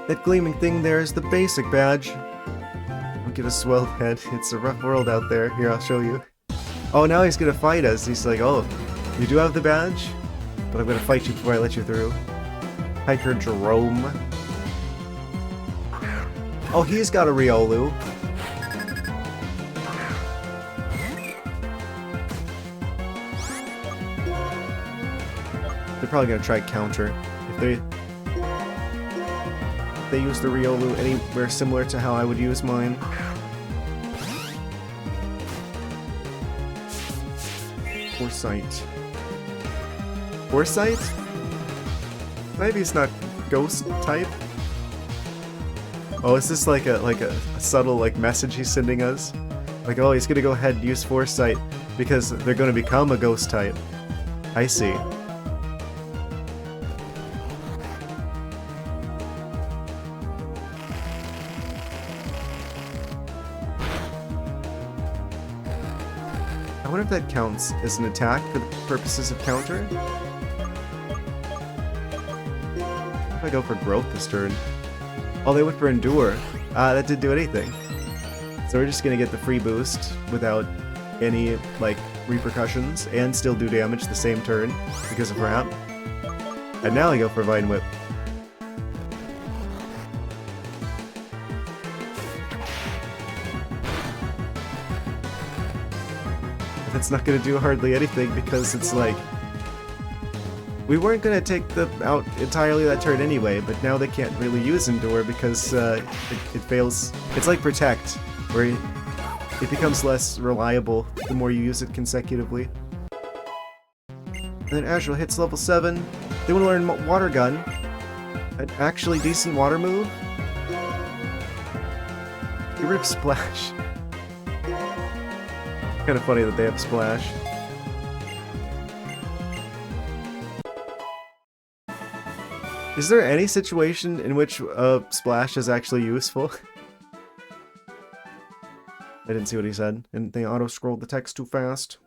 That gleaming thing there is the basic badge. Don't get a swelled head. It's a rough world out there. Here, I'll show you. Oh, now he's gonna fight us. He's like, oh, you do have the badge? But I'm gonna fight you before I let you through. Hiker Jerome. Oh, he's got a Riolu. They're probably gonna try counter. If they use the Riolu anywhere similar to how I would use mine. Foresight. Foresight? Maybe it's not ghost type. Oh, is this like a subtle like message he's sending us? Like, oh, he's gonna go ahead and use Foresight because they're gonna become a ghost type. I see. I wonder if that counts as an attack for the purposes of counter? If I go for growth this turn. Oh, they went for endure. That didn't do anything. So we're just gonna get the free boost without any, like, repercussions and still do damage the same turn because of Wrap. And now I go for Vine Whip. That's not gonna do hardly anything because it's like... We weren't gonna take them out entirely that turn anyway, but now they can't really use Endure because it fails. It's like Protect, where it becomes less reliable the more you use it consecutively. And then Azrael hits level 7. They want to learn Water Gun, an actually decent water move. Get rid of Splash. Kind of funny that they have Splash. Is there any situation in which Splash is actually useful? I didn't see what he said. Didn't they auto-scroll the text too fast?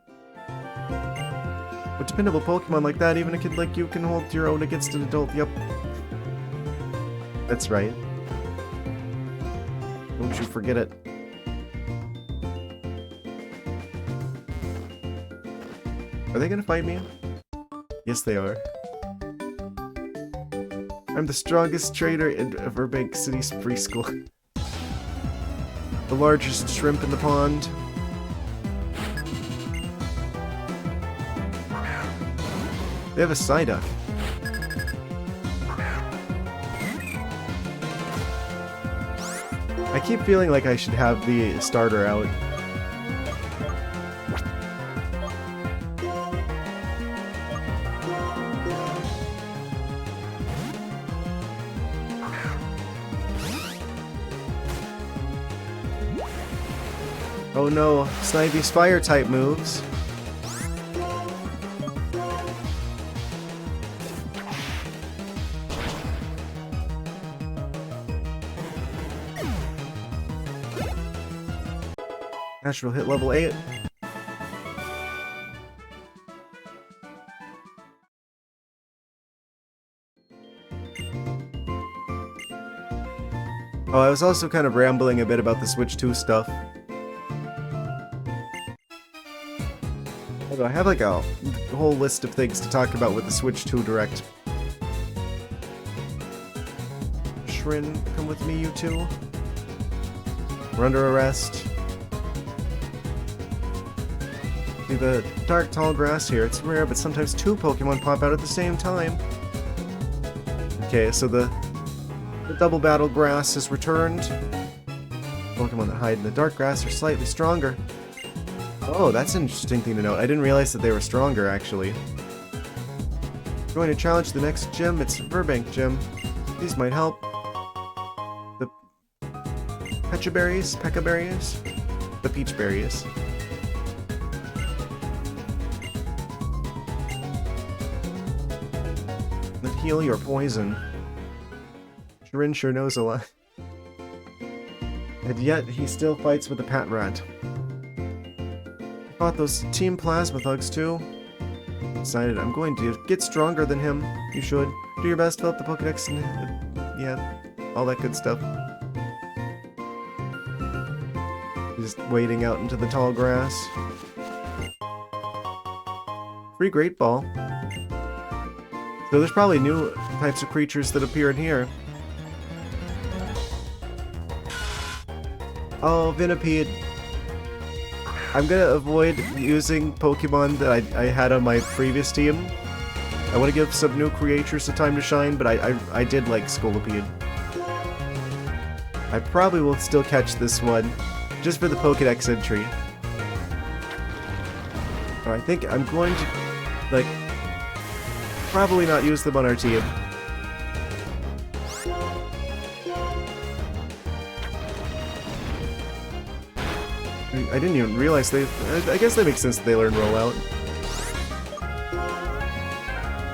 With dependable Pokemon like that, even a kid like you can hold your own against an adult. Yep. That's right. Don't you forget it. Are they gonna fight me? Yes, they are. I'm the strongest trainer in Burbank City's preschool. The largest shrimp in the pond. They have a Psyduck. I keep feeling like I should have the starter out. Oh no, Snively's fire type moves. Natural hit level 8. Oh, I was also kind of rambling a bit about the Switch 2 stuff. I have like a whole list of things to talk about with the Switch 2 Direct. Shrin, come with me, you two. We're under arrest. See the dark tall grass here, it's rare, but sometimes two Pokemon pop out at the same time. Okay, so the double battle grass is returned. Pokemon that hide in the dark grass are slightly stronger. Oh, that's an interesting thing to note. I didn't realize that they were stronger, actually. We're going to challenge the next gym. It's Burbank Gym. These might help. The Pecha Berries? Pekka Berries? The Peach Berries. That heal your poison. Shirin sure knows a lot. And yet, he still fights with the Pat Rat. Fought those Team Plasma Thugs too. Decided I'm going to get stronger than him. You should. Do your best, fill up the Pokedex, and yeah, all that good stuff. Just wading out into the tall grass. Free Great Ball. So there's probably new types of creatures that appear in here. Oh, Venipede. I'm gonna avoid using Pokemon that I had on my previous team. I want to give some new creatures a time to shine, but I did like Scolipede. I probably will still catch this one, just for the Pokedex entry. Or I think I'm going to, like, probably not use them on our team. I didn't even realize they... I guess that makes sense that they learn rollout.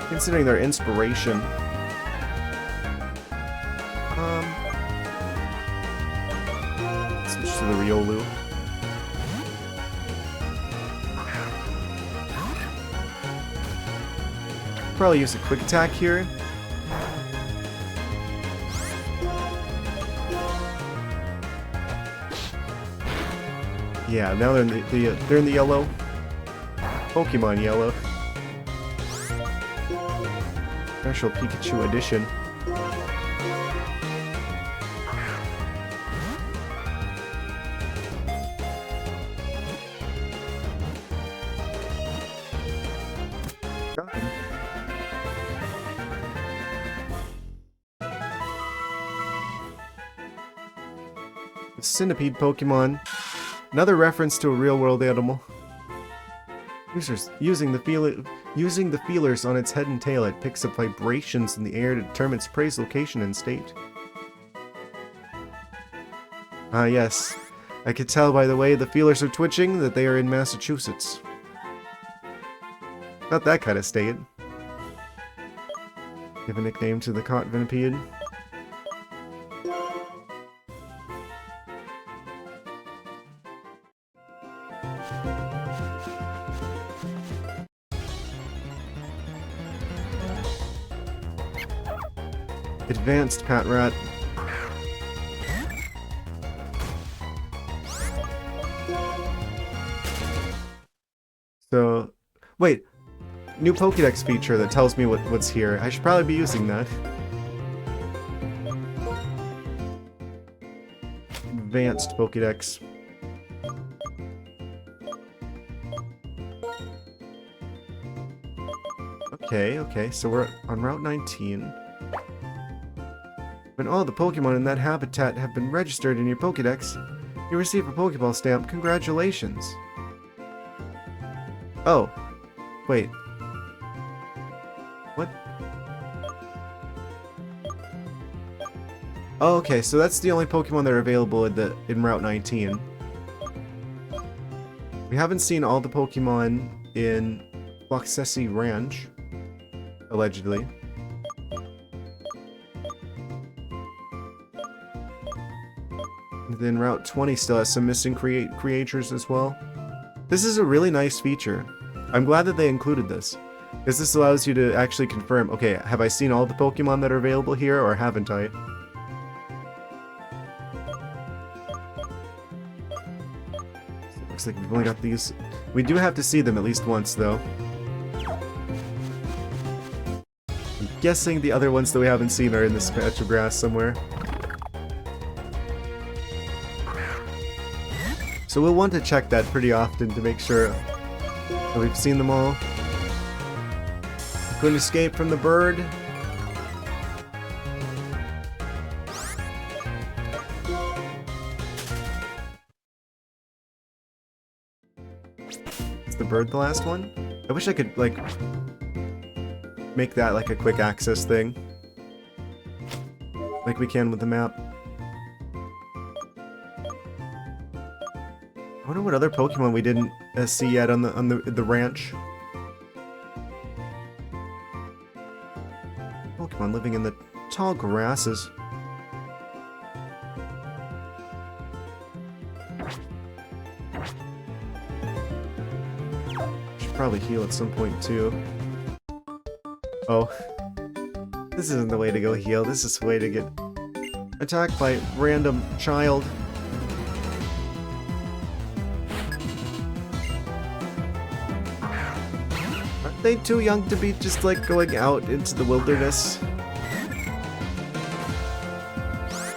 Considering their inspiration. Switch to the Riolu. Probably use a quick attack here. Yeah, now they're in the yellow. Pokemon yellow. Special Pikachu edition. The Centipede Pokemon. Another reference to a real-world animal. Using the feelers on its head and tail, it picks up vibrations in the air to determine its prey's location and state. Ah, yes. I could tell by the way the feelers are twitching that they are in Massachusetts. Not that kind of state. Give a nickname to the Venipede. Advanced Patrat. So, wait. New Pokédex feature that tells me what's here. I should probably be using that. Advanced Pokédex. Okay, so we're on Route 19. When all the Pokemon in that habitat have been registered in your Pokédex, you receive a Pokéball stamp. Congratulations! Oh. Wait. What? Oh, okay, so that's the only Pokemon that are available in Route 19. We haven't seen all the Pokemon in Loxesi Ranch, allegedly. And then Route 20 still has some missing creatures as well. This is a really nice feature. I'm glad that they included this, because this allows you to actually confirm, okay, have I seen all the Pokemon that are available here, or haven't I? So it looks like we've only got these. We do have to see them at least once, though. I'm guessing the other ones that we haven't seen are in this patch of grass somewhere. So we'll want to check that pretty often to make sure that we've seen them all. Couldn't escape from the bird. Is the bird the last one? I wish I could, like, make that like a quick access thing. Like we can with the map. I wonder what other Pokemon we didn't see yet on the ranch. Pokemon living in the tall grasses. Should probably heal at some point too. Oh. This isn't the way to go heal. This is the way to get attacked by random child. They too young to be just like going out into the wilderness? I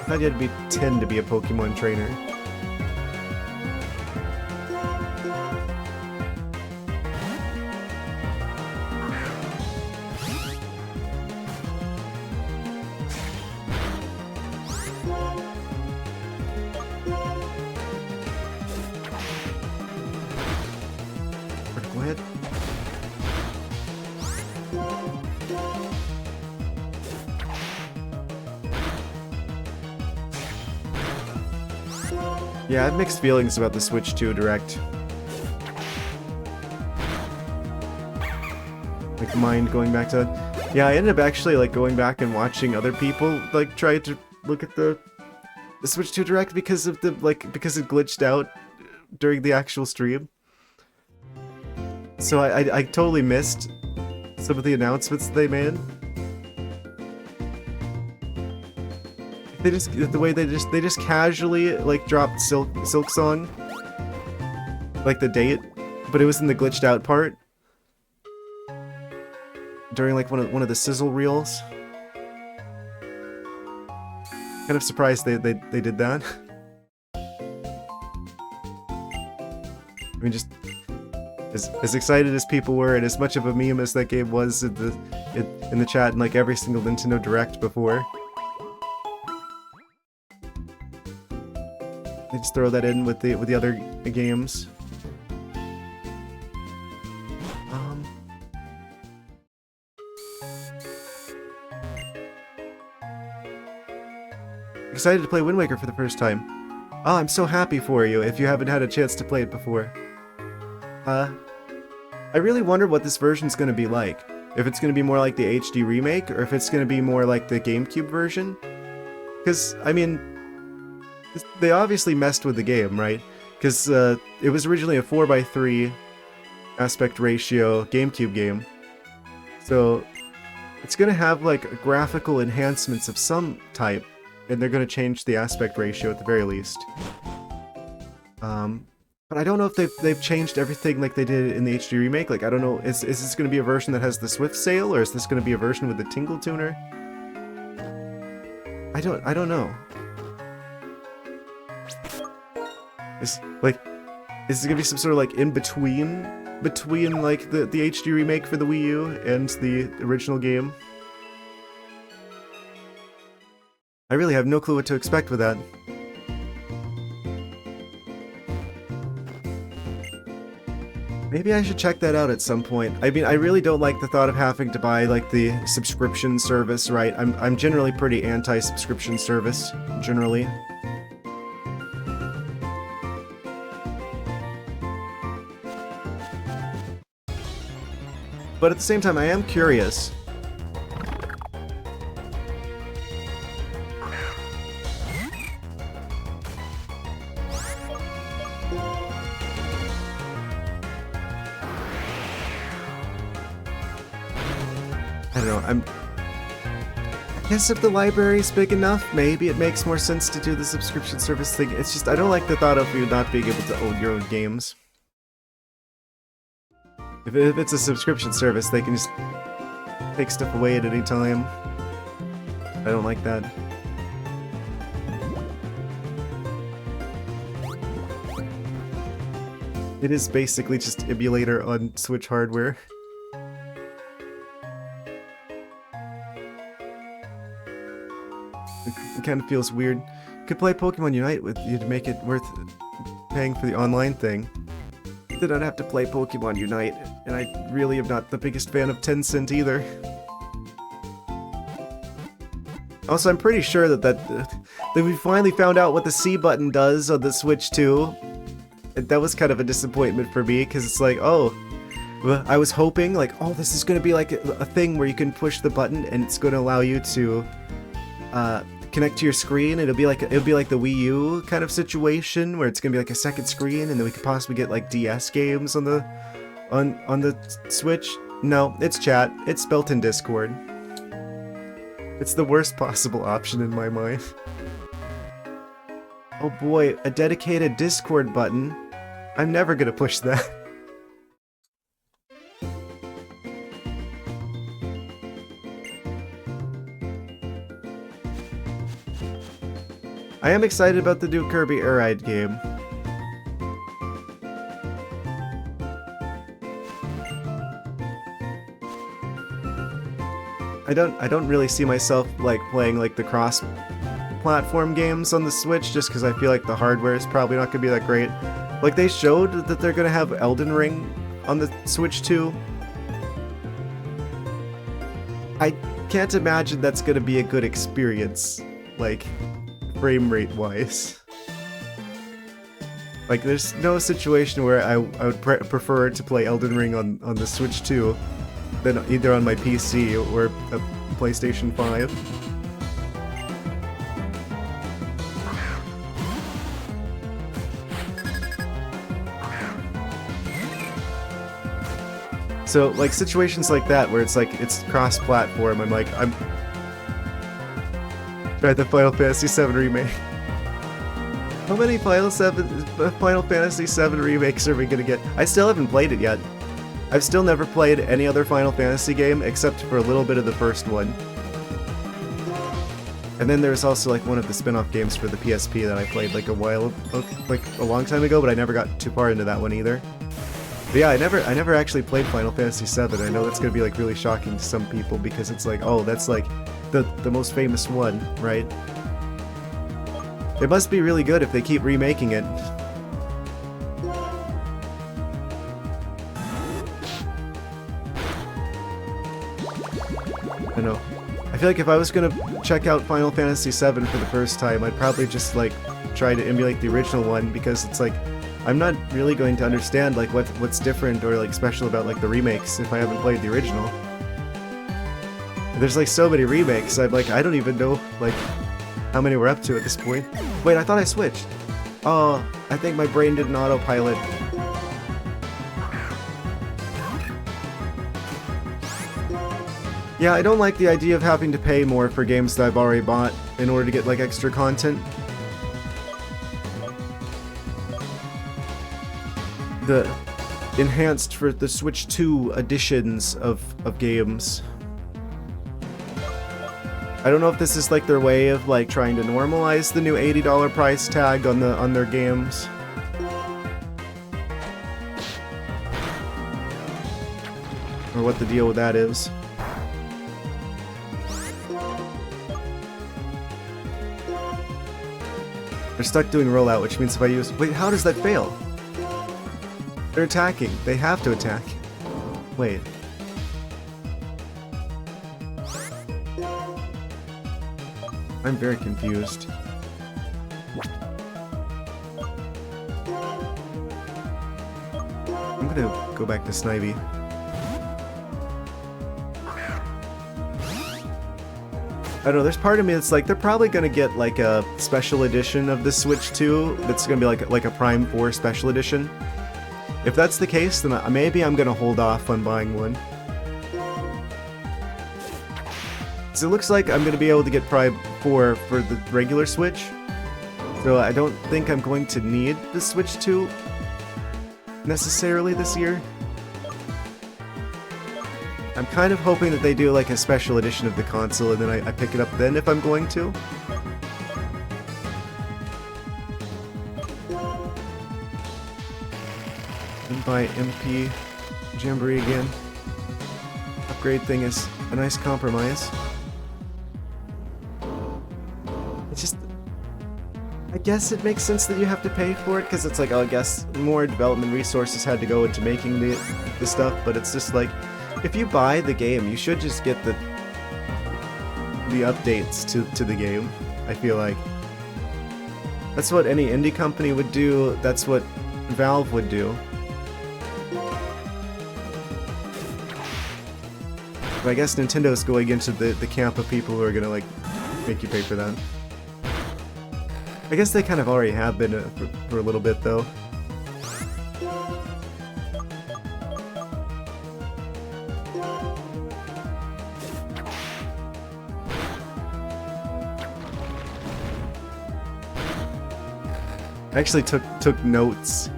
thought you had to be 10 to be a Pokemon trainer. Go ahead. Yeah, I have mixed feelings about the Switch 2 Direct. Like, mind going back to... Yeah, I ended up actually, like, going back and watching other people, like, try to look at the Switch 2 Direct because of the, like, because it glitched out during the actual stream. So I totally missed some of the announcements they made. They just, the way they just casually, like, dropped Silk Song. Like, the date, but it was in the glitched out part. During, like, one of the sizzle reels. Kind of surprised they did that. I mean, just as excited as people were, and as much of a meme as that game was in the chat and like every single Nintendo Direct before. They just throw that in with the other games. Excited to play Wind Waker for the first time. Oh, I'm so happy for you if you haven't had a chance to play it before. I really wonder what this version's gonna be like. If it's gonna be more like the HD remake, or if it's gonna be more like the GameCube version. Because, I mean, they obviously messed with the game, right? Because it was originally a 4:3 aspect ratio GameCube game. So, it's gonna have, like, graphical enhancements of some type. And they're gonna change the aspect ratio at the very least. But I don't know if they've changed everything like they did in the HD remake. Like, I don't know, is this gonna be a version that has the Swift Sail, or is this gonna be a version with the Tingle Tuner? I don't know. Is it gonna be some sort of like in between like the HD remake for the Wii U and the original game? I really have no clue what to expect with that. Maybe I should check that out at some point. I mean, I really don't like the thought of having to buy, like, the subscription service, right? I'm generally pretty anti-subscription service, generally. But at the same time, I am curious. I don't know, I guess if the library's big enough, maybe it makes more sense to do the subscription service thing. It's just, I don't like the thought of you not being able to own your own games. If it's a subscription service, they can just take stuff away at any time. I don't like that. It is basically just emulator on Switch hardware. It kind of feels weird. Could play Pokemon Unite with you to make it worth paying for the online thing. Then I'd have to play Pokemon Unite, and I really am not the biggest fan of Tencent either. Also, I'm pretty sure that we finally found out what the C button does on the Switch 2. And that was kind of a disappointment for me, because it's like, oh, I was hoping, like, oh, this is going to be like a thing where you can push the button, and it's going to allow you to connect to your screen. It'll be like the Wii U kind of situation where it's gonna be like a second screen, and then we could possibly get like DS games on the Switch. No, it's chat. It's built in Discord. It's the worst possible option in my mind. Oh boy, a dedicated Discord button. I'm never gonna push that. I am excited about the new Kirby Air Ride game. I don't really see myself like playing like the cross-platform games on the Switch, just because I feel like the hardware is probably not gonna be that great. Like, they showed that they're gonna have Elden Ring on the Switch 2. I can't imagine that's gonna be a good experience, like, frame rate wise. Like, there's no situation where I would prefer to play Elden Ring on the Switch 2 than either on my PC or a PlayStation 5. So, like, situations like that where it's like, it's cross-platform, I'm like, I'm... Try the Final Fantasy VII Remake. How many Final Fantasy VII remakes are we gonna get? I still haven't played it yet. I've still never played any other Final Fantasy game except for a little bit of the first one. And then there's also like one of the spin-off games for the PSP that I played like a long time ago, but I never got too far into that one either. But yeah, I never actually played Final Fantasy VII. I know that's gonna be like really shocking to some people because it's like, oh, that's like the most famous one, right? It must be really good if they keep remaking it. I know. I feel like if I was gonna check out Final Fantasy VII for the first time, I'd probably just like try to emulate the original one because it's like I'm not really going to understand like what's different or like special about like the remakes if I haven't played the original. There's like so many remakes. I'm like I don't even know like how many we're up to at this point. Wait, I thought I switched. Oh, I think my brain did an autopilot. Yeah, I don't like the idea of having to pay more for games that I've already bought in order to get like extra content. The enhanced for the Switch 2 editions of games. I don't know if this is like their way of like trying to normalize the new $80 price tag on their games. Or what the deal with that is. They're stuck doing rollout, which means if I use... Wait, how does that fail? They're attacking. They have to attack. Wait. I'm very confused. I'm gonna go back to Snivy. I don't know, there's part of me that's like, they're probably gonna get like a special edition of the Switch 2 that's gonna be like a Prime 4 special edition. If that's the case, then maybe I'm gonna hold off on buying one. So it looks like I'm gonna be able to get Prime 4 for the regular Switch. So I don't think I'm going to need the Switch 2 necessarily this year. I'm kind of hoping that they do like a special edition of the console and then I pick it up then if I'm going to. And buy MP Jamboree again. Upgrade thing is a nice compromise. It's just... I guess it makes sense that you have to pay for it because it's like, oh, I guess more development resources had to go into making the stuff, but it's just like, if you buy the game, you should just get the updates to the game, I feel like. That's what any indie company would do, that's what Valve would do. But I guess Nintendo's going into the camp of people who are gonna like make you pay for that. I guess they kind of already have been for a little bit though. I actually took notes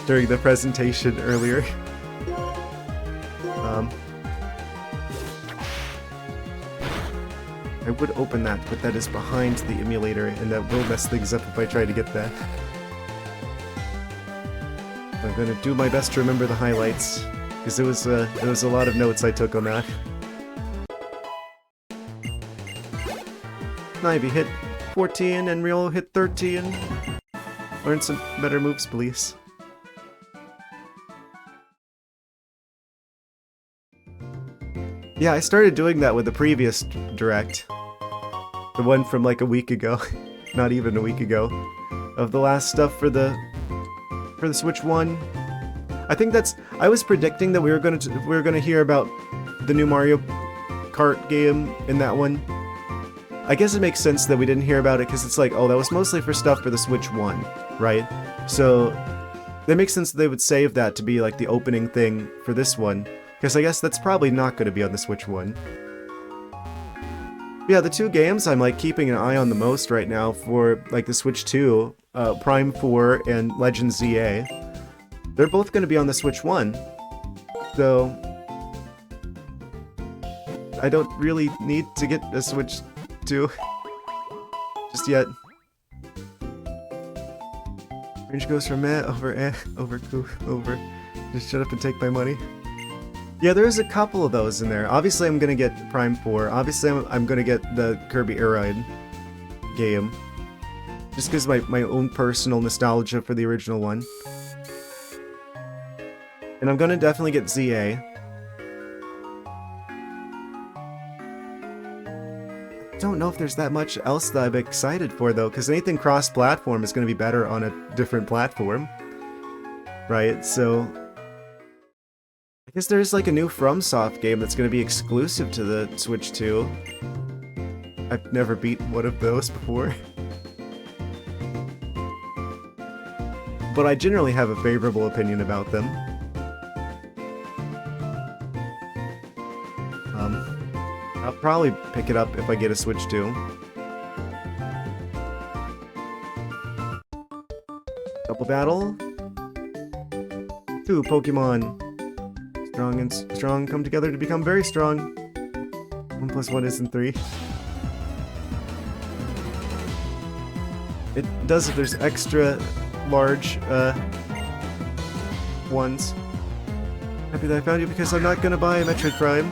during the presentation earlier. I would open that, but that is behind the emulator, and that will mess things up if I try to get that. I'm gonna do my best to remember the highlights, because there was a lot of notes I took on that. Snivy hit 14 and Real hit 13. Learn some better moves, please. Yeah, I started doing that with the previous Direct. The one from like a week ago. Not even a week ago. of the last stuff for the Switch 1. I think I was predicting that we were gonna hear about the new Mario Kart game in that one. I guess it makes sense that we didn't hear about it because it's like, oh, that was mostly for stuff for the Switch 1, right? So that makes sense that they would save that to be like the opening thing for this one, because I guess that's probably not going to be on the Switch 1. Yeah, the two games I'm like keeping an eye on the most right now for like the Switch 2, Prime 4 and Legend ZA. They're both going to be on the Switch 1, so I don't really need to get a Switch 2 just yet. Range goes from over. Just shut up and take my money. Yeah, there's a couple of those in there. Obviously, I'm gonna get Prime 4. Obviously, I'm gonna get the Kirby Air Ride game. Just because my own personal nostalgia for the original one. And I'm gonna definitely get ZA. I don't know if there's that much else that I'm excited for, though, because anything cross-platform is gonna be better on a different platform. Right, so I guess there's like a new FromSoft game that's going to be exclusive to the Switch 2. I've never beat one of those before. But I generally have a favorable opinion about them. I'll probably pick it up if I get a Switch 2. Double battle. 2 Pokemon. Strong and strong come together to become very strong. 1 plus 1 isn't 3. It does if there's extra large ones. Happy that I found you because I'm not gonna buy a Metroid Prime.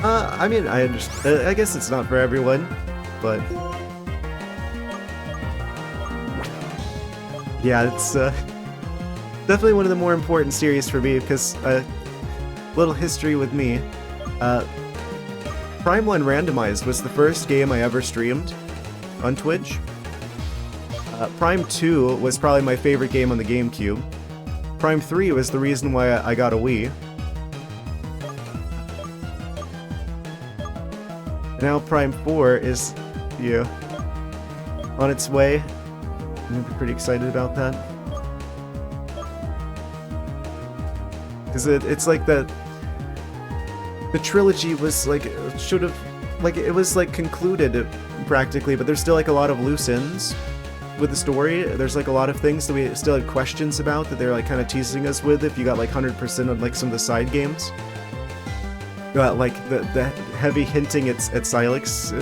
I mean, I understand. I guess it's not for everyone, but yeah, it's definitely one of the more important series for me because little history with me. Prime 1 Randomized was the first game I ever streamed on Twitch. Prime 2 was probably my favorite game on the GameCube. Prime 3 was the reason why I got a Wii. Now Prime 4 is, on its way. I'm pretty excited about that. Because it's like the trilogy was like, it was like concluded practically, but there's still like a lot of loose ends with the story. There's like a lot of things that we still had questions about that they're like kind of teasing us with if you got like 100% on like some of the side games. Like the heavy hinting at Silex.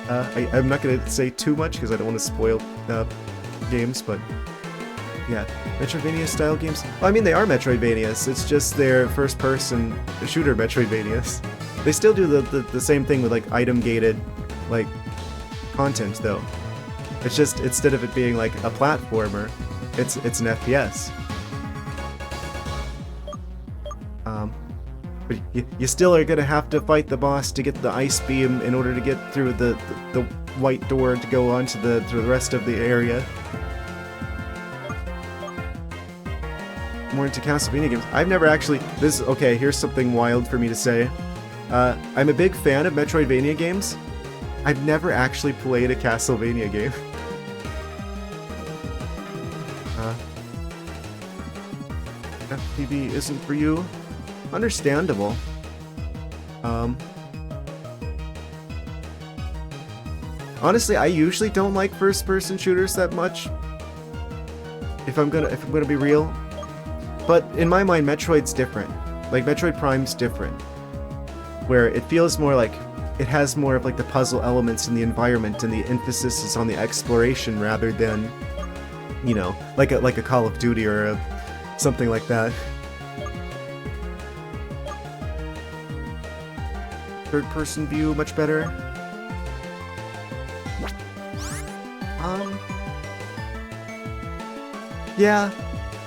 I'm not going to say too much because I don't want to spoil games, but yeah, Metroidvania style games. Well, I mean, they are Metroidvanias. It's just their first-person shooter Metroidvanias. They still do the same thing with like item-gated like content, though. It's just instead of it being like a platformer, it's an FPS. But you still are gonna have to fight the boss to get the ice beam in order to get through the white door to go on to the rest of the area. More into Castlevania games. I've never actually... Okay, here's something wild for me to say. I'm a big fan of Metroidvania games. I've never actually played a Castlevania game. FPV isn't for you. Understandable. Honestly, I usually don't like first-person shooters that much. If I'm gonna be real. But in my mind, Metroid's different. Like, Metroid Prime's different. Where it feels more like it has more of like the puzzle elements in the environment, and the emphasis is on the exploration rather than, like a Call of Duty or something like that. Third-person view, much better. Yeah,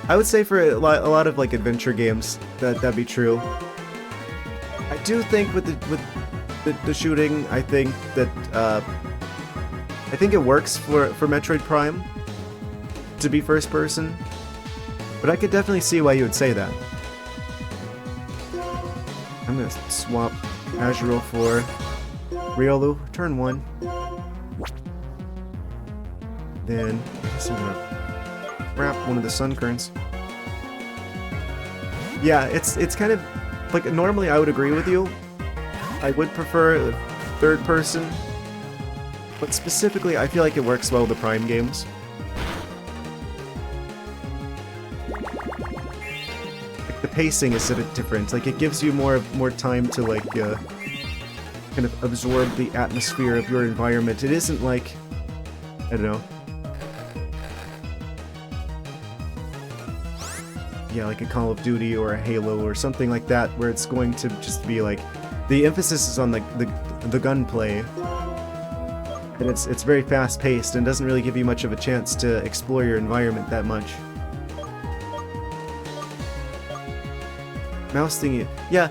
I would say for a lot of like adventure games that'd be true. I do think with the shooting, I think that I think it works for Metroid Prime to be first person, but I could definitely see why you would say that. I'm gonna swap Azuro for Riolu, turn 1. Then I guess I'm gonna wrap one of the Sun Kerns. Yeah, it's kind of like, normally I would agree with you. I would prefer third person, but specifically I feel like it works well with the Prime games. Like, the pacing is a bit different. Like, it gives you more time to like kind of absorb the atmosphere of your environment. It isn't like, I don't know. Yeah, like a Call of Duty or a Halo or something like that, where it's going to just be like, the emphasis is on the gunplay, and it's very fast paced and doesn't really give you much of a chance to explore your environment that much. Mouse thingy, yeah,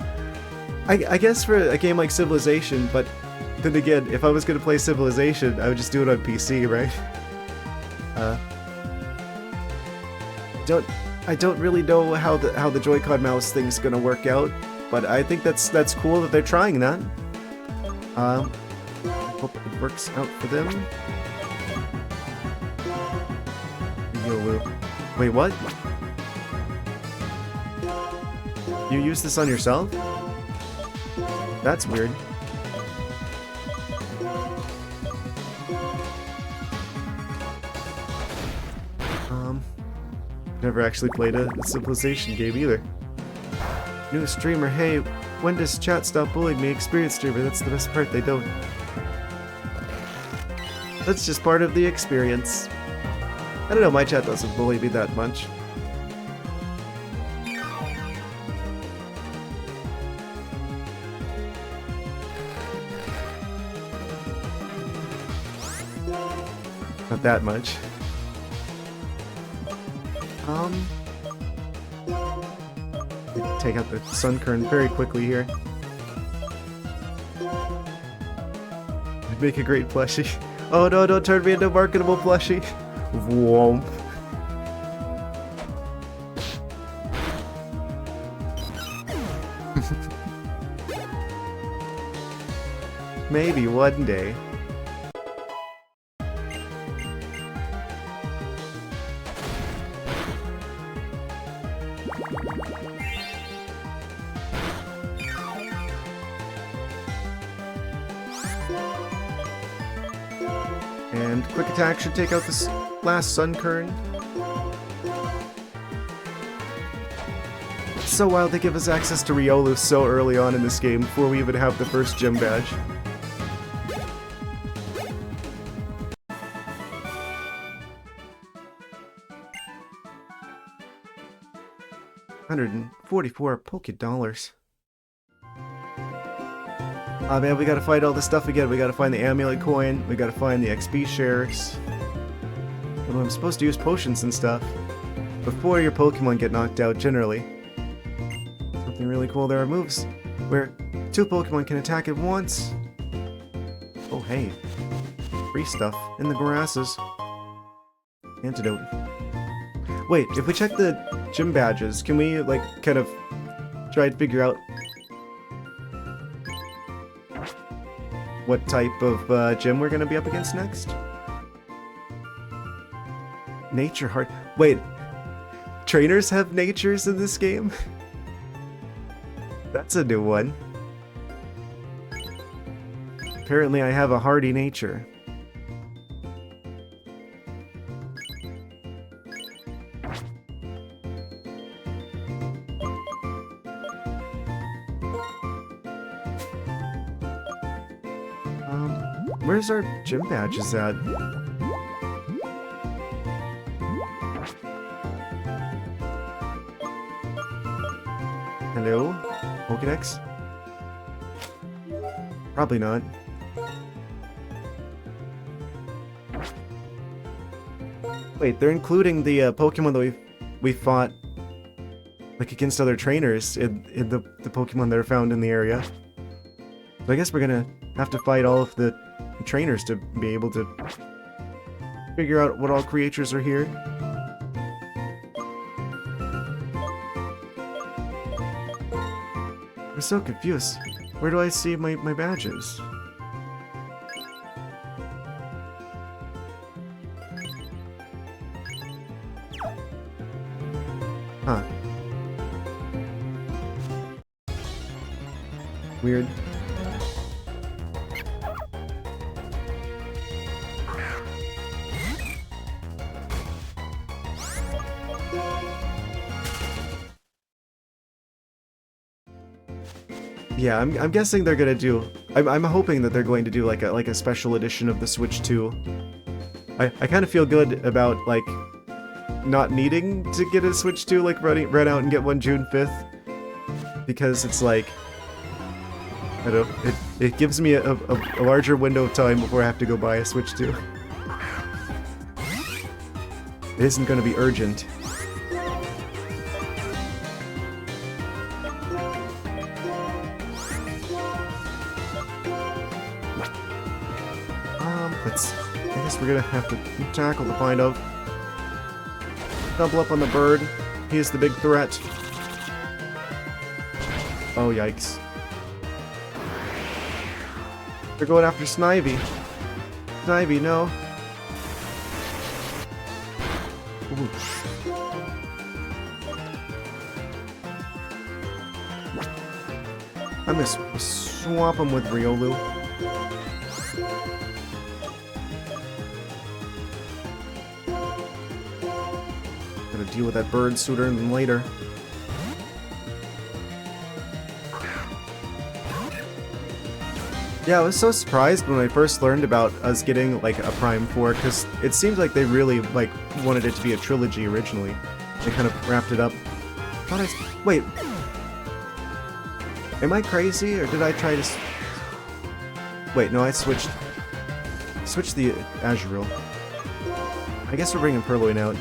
I guess for a game like Civilization, but then again, if I was gonna play Civilization, I would just do it on PC, right? I don't really know how the Joy-Con mouse thing's gonna work out, but I think that's cool that they're trying that. I hope it works out for them. Wait, what? You use this on yourself? That's weird. Never actually played a Civilization game either. New streamer, hey, when does chat stop bullying me? Experienced streamer, that's the best part, they don't. That's just part of the experience. I don't know, my chat doesn't bully me that much. Not that much. Take out the Sun Kern very quickly here. Make a great plushie. Oh no, don't turn me into a marketable plushie. Whoa. Maybe one day. And quick attack should take out this last Sun Kern. It's so wild they give us access to Riolu so early on in this game before we even have the first gym badge. $144 Poké Dollars. Oh man, we gotta fight all this stuff again. We gotta find the amulet coin, we gotta find the XP shares. Although I'm supposed to use potions and stuff before your Pokemon get knocked out, generally. Something really cool, there are moves where 2 Pokemon can attack at once. Oh hey, free stuff in the grasses. Antidote. Wait, if we check the gym badges, can we, like, kind of try and figure out what type of gym we're gonna be up against next? Nature Heart. Wait, trainers have natures in this game? That's a new one. Apparently I have a hardy nature. Where's our gym badges at? Hello? Pokédex? Probably not. Wait, they're including the Pokemon that we fought, like, against other trainers in the Pokemon that are found in the area. I guess we're gonna have to fight all of the trainers to be able to figure out what all creatures are here. I'm so confused. Where do I see my badges? Huh. Weird. Yeah, I'm guessing they're gonna do. I'm hoping that they're going to do like a special edition of the Switch 2. I kind of feel good about like not needing to get a Switch 2, like run out and get one June 5th, because it's like, I don't know, it gives me a larger window of time before I have to go buy a Switch 2. It isn't going to be urgent. I guess we're gonna have to tackle the find of. Double up on the bird. He is the big threat. Oh, yikes. They're going after Snivy. Snivy, no. Ooh. I'm gonna swap him with Riolu. Gonna deal with that bird sooner than later. Yeah, I was so surprised when I first learned about us getting like a Prime 4, because it seems like they really like wanted it to be a trilogy originally. They kind of wrapped it up. Wait. Am I crazy, or did I try to... Wait, no, I switched the Azurill. I guess we're bringing Purloin out.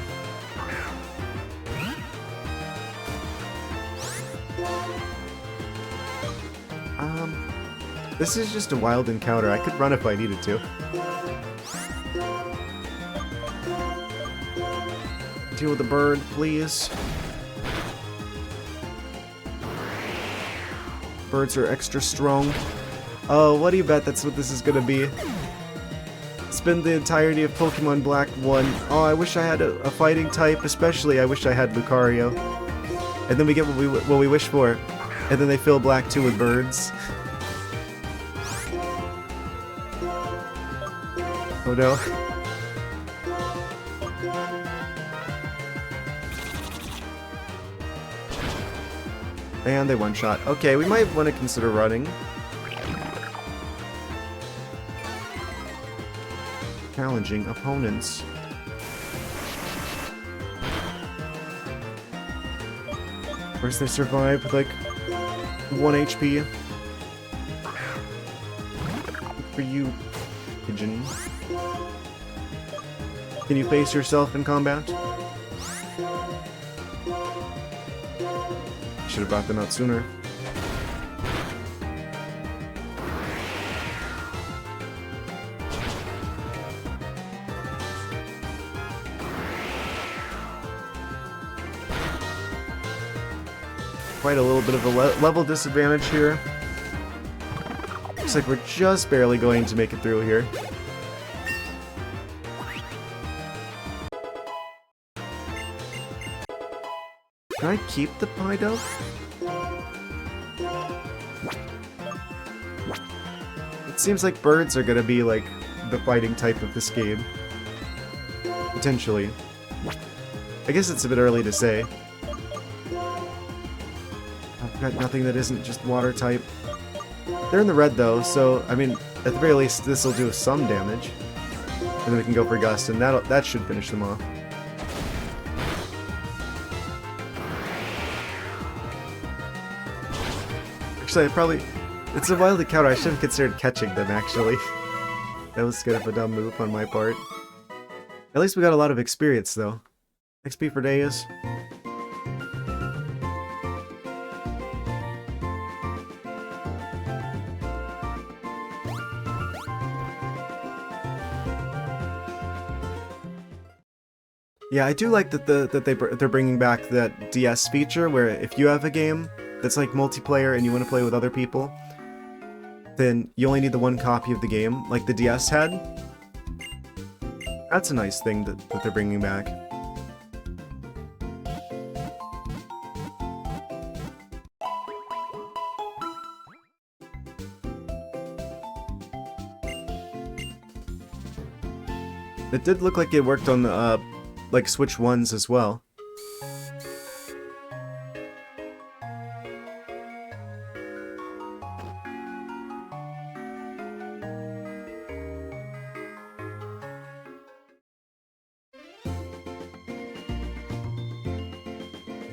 This is just a wild encounter. I could run if I needed to. Deal with the bird, please. Birds are extra strong. Oh, what do you bet that's what this is gonna be? Spend the entirety of Pokemon Black 1. Oh, I wish I had a fighting type, especially I wish I had Lucario. And then we get what we wish for. And then they fill Black 2 with birds. Oh no. And they one-shot. Okay, we might want to consider running. Challenging opponents. First they survive with like 1 HP. For you, Pigeon. Can you face yourself in combat? Should have brought them out sooner. Quite a little bit of a level disadvantage here. Looks like we're just barely going to make it through here. Can I keep the Pidove? It seems like birds are gonna be like the fighting type of this game. Potentially. I guess it's a bit early to say. I've got nothing that isn't just water type. They're in the red though, so I mean, at the very least this will do some damage. And then we can go for Gust, and that should finish them off. Actually, it's a wild encounter. I should have considered catching them, actually. That was kind of a dumb move on my part. At least we got a lot of experience, though. XP for Deus. Yeah, I do like that they're bringing back that DS feature where if you have a game that's like multiplayer and you want to play with other people, then you only need the one copy of the game, like the DS had. That's a nice thing that they're bringing back. It did look like it worked on like Switch 1s as well.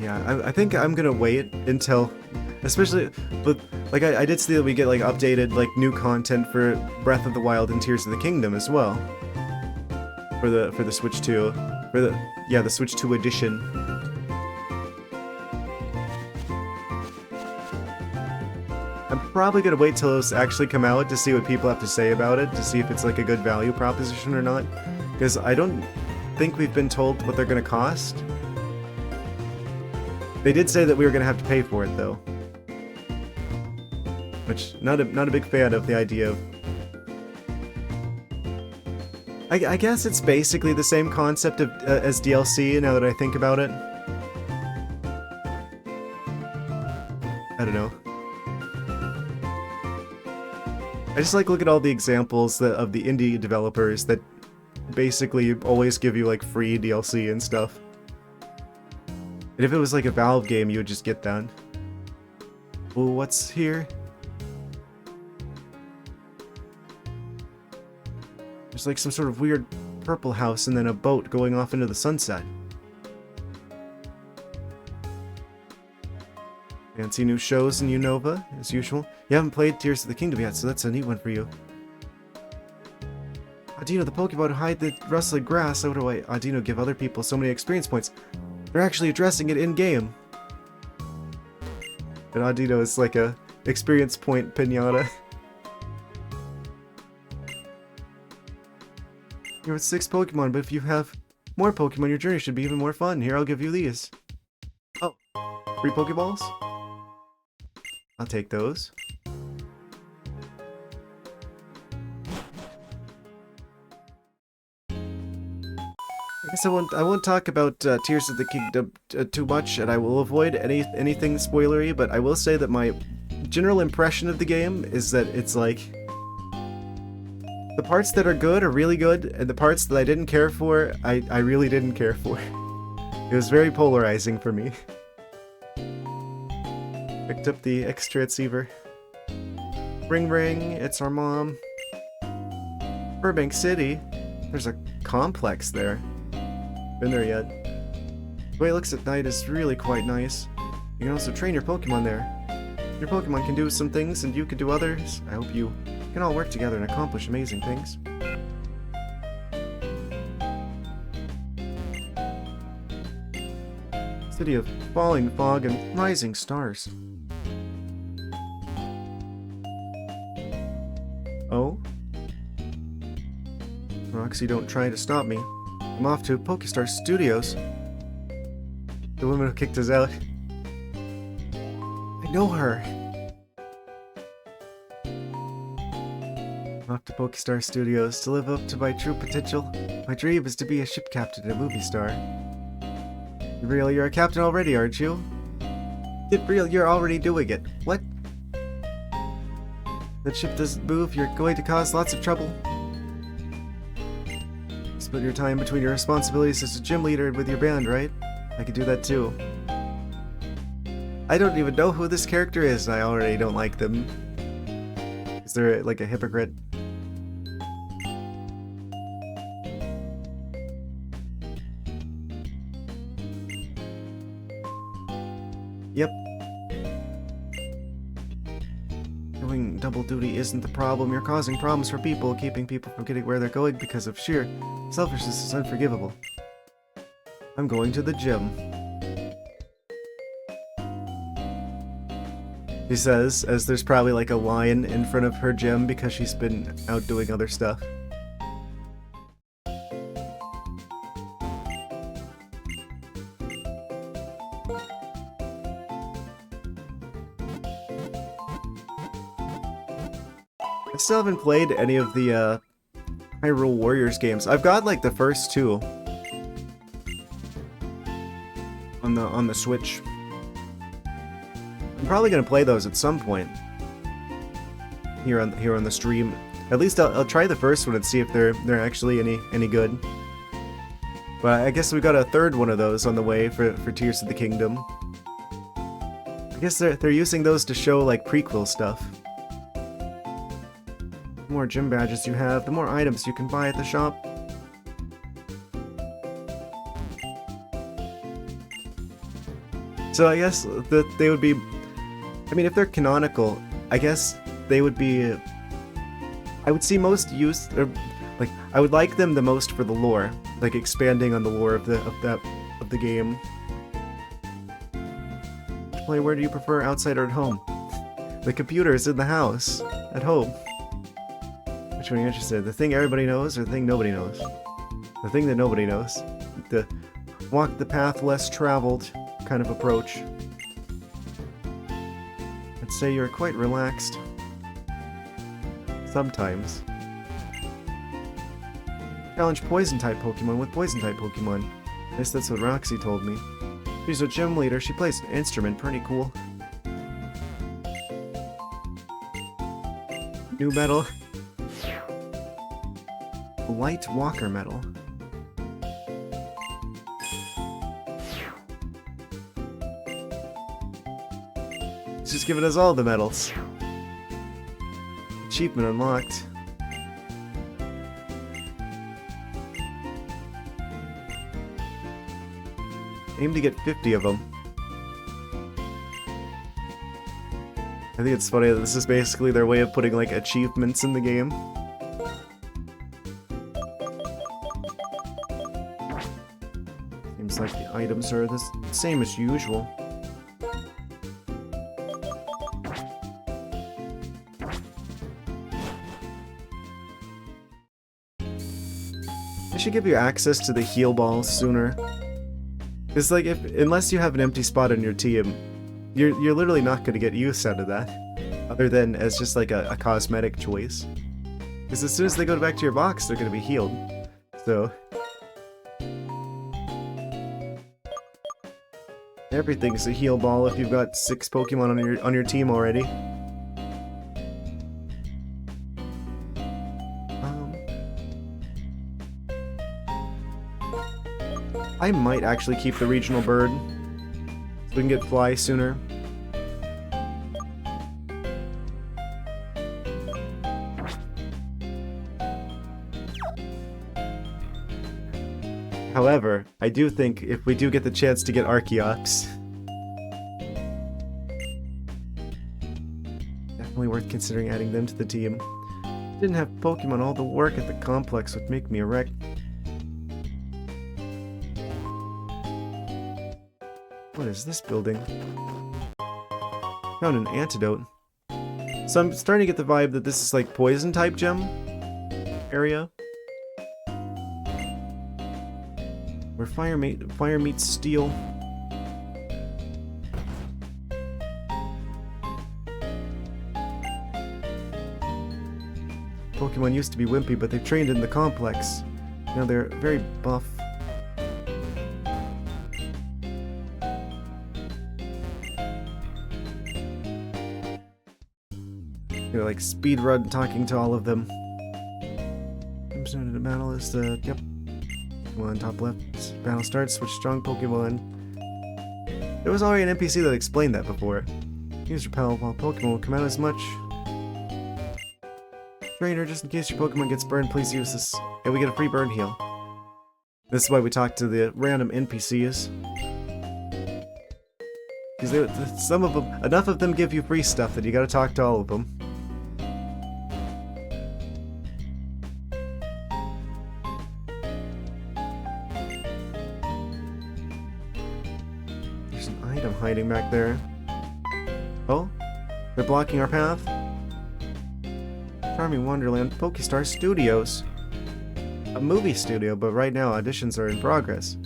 Yeah, I think I'm gonna wait until, especially, but like I did see that we get like updated, like new content for Breath of the Wild and Tears of the Kingdom as well. For the Switch 2, the Switch 2 edition. I'm probably gonna wait till those actually come out to see what people have to say about it, to see if it's like a good value proposition or not. Because I don't think we've been told what they're gonna cost. They did say that we were gonna have to pay for it though, which not a big fan of the idea of. I guess it's basically the same concept of, as DLC, now that I think about it. I don't know. I just like look at all the examples of the indie developers that basically always give you like free DLC and stuff. And if it was like a Valve game, you would just get that. Oh, what's here? There's like some sort of weird purple house and then a boat going off into the sunset. Fancy new shows in Unova, as usual. You haven't played Tears of the Kingdom yet, so that's a neat one for you. Audino, the Pokemon who hide the rustling grass. How do Audino give other people so many experience points? They're actually addressing it in-game. And Audino is like a experience point pinata. You're at 6 Pokemon, but if you have more Pokemon, your journey should be even more fun. Here, I'll give you these. Oh, 3 Pokeballs? I'll take those. I guess I won't talk about Tears of the Kingdom too much, and I will avoid anything spoilery, but I will say that my general impression of the game is that it's like the parts that are good are really good, and the parts that I didn't care for, I really didn't care for. It was very polarizing for me. Picked up the extra receiver. Ring ring, it's our mom. Burbank City. There's a complex there. Been there yet. The way it looks at night is really quite nice. You can also train your Pokemon there. Your Pokemon can do some things and you can do others. I hope you can all work together and accomplish amazing things. City of falling fog and rising stars. Oh? Roxy, don't try to stop me. I'm off to Pokestar Studios. The woman who kicked us out. I know her. I'm off to Pokestar Studios to live up to my true potential. My dream is to be a ship captain and a movie star. Real, you're a captain already, aren't you? Get real, you're already doing it. What? That ship doesn't move, you're going to cause lots of trouble. Split your time between your responsibilities as a gym leader and with your band, right? I could do that too. I don't even know who this character is, and I already don't like them. Is there like a hypocrite? Yep. Doing double duty isn't the problem. You're causing problems for people, keeping people from getting where they're going because of sheer selfishness is unforgivable. I'm going to the gym. She says, as there's probably like a lion in front of her gym because she's been out doing other stuff. I still haven't played any of the Hyrule Warriors games. I've got like the first two on the Switch. I'm probably gonna play those at some point here on the stream. At least I'll try the first one and see if they're actually any good. But I guess we got a third one of those on the way for Tears of the Kingdom. I guess they're using those to show like prequel stuff. The more gym badges you have, the more items you can buy at the shop. So I guess that they would be, I mean, if they're canonical, I guess they would be, I would see most use, or like, I would like them the most for the lore, like expanding on the lore of the game. Play, where do you prefer, outside or at home? The computer is in the house, at home. Which one are you interested in? The thing everybody knows or the thing nobody knows? The thing that nobody knows. The walk the path less traveled kind of approach. I'd say you're quite relaxed. Sometimes. Challenge Poison-type Pokemon with Poison-type Pokemon. At least that's what Roxy told me. She's a gym leader. She plays an instrument. Pretty cool. New medal. Light Walker medal. It's just giving us all the medals. Achievement unlocked. Aim to get 50 of them. I think it's funny that this is basically their way of putting like achievements in the game. Seems like the items are the same as usual. They should give you access to the heal balls sooner. It's like, unless you have an empty spot on your team, you're literally not going to get use out of that, other than as just like a cosmetic choice. Because as soon as they go back to your box, they're going to be healed. So everything's a heal ball if you've got 6 Pokemon on your team already. I might actually keep the regional bird, so we can get fly sooner. However, I do think if we do get the chance to get Archeops, definitely worth considering adding them to the team. Didn't have Pokemon, all the work at the complex would make me a wreck. What is this building? Found an antidote. So I'm starting to get the vibe that this is like poison type gem area. Where fire meets steel. Pokemon used to be wimpy, but they've trained in the complex. Now they're very buff. You're like speedrun talking to all of them. The battle is the yep. One top left. Battle starts. Switch strong Pokemon. There was already an NPC that explained that before. Use repel while Pokemon will come out as much. Trainer, just in case your Pokemon gets burned, please use this. And we get a free burn heal. This is why we talk to the random NPCs. Because some of them, enough of them give you free stuff that you gotta talk to all of them. Hiding back there. Oh? They're blocking our path? Charming Wonderland, Pokestar Studios. A movie studio, but right now auditions are in progress.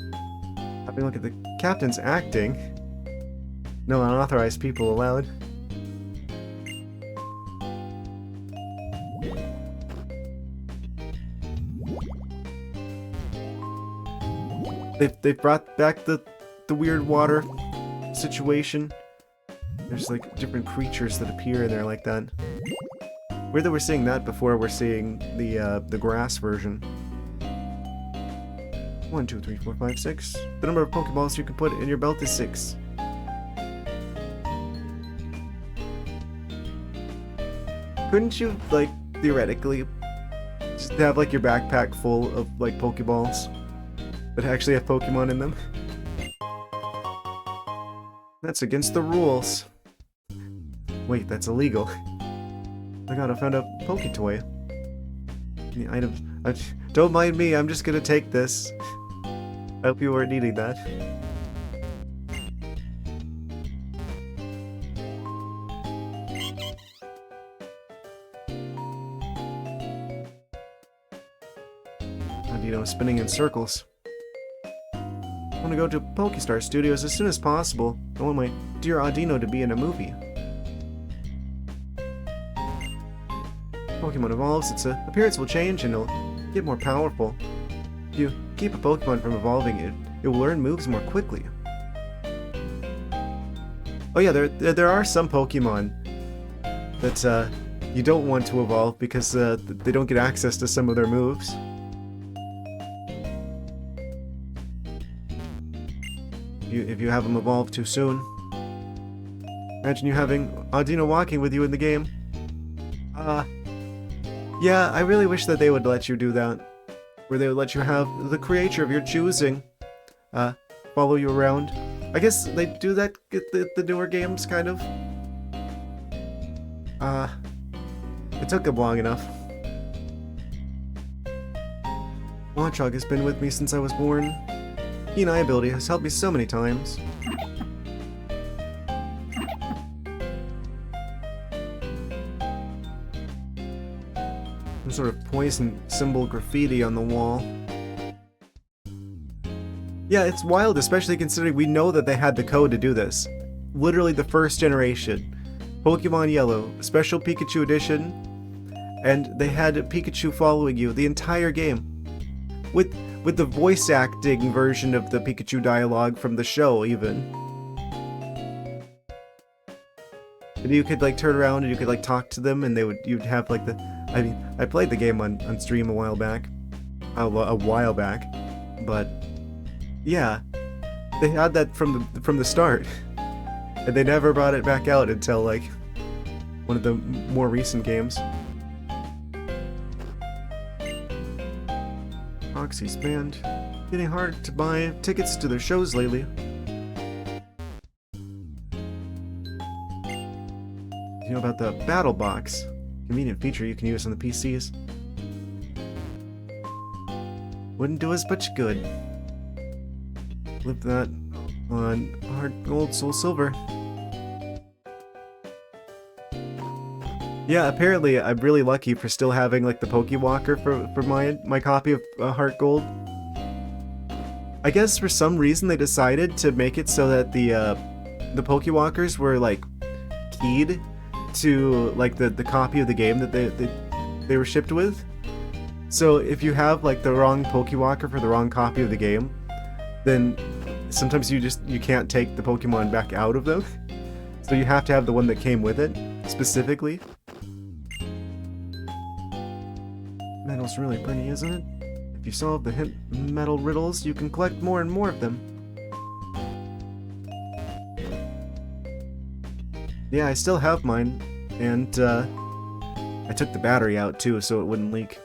Having a look at the captain's acting. No unauthorized people allowed. They've brought back the weird water situation. There's like different creatures that appear in there like that. Weird that we're seeing that before we're seeing the grass version. 1, 2, 3, 4, 5, 6. The number of Pokeballs you can put in your belt is 6. Couldn't you, like, theoretically, just have, like, your backpack full of, like, Pokeballs that actually have Pokemon in them? That's against the rules. Wait, that's illegal. Oh my god, I found a Poketoy. The items. Don't mind me, I'm just gonna take this. I hope you weren't needing that. Audino spinning in circles. I want to go to Pokestar Studios as soon as possible. I want my dear Audino to be in a movie. Pokemon evolves, its appearance will change and it'll get more powerful. If you keep a Pokemon from evolving, it will learn moves more quickly. Oh yeah, there are some Pokemon that you don't want to evolve because they don't get access to some of their moves. If you have them evolve too soon. Imagine you having Audino walking with you in the game. Yeah, I really wish that they would let you do that. Where they would let you have the creature of your choosing follow you around. I guess they do that at the newer games, kind of. It took them long enough. Watchog has been with me since I was born. Keen Eye ability has helped me so many times. Some sort of poison symbol graffiti on the wall. Yeah, it's wild, especially considering we know that they had the code to do this. Literally the first generation. Pokemon Yellow, Special Pikachu Edition, and they had Pikachu following you the entire game. With the voice acting version of the Pikachu dialogue from the show, even. And you could, like, turn around and you could, like, talk to them and you'd have, like, I mean, I played the game on stream a while back. A while back. But, yeah. They had that from the start. And they never brought it back out until, like, one of the more recent games. Roxy's band. Getting hard to buy tickets to their shows lately. You know about the Battle Box? Convenient feature you can use on the PCs. Wouldn't do as much good. Flip that on hard gold, soul silver. Yeah, apparently I'm really lucky for still having like the Pokewalker for my copy of Heart Gold. I guess for some reason they decided to make it so that the Pokewalkers were like keyed to like the copy of the game that they were shipped with. So if you have like the wrong Pokewalker for the wrong copy of the game, then sometimes you can't take the Pokemon back out of them. So you have to have the one that came with it specifically. Metal's really pretty, isn't it? If you solve the hint metal riddles, you can collect more and more of them. Yeah, I still have mine, and I took the battery out too so it wouldn't leak.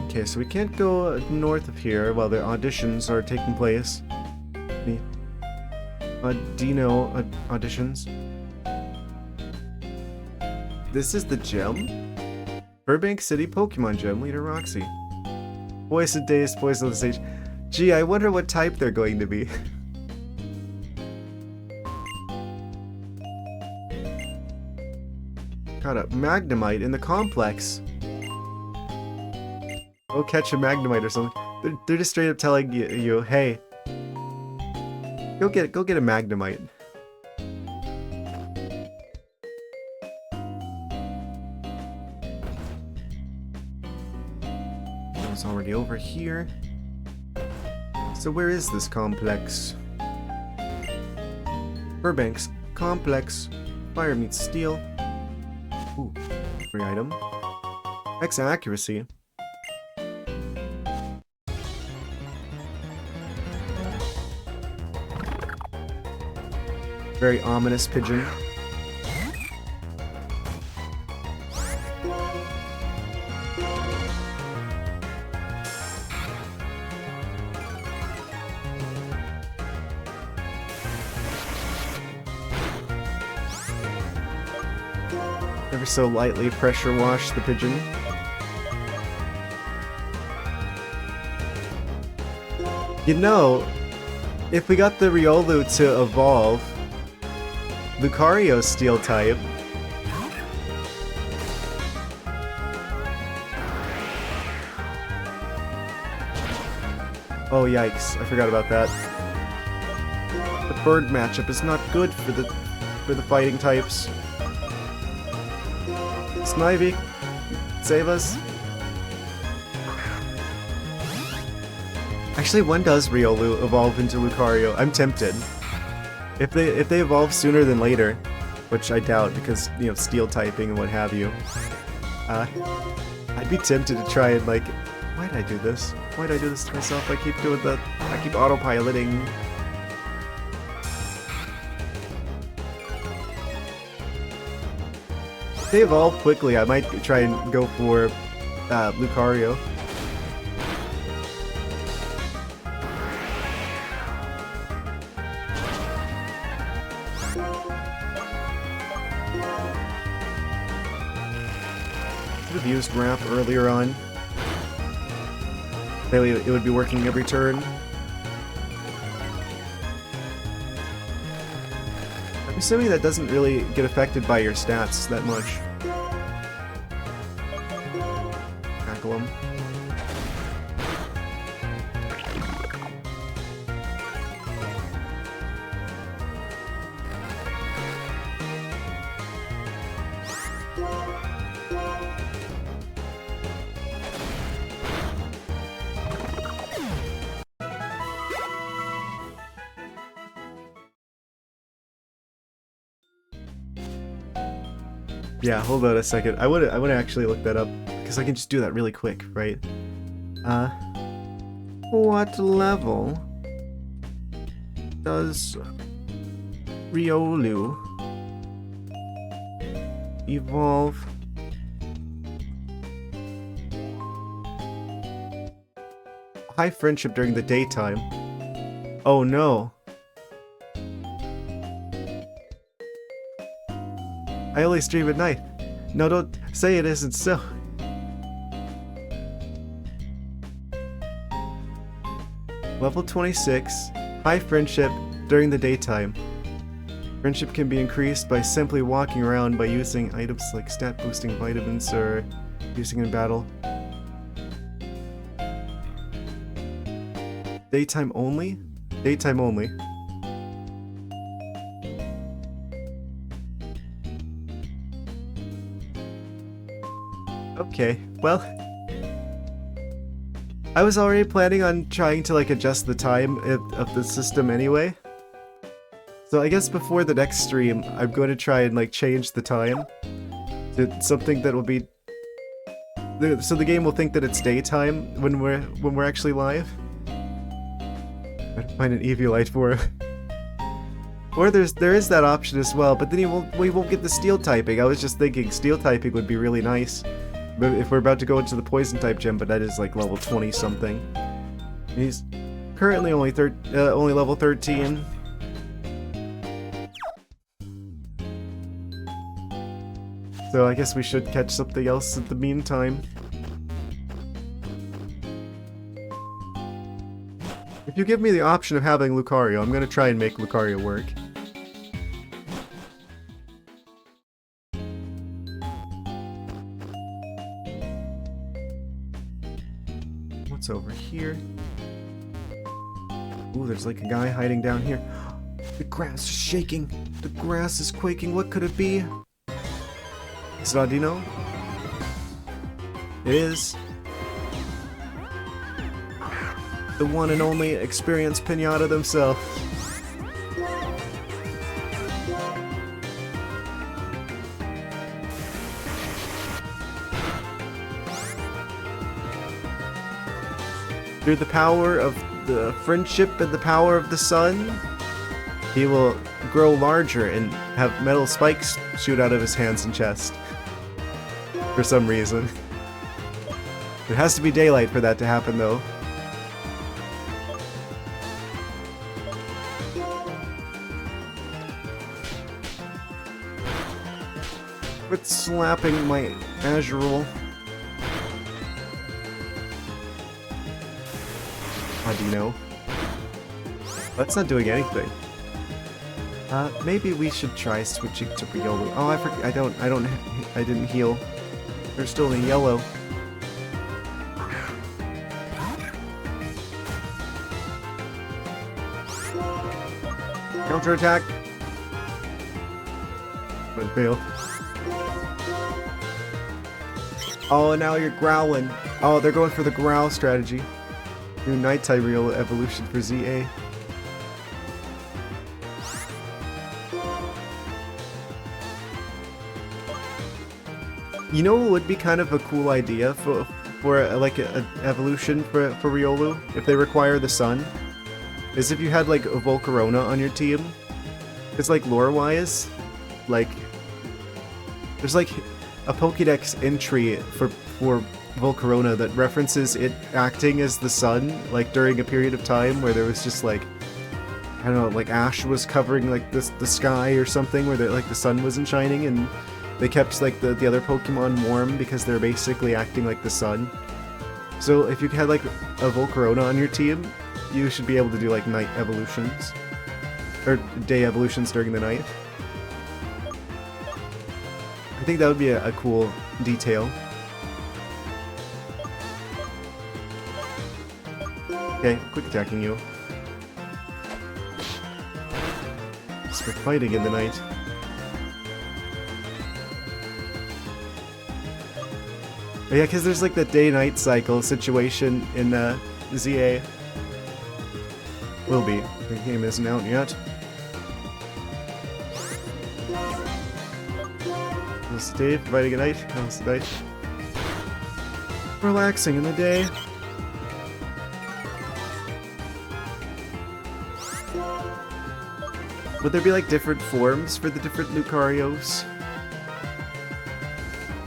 Okay, so we can't go north of here while the auditions are taking place. The Audino auditions. This is the gem? Burbank City Pokemon Gym, Leader Roxy. Poison Days, Poison on the stage. Gee, I wonder what type they're going to be. Got a Magnemite in the complex. Go catch a Magnemite or something. They're just straight up telling you, hey, go get a Magnemite. I was already over here. So where is this complex? Burbank's complex. Fire meets steel. Ooh, free item. X accuracy. Very ominous pigeon. Ever so lightly pressure wash the pigeon. You know, if we got the Riolu to evolve, Lucario's steel type. Oh yikes, I forgot about that. The bird matchup is not good for the fighting types. Snivy, save us. Actually, when does Riolu evolve into Lucario? I'm tempted. If they evolve sooner than later, which I doubt because, you know, steel typing and what have you, I'd be tempted to try and, like, why'd I do this? Why'd I do this to myself? I keep doing that. I keep autopiloting. If they evolve quickly, I might try and go for Lucario. Could have used Wrap earlier on. Maybe it would be working every turn. I'm assuming that doesn't really get affected by your stats that much. Tackle him. Yeah, hold on a second. I would actually look that up because I can just do that really quick, right? What level does Riolu evolve? High friendship during the daytime. Oh no. I only stream at night. No, don't say it isn't so. Level 26. High friendship during the daytime. Friendship can be increased by simply walking around by using items like stat boosting vitamins or using in battle. Daytime only? Daytime only. Okay, well, I was already planning on trying to, like, adjust the time of the system anyway. So I guess before the next stream, I'm going to try and, like, change the time to something that will be... So the game will think that it's daytime when we're actually live. I'd find an Eviolite for him. Or there is that option as well, but then we won't get the steel typing. I was just thinking steel typing would be really nice. If we're about to go into the poison type gym, but that is like level 20 something. He's currently only level 13. So I guess we should catch something else in the meantime. If you give me the option of having Lucario, I'm gonna try and make Lucario work. What's over here? Ooh, there's like a guy hiding down here. The grass is shaking. The grass is quaking. What could it be? Is it Audino? It is. The one and only experienced Pinata themselves. Through the power of the friendship and the power of the sun, he will grow larger and have metal spikes shoot out of his hands and chest. For some reason. It has to be daylight for that to happen, though. Quit slapping my Azuril. Audino. That's not doing anything. Maybe we should try switching to Riolu. Oh, I forgot. I didn't heal. They're still in yellow. Counterattack. But failed. Oh, now you're growling. Oh, they're going for the growl strategy. New Nighttime Riolu evolution for ZA. You know what would be kind of a cool idea for like an evolution for Riolu if they require the sun? Is if you had like a Volcarona on your team. It's like lore-wise, like there's like a Pokédex entry for Volcarona that references it acting as the sun, like during a period of time where there was just like, I don't know, like ash was covering like the sky or something where like the sun wasn't shining, and they kept like the other Pokemon warm because they're basically acting like the sun. So if you had like a Volcarona on your team, you should be able to do like night evolutions. Or day evolutions during the night. I think that would be a cool detail. Okay, quick attacking you. We're fighting in the night. Oh, yeah, because there's like the day-night cycle situation in ZA. Will be. The game isn't out yet. How's the day? Providing a night? How's the night? Relaxing in the day. Would there be like different forms for the different Lucarios?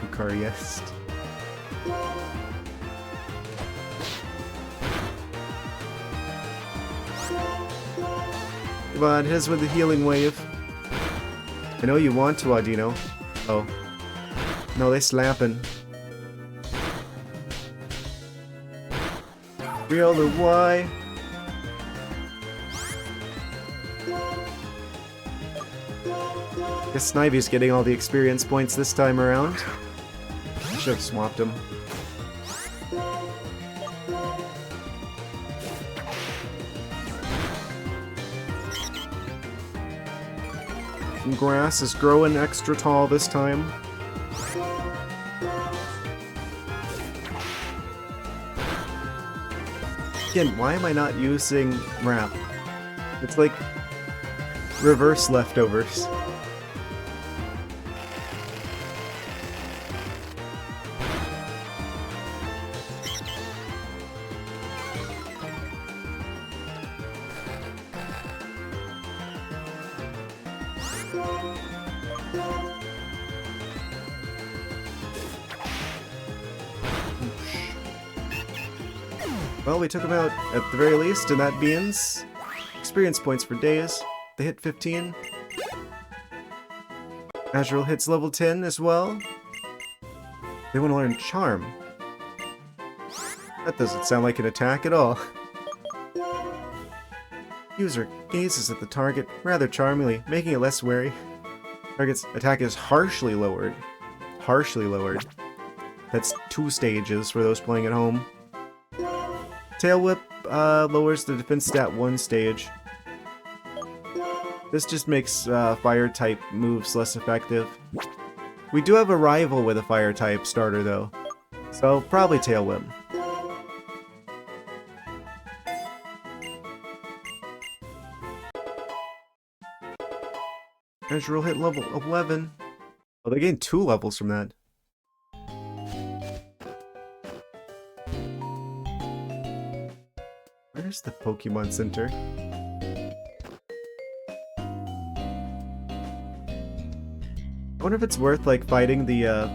Lucariest. Come on, hit us with the healing wave. I know you want to, Audino. Oh. No, they slapping. Riolu, why? Guess Snivy's getting all the experience points this time around. Should have swapped him. And grass is growing extra tall this time. Again, why am I not using Wrap? It's like reverse leftovers. Well, we took them out at the very least, and that means experience points for days. They hit 15. Azuril hits level 10 as well. They want to learn Charm. That doesn't sound like an attack at all. User gazes at the target rather charmingly, making it less wary. Target's attack is harshly lowered. Harshly lowered. That's 2 stages for those playing at home. Tail Whip lowers the defense stat 1 stage. This just makes fire type moves less effective. We do have a rival with a fire type starter though, so probably Tail Whip. Natural hit level 11. Oh, they gained 2 levels from that. Where's the Pokemon Center? I wonder if it's worth like fighting the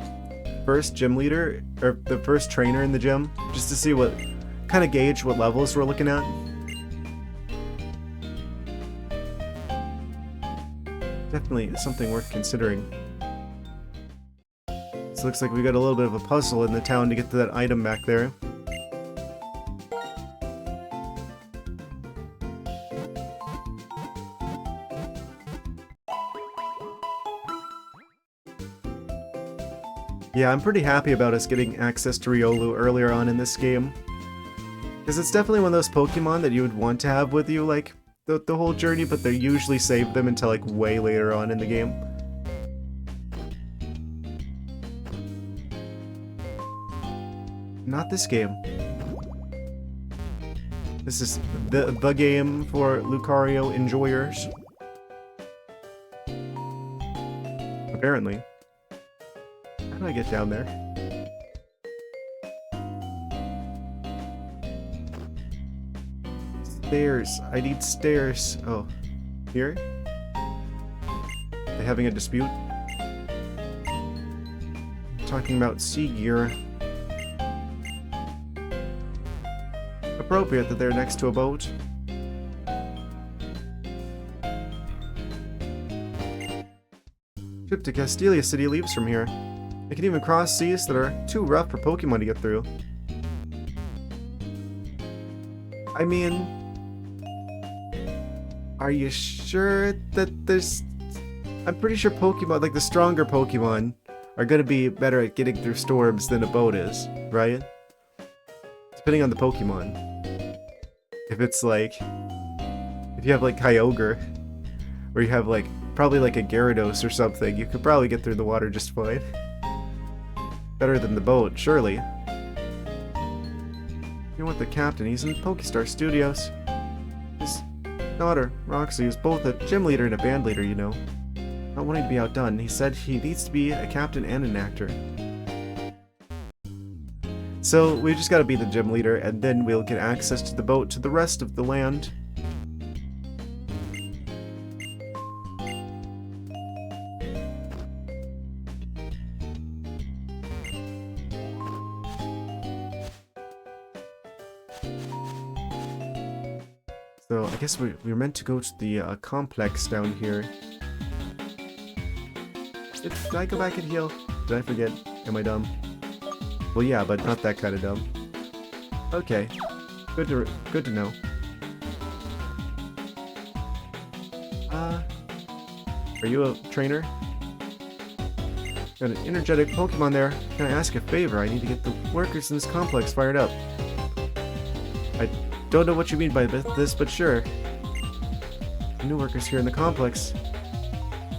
first gym leader or the first trainer in the gym just to see what kind of gauge what levels we're looking at. Definitely something worth considering. So looks like we got a little bit of a puzzle in the town to get to that item back there. Yeah, I'm pretty happy about us getting access to Riolu earlier on in this game. Because it's definitely one of those Pokemon that you would want to have with you, like, the whole journey, but they usually save them until, like, way later on in the game. Not this game. This is the game for Lucario enjoyers. Apparently. How do I get down there? Stairs. I need stairs. Oh. Here? Are they having a dispute? Talking about sea gear. Appropriate that they're next to a boat. Trip to Castelia City leaves from here. They can even cross seas that are too rough for Pokemon to get through. I mean... Are you sure that there's... I'm pretty sure Pokemon, like the stronger Pokemon, are gonna be better at getting through storms than a boat is, right? Depending on the Pokemon. If it's like... If you have like Kyogre, or you have like, probably like a Gyarados or something, you could probably get through the water just fine. Better than the boat, surely. You want the captain, he's in Pokestar Studios. His daughter, Roxy, is both a gym leader and a band leader, you know. Not wanting to be outdone, he said he needs to be a captain and an actor. So, we just gotta be the gym leader, and then we'll get access to the boat to the rest of the land. So, I guess we're meant to go to the complex down here. Did I go back and heal? Did I forget? Am I dumb? Well, yeah, but not that kind of dumb. Okay. Good to know. Are you a trainer? Got an energetic Pokemon there. Can I ask a favor? I need to get the workers in this complex fired up. I don't know what you mean by this, but sure. New workers here in the complex.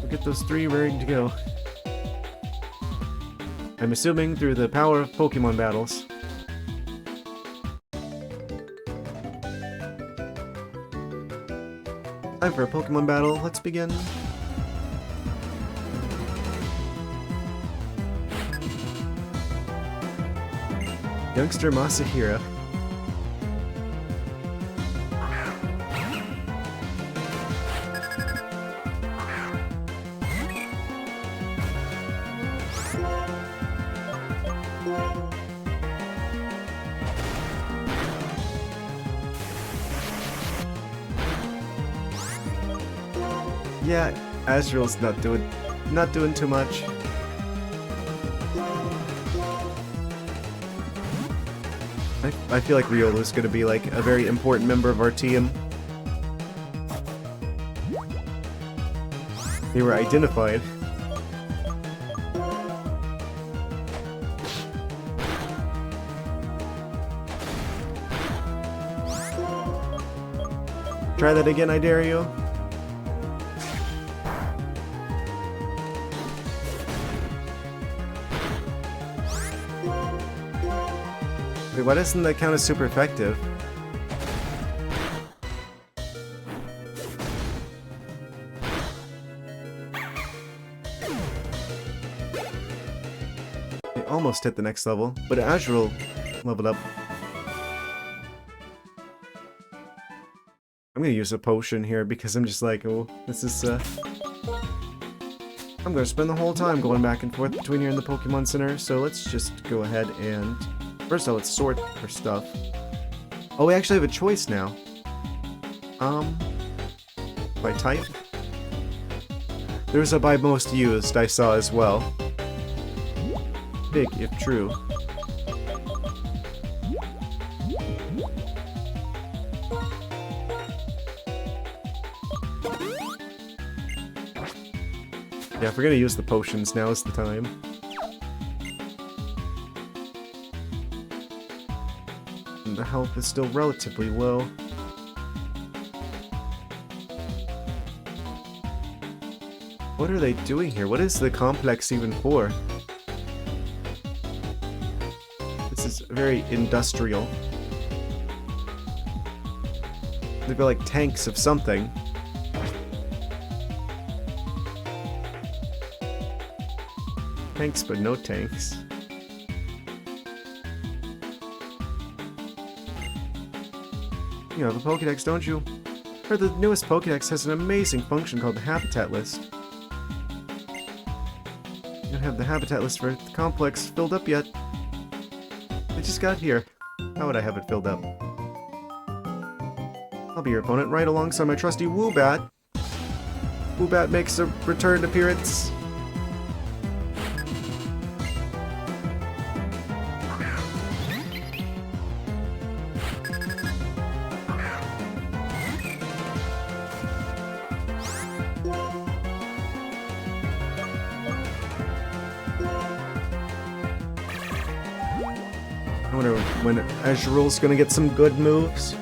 We'll get those 3 raring to go. I'm assuming through the power of Pokemon battles. Time for a Pokemon battle. Let's begin. Youngster Masahira. Yeah, Azrael's not doing too much. I feel like Riolu's gonna be like a very important member of our team. They were identified. Try that again, I dare you. Wait, why doesn't that count as super effective? It almost hit the next level, but Azrael leveled up. I'm gonna use a potion here because I'm just like, oh, this is, I'm gonna spend the whole time going back and forth between here and the Pokemon Center, so let's just go ahead and... First of all, let's sort our stuff. Oh, we actually have a choice now. By type? There's a by most used I saw as well. Big, if true. Yeah, if we're gonna use the potions, now is the time. And the health is still relatively low. What are they doing here? What is the complex even for? This is very industrial. They feel like tanks of something. Tanks, but no tanks. You have a Pokédex, don't you? I heard the newest Pokédex has an amazing function called the Habitat List. You don't have the Habitat List for the complex filled up yet. I just got here. How would I have it filled up? I'll be your opponent right alongside my trusty Woobat. Woobat makes a return appearance. I wonder when Azrael's gonna get some good moves.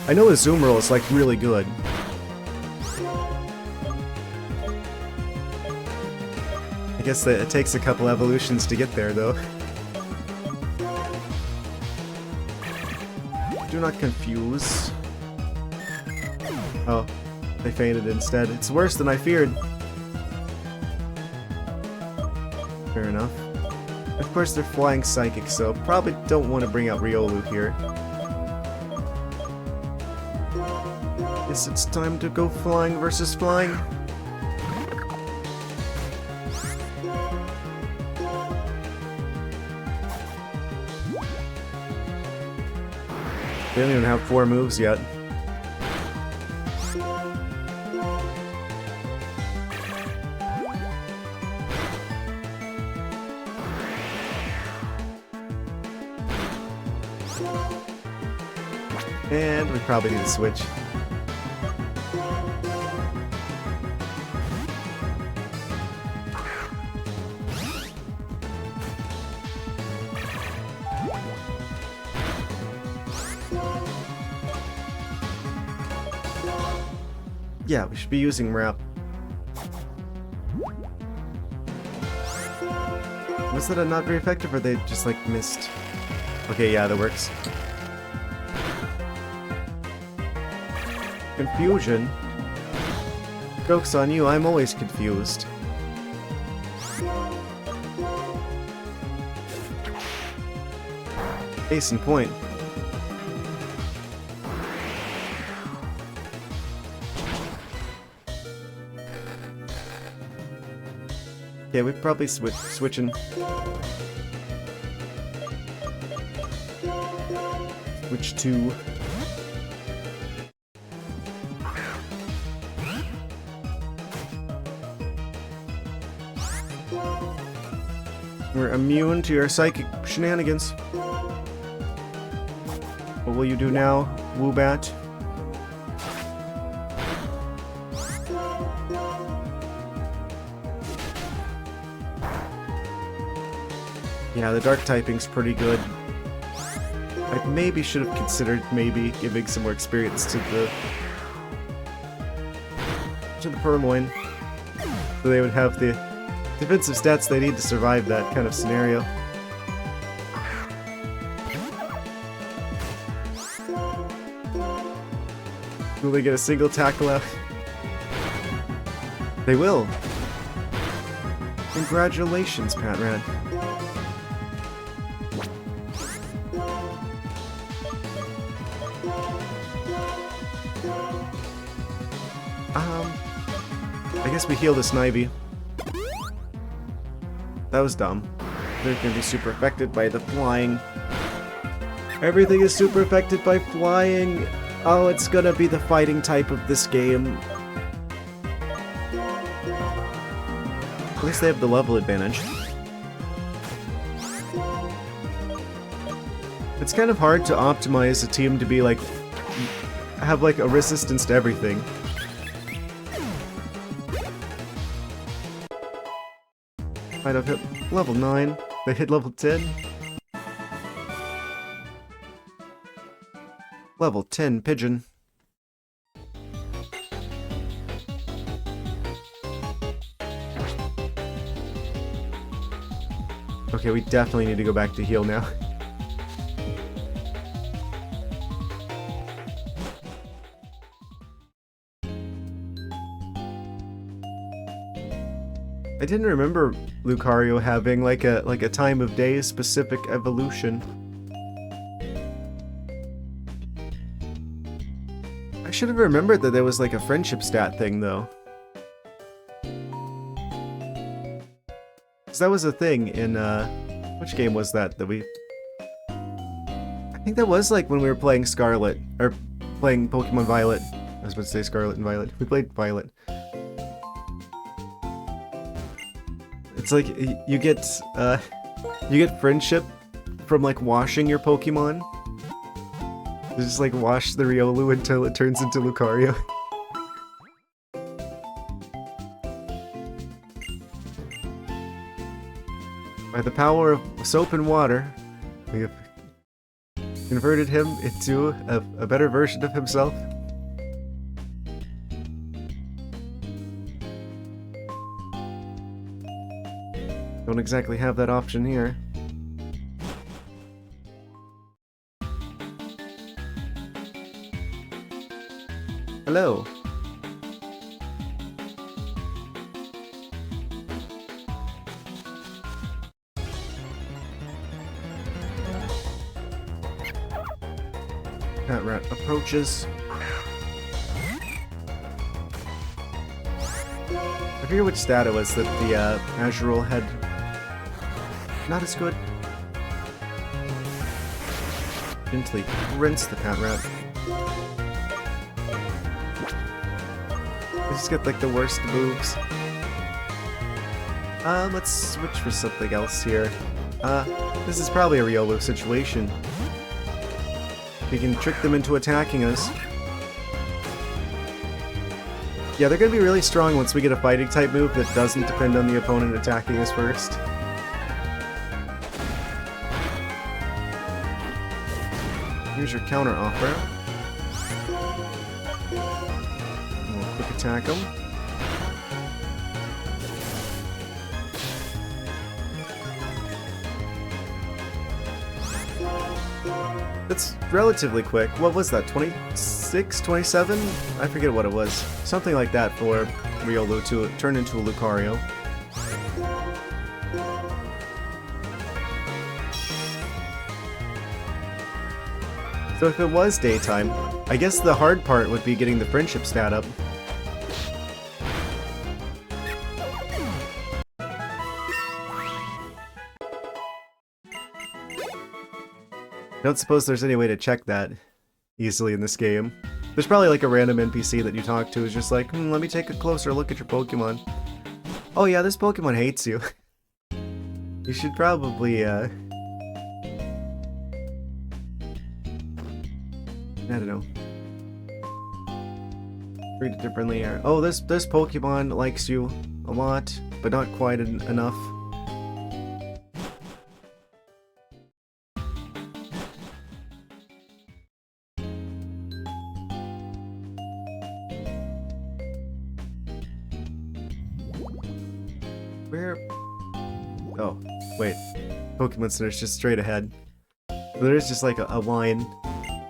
I know Azumarill is like really good. I guess that it takes a couple evolutions to get there though. Do not confuse. Oh, they fainted instead. It's worse than I feared. Fair enough. Of course they're flying psychic, so probably don't want to bring out Riolu here. Guess it's time to go flying versus flying. They don't even have 4 moves yet. And we probably need to switch. Yeah, we should be using Wrap. Was that not very effective, or they just like missed? Okay, yeah, that works. Confusion? Joke's on you, I'm always confused. Case in point. Yeah, we probably switching. Switch to... We're immune to your psychic shenanigans. What will you do now, Woobat? Yeah, the dark typing's pretty good. I maybe should have considered maybe giving some more experience to the to the Purloin. So they would have the defensive stats they need to survive that kind of scenario. Will they get a single tackle out? They will. Congratulations, Patrat. I guess we heal the Snivy. That was dumb. They're gonna be super affected by the flying. Everything is super affected by flying. Oh, it's gonna be the fighting type of this game. At least they have the level advantage. It's kind of hard to optimize a team to be like, have like a resistance to everything. Might have hit level 9. They hit level 10. Level 10 Pigeon. Okay, we definitely need to go back to heal now. I didn't remember Lucario having like a time of day specific evolution. I should have remembered that there was like a friendship stat thing though. Cause that was a thing in which game was that we I think that was like when we were playing Scarlet or playing Pokemon Violet. I was about to say Scarlet and Violet. We played Violet. It's like you get friendship from like washing your Pokemon. You just like wash the Riolu until it turns into Lucario. By the power of soap and water, we have converted him into a better version of himself. Don't exactly have that option here. Hello. That rat approaches. I forget which stat it was that the Azurill had. Not as good. Gently rinse the Patrat. Let's just get like the worst moves. Let's switch for something else here. This is probably a Riolu situation. We can trick them into attacking us. Yeah, they're gonna be really strong once we get a fighting type move that doesn't depend on the opponent attacking us first. Here's your counter offer. We'll quick attack him. That's relatively quick. What was that? 26, 27? I forget what it was. Something like that for Riolu to turn into a Lucario. So if it was daytime, I guess the hard part would be getting the friendship stat up. I don't suppose there's any way to check that easily in this game. There's probably like a random NPC that you talk to who's just like, let me take a closer look at your Pokemon. Oh yeah, this Pokemon hates you. You should probably, I don't know. Treat it differently. Oh, this Pokemon likes you a lot, but not quite enough. Where? Oh, wait. Pokemon Center's just straight ahead. So there is just like a line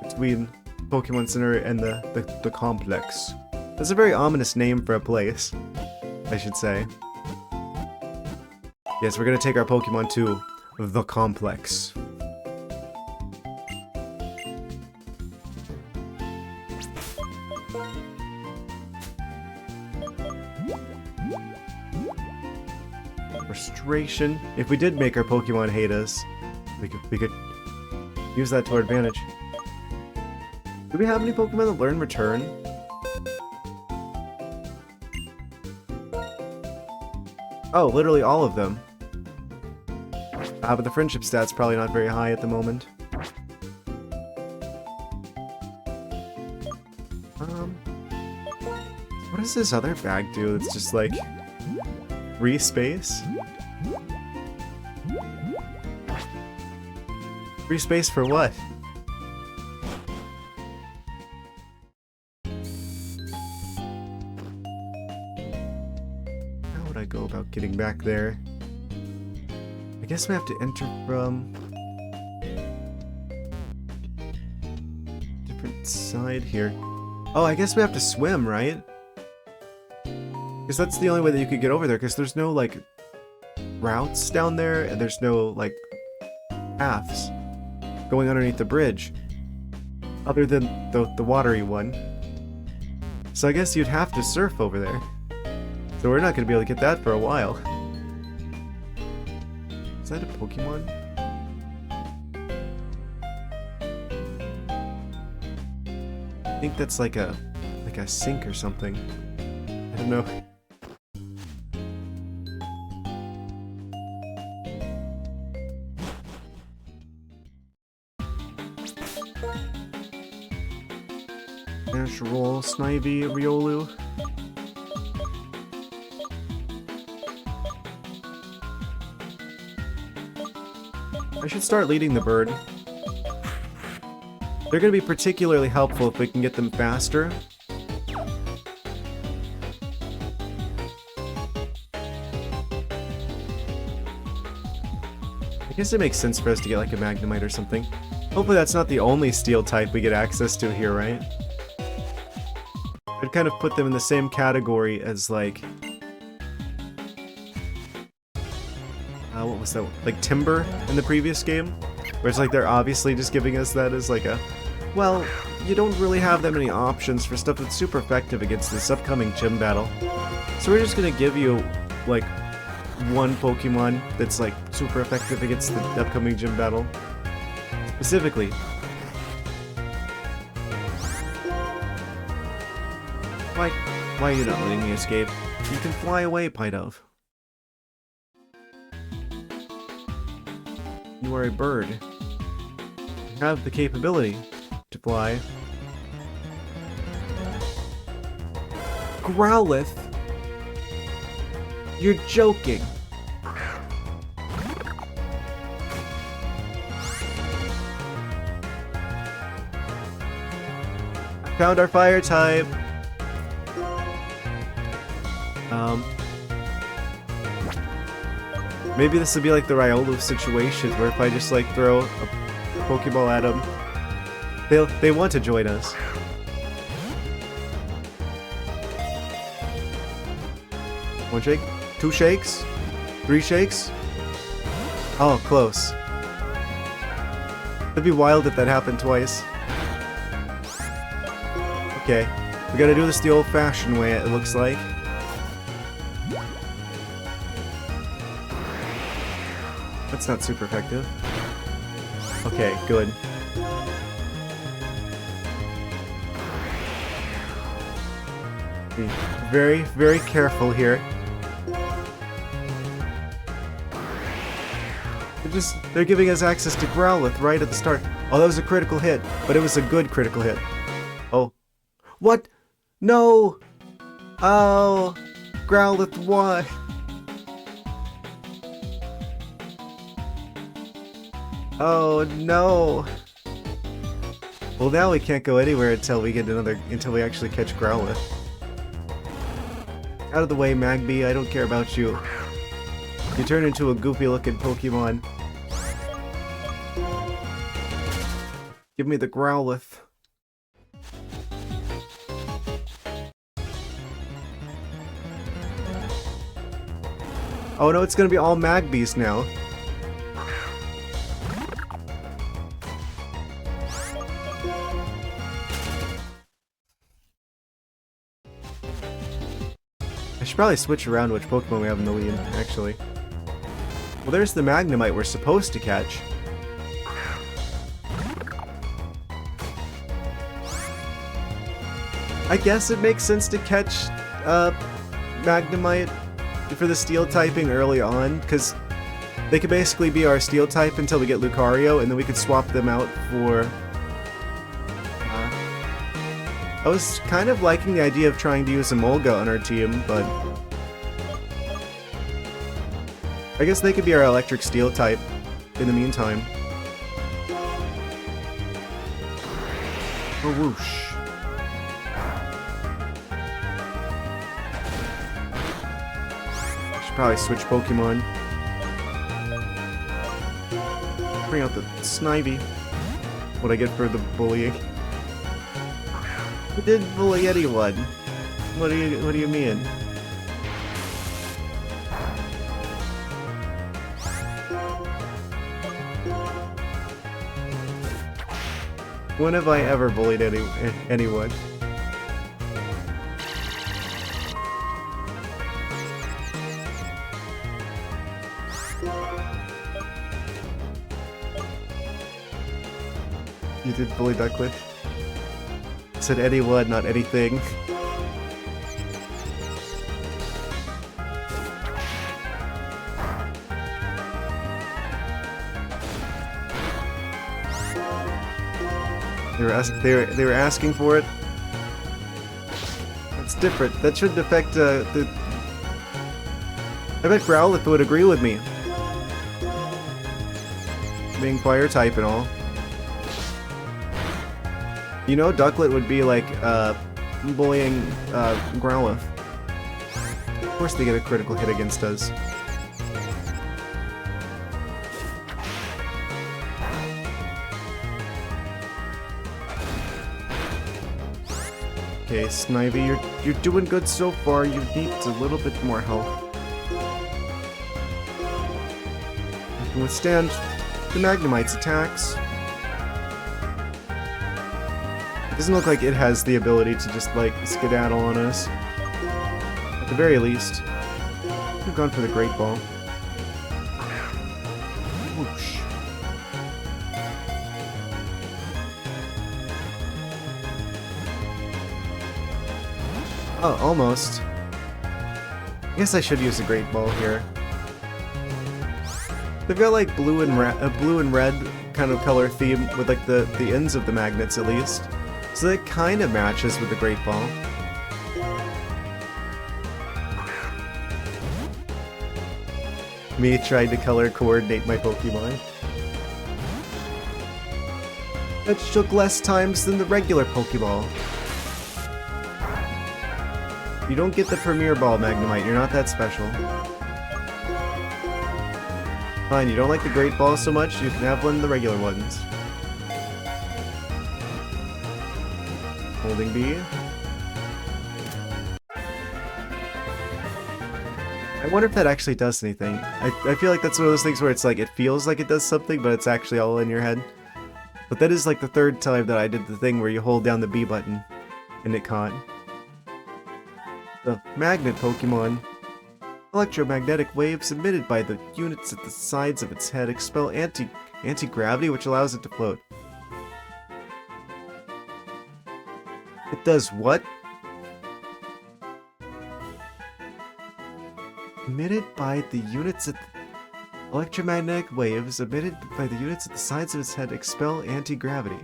between Pokemon Center and the complex. That's a very ominous name for a place, I should say. Yes, we're gonna take our Pokemon to the complex. Frustration. If we did make our Pokemon hate us, we could use that to our advantage. Do we have any Pokemon that learn Return? Oh, literally all of them. But the friendship stat's probably not very high at the moment. What does this other bag do? It's just like free space? Free space for what? How would I go about getting back there? I guess we have to enter from different side here. Oh, I guess we have to swim, right? Because that's the only way that you could get over there, because there's no, like, routes down there, and there's no, like, paths going underneath the bridge. Other than the watery one. So I guess you'd have to surf over there. So we're not going to be able to get that for a while. Is that a Pokemon? I think that's like a sink or something. I don't know. There's Roll, Snivy, Riolu. I should start leading the bird. They're going to be particularly helpful if we can get them faster. I guess it makes sense for us to get like a Magnemite or something. Hopefully that's not the only steel type we get access to here, right? I'd kind of put them in the same category as like... what was that? Like Timber in the previous game? Where it's like they're obviously just giving us that as like a... Well, you don't really have that many options for stuff that's super effective against this upcoming gym battle. So we're just gonna give you, like, one Pokemon that's like super effective against the upcoming gym battle. Specifically. Why are you not letting me escape? You can fly away, Pidove. You are a bird. You have the capability to fly. Growlithe? You're joking. Found our fire type. Maybe this would be like the Riolu situation, where if I just like throw a Pokeball at them, they want to join us. One shake, two shakes, three shakes. Oh, close. It'd be wild if that happened twice. Okay, we gotta do this the old-fashioned way, it looks like. That's not super effective. Okay, good. Be very, very careful here. They're giving us access to Growlithe right at the start. Oh, that was a critical hit, but it was a good critical hit. Oh. What? No! Oh! Growlithe, why? Oh no! Well, now we can't go anywhere until we actually catch Growlithe. Out of the way, Magby, I don't care about you. You turn into a goofy looking Pokemon. Give me the Growlithe. Oh no, it's gonna be all Magbees now. I should probably switch around which Pokemon we have in the lead, actually. Well, there's the Magnemite we're supposed to catch. I guess it makes sense to catch Magnemite for the Steel typing early on, because they could basically be our Steel type until we get Lucario, and then we could swap them out for... I was kind of liking the idea of trying to use Emolga on our team, but... I guess they could be our Electric Steel type in the meantime. Oh, whoosh. Probably switch Pokemon. Bring out the Snivy. What I get for the bullying. I didn't bully anyone. What do you mean? When have I ever bullied anyone? You did bully Ducklet. Said anyone, not anything. They were asking for it. That's different. That shouldn't affect the. I bet Growlithe would agree with me. Being fire type and all. You know, Ducklet would be like, bullying, Growlithe. Of course they get a critical hit against us. Okay, Snivy, you're doing good so far. You need a little bit more help. You can withstand the Magnemite's attacks. Doesn't look like it has the ability to just, like, skedaddle on us. At the very least. We've gone for the Great Ball. Whoosh. Oh, almost. I guess I should use the Great Ball here. They've got, like, blue and red kind of color theme with, like, the ends of the magnets, at least. So that kind of matches with the Great Ball. Me trying to color coordinate my Pokemon. That took less times than the regular Pokeball. You don't get the Premier Ball, Magnemite. You're not that special. Fine, you don't like the Great Ball so much, you can have one of the regular ones. Holding B. I wonder if that actually does anything. I feel like that's one of those things where it's like, it feels like it does something, but it's actually all in your head. But that is like the third time that I did the thing where you hold down the B button, and it caught. The Magnet Pokemon. Electromagnetic waves emitted by the units at the sides of its head expel anti-gravity, which allows it to float. It does what? Emitted by the units at the... Electromagnetic waves emitted by the units at the sides of its head expel anti-gravity.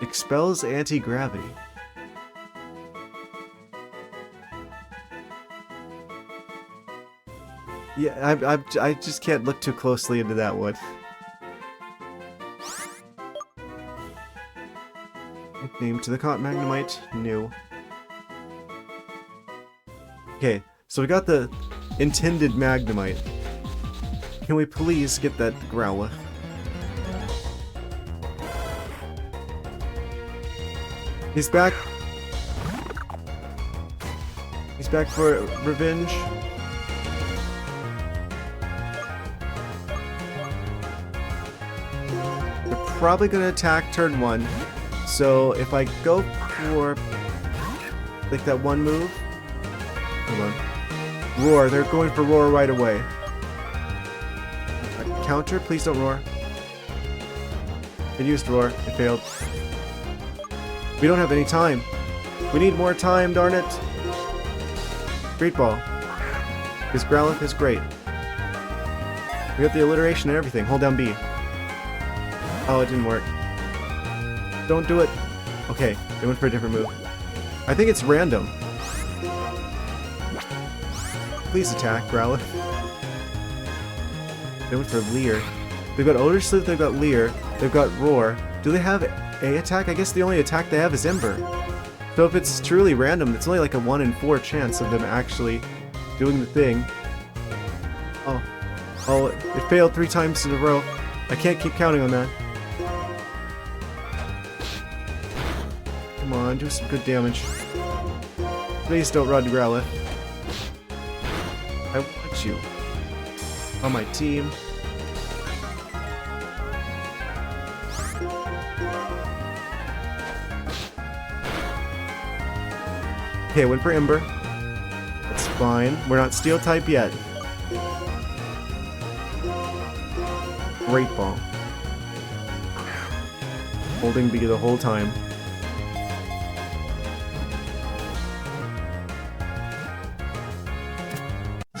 Expels anti-gravity. Yeah, I just can't look too closely into that one. Nickname to the caught Magnemite, new. Okay, so we got the intended Magnemite. Can we please get that Growlithe? He's back. He's back for revenge. They're probably gonna attack turn 1. So if I go for like that one move, hold on. Roar. They're going for roar right away. Counter. Please don't roar. It used roar. It failed. We don't have any time. We need more time, darn it. Great ball. His Growlithe is great. We got the alliteration and everything. Hold down B. Oh, it didn't work. Don't do it. Okay, they went for a different move. I think it's random. Please attack, Growlithe. They went for Leer. They've got Odor Sleuth, they've got Leer, they've got Roar. Do they have A attack? I guess the only attack they have is Ember. So if it's truly random, it's only like a 1 in 4 chance of them actually doing the thing. Oh, it failed 3 times in a row. I can't keep counting on that. Come on, do some good damage. Please don't run, Growlithe. I want you on my team. Okay, went for Ember. That's fine. We're not Steel type yet. Great ball. Holding B the whole time.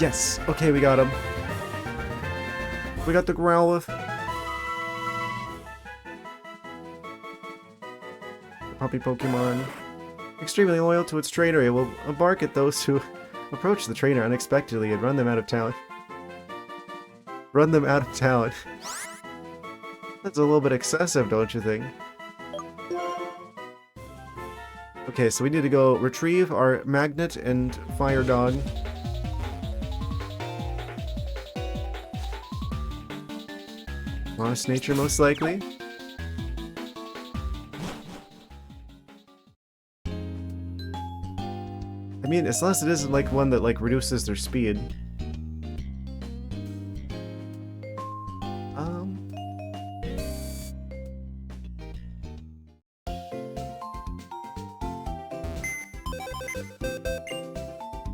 Yes! Okay, we got him. We got the Growlithe. Puppy Pokemon. Extremely loyal to its trainer, it will bark at those who approach the trainer unexpectedly and run them out of town. Run them out of town. That's a little bit excessive, don't you think? Okay, so we need to go retrieve our Magnet and Fire Dog. Lost Nature, most likely. I mean, as long as it isn't like one that like reduces their speed.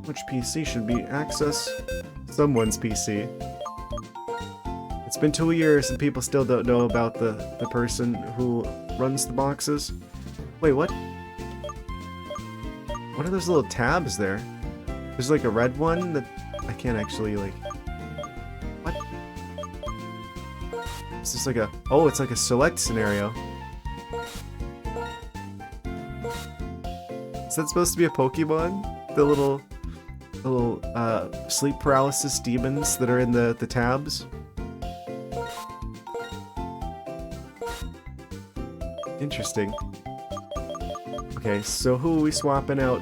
Which PC should be access someone's PC? It's been 2 years and people still don't know about the person who runs the boxes. Wait, what? What are those little tabs there? There's like a red one that I can't actually like... What? Is this like a... Oh, it's like a select scenario. Is that supposed to be a Pokemon? The little sleep paralysis demons that are in the tabs? Interesting. Okay, so who are we swapping out?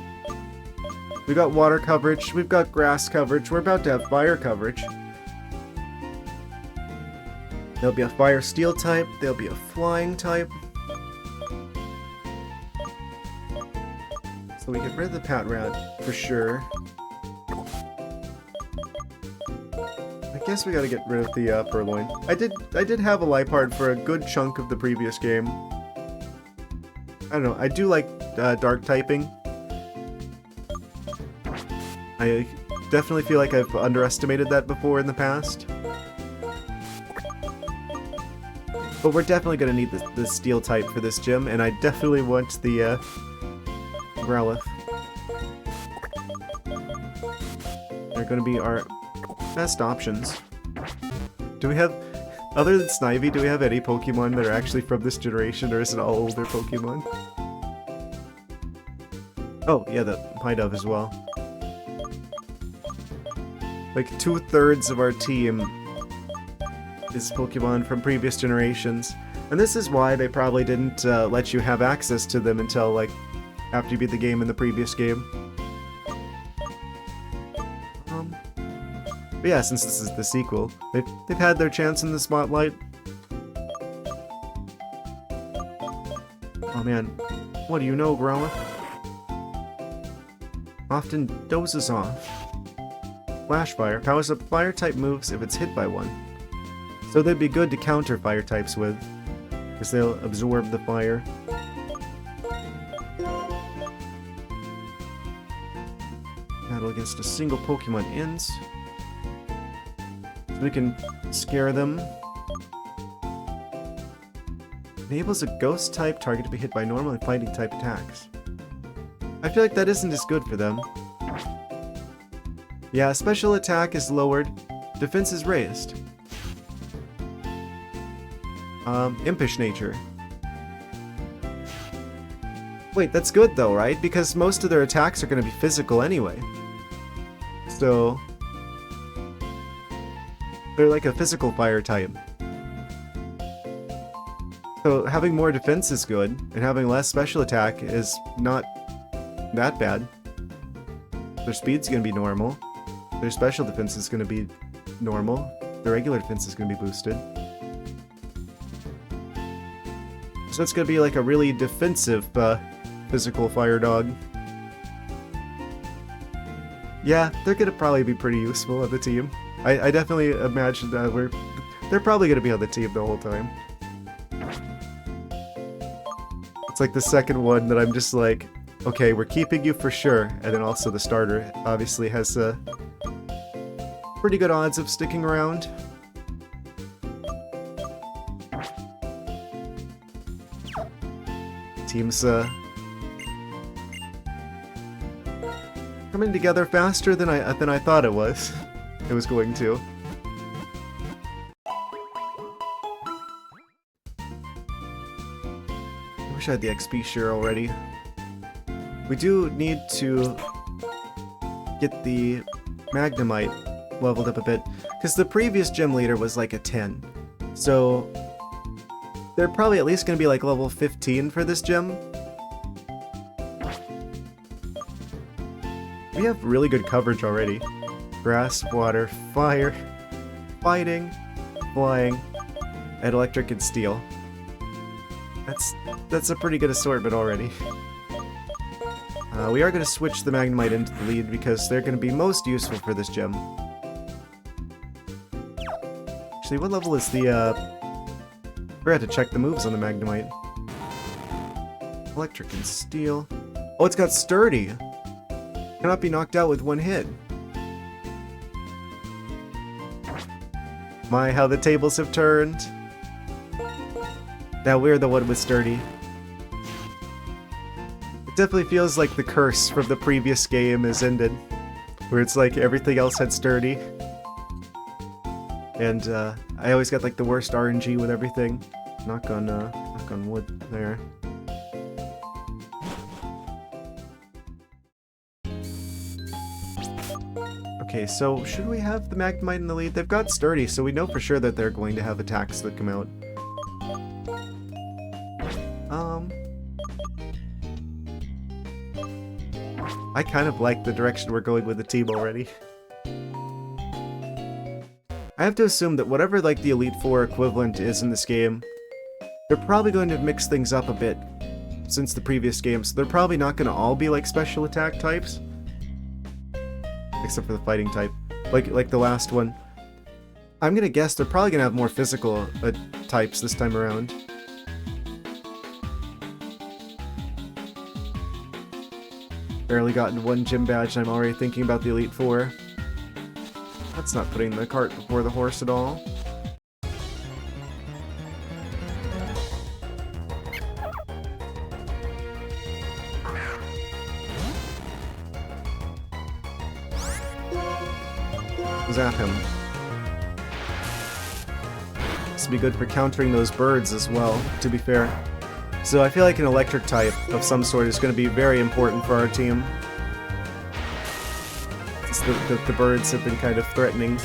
We got water coverage, we've got grass coverage, we're about to have fire coverage. There'll be a fire steel type, there'll be a flying type. So we get rid of the Patrat, for sure. I guess we gotta get rid of the Purloin. I did have a Liepard for a good chunk of the previous game. I don't know, I do like dark typing. I definitely feel like I've underestimated that before in the past. But we're definitely going to need the steel type for this gym, and I definitely want the Growlithe. They're going to be our best options. Do we have, other than Snivy, do we have any Pokemon that are actually from this generation, or is it all older Pokemon? Oh, yeah, the Pidove as well. Like 2/3 of our team is Pokemon from previous generations. And this is why they probably didn't let you have access to them until, like, after you beat the game in the previous game. But yeah, since this is the sequel, they've had their chance in the spotlight. Oh man, what do you know, Growlithe? Often dozes off. Flash Fire powers up fire-type moves if it's hit by one. So they'd be good to counter fire types with, because they'll absorb the fire. Battle against a single Pokemon ends. So we can scare them. Enables a ghost-type target to be hit by normal and fighting-type attacks. I feel like that isn't as good for them. Yeah, special attack is lowered, defense is raised. Impish nature. Wait, that's good though, right? Because most of their attacks are going to be physical anyway. So they're like a physical fire type. So having more defense is good, and having less special attack is not that bad. Their speed's going to be normal. Their special defense is going to be normal. Their regular defense is going to be boosted. So it's going to be like a really defensive physical fire dog. Yeah, they're going to probably be pretty useful on the team. I definitely imagine that they're probably going to be on the team the whole time. It's like the second one that I'm just like, okay, we're keeping you for sure. And then also the starter obviously has pretty good odds of sticking around. Team's coming together faster than I thought it was going to. I wish I had the XP share already. We do need to get the Magnemite leveled up a bit, because the previous gym leader was like a 10. So they're probably at least going to be like level 15 for this gym. We have really good coverage already. Grass, water, fire, fighting, flying, and electric and steel. That's a pretty good assortment already. We are going to switch the Magnemite into the lead because they're going to be most useful for this gym. Actually, what level is the, I forgot to check the moves on the Magnemite. Electric and steel. Oh, it's got sturdy! Cannot be knocked out with one hit. My, how the tables have turned. Now we're the one with sturdy. It definitely feels like the curse from the previous game is ended. Where it's like everything else had sturdy. And I always got like the worst RNG with everything. Knock on wood there. Okay, so should we have the Magnemite in the lead? They've got sturdy, so we know for sure that they're going to have attacks that come out. I kind of like the direction we're going with the team already. I have to assume that whatever like the Elite Four equivalent is in this game, they're probably going to mix things up a bit since the previous game, so they're probably not going to all be like special attack types. Except for the fighting type. Like the last one. I'm gonna guess they're probably gonna have more physical types this time around. Barely gotten one gym badge and I'm already thinking about the Elite Four. That's not putting the cart before the horse at all. Zap him. This would be good for countering those birds as well, to be fair. So I feel like an electric type of some sort is going to be very important for our team. Since the birds have been kind of threatening.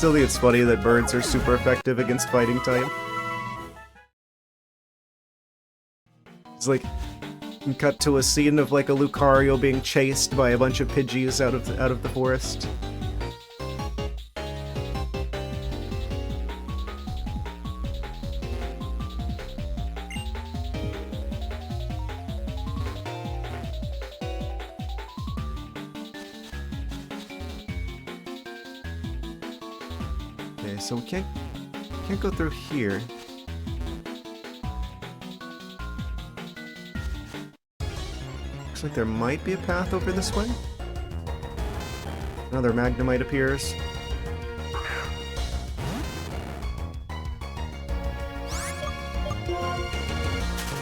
still think it's funny that birds are super effective against fighting type. It's like, you can cut to a scene of like a Lucario being chased by a bunch of Pidgeys out of the forest. Okay, so we can't go through here. Looks like there might be a path over this way. Another Magnemite appears.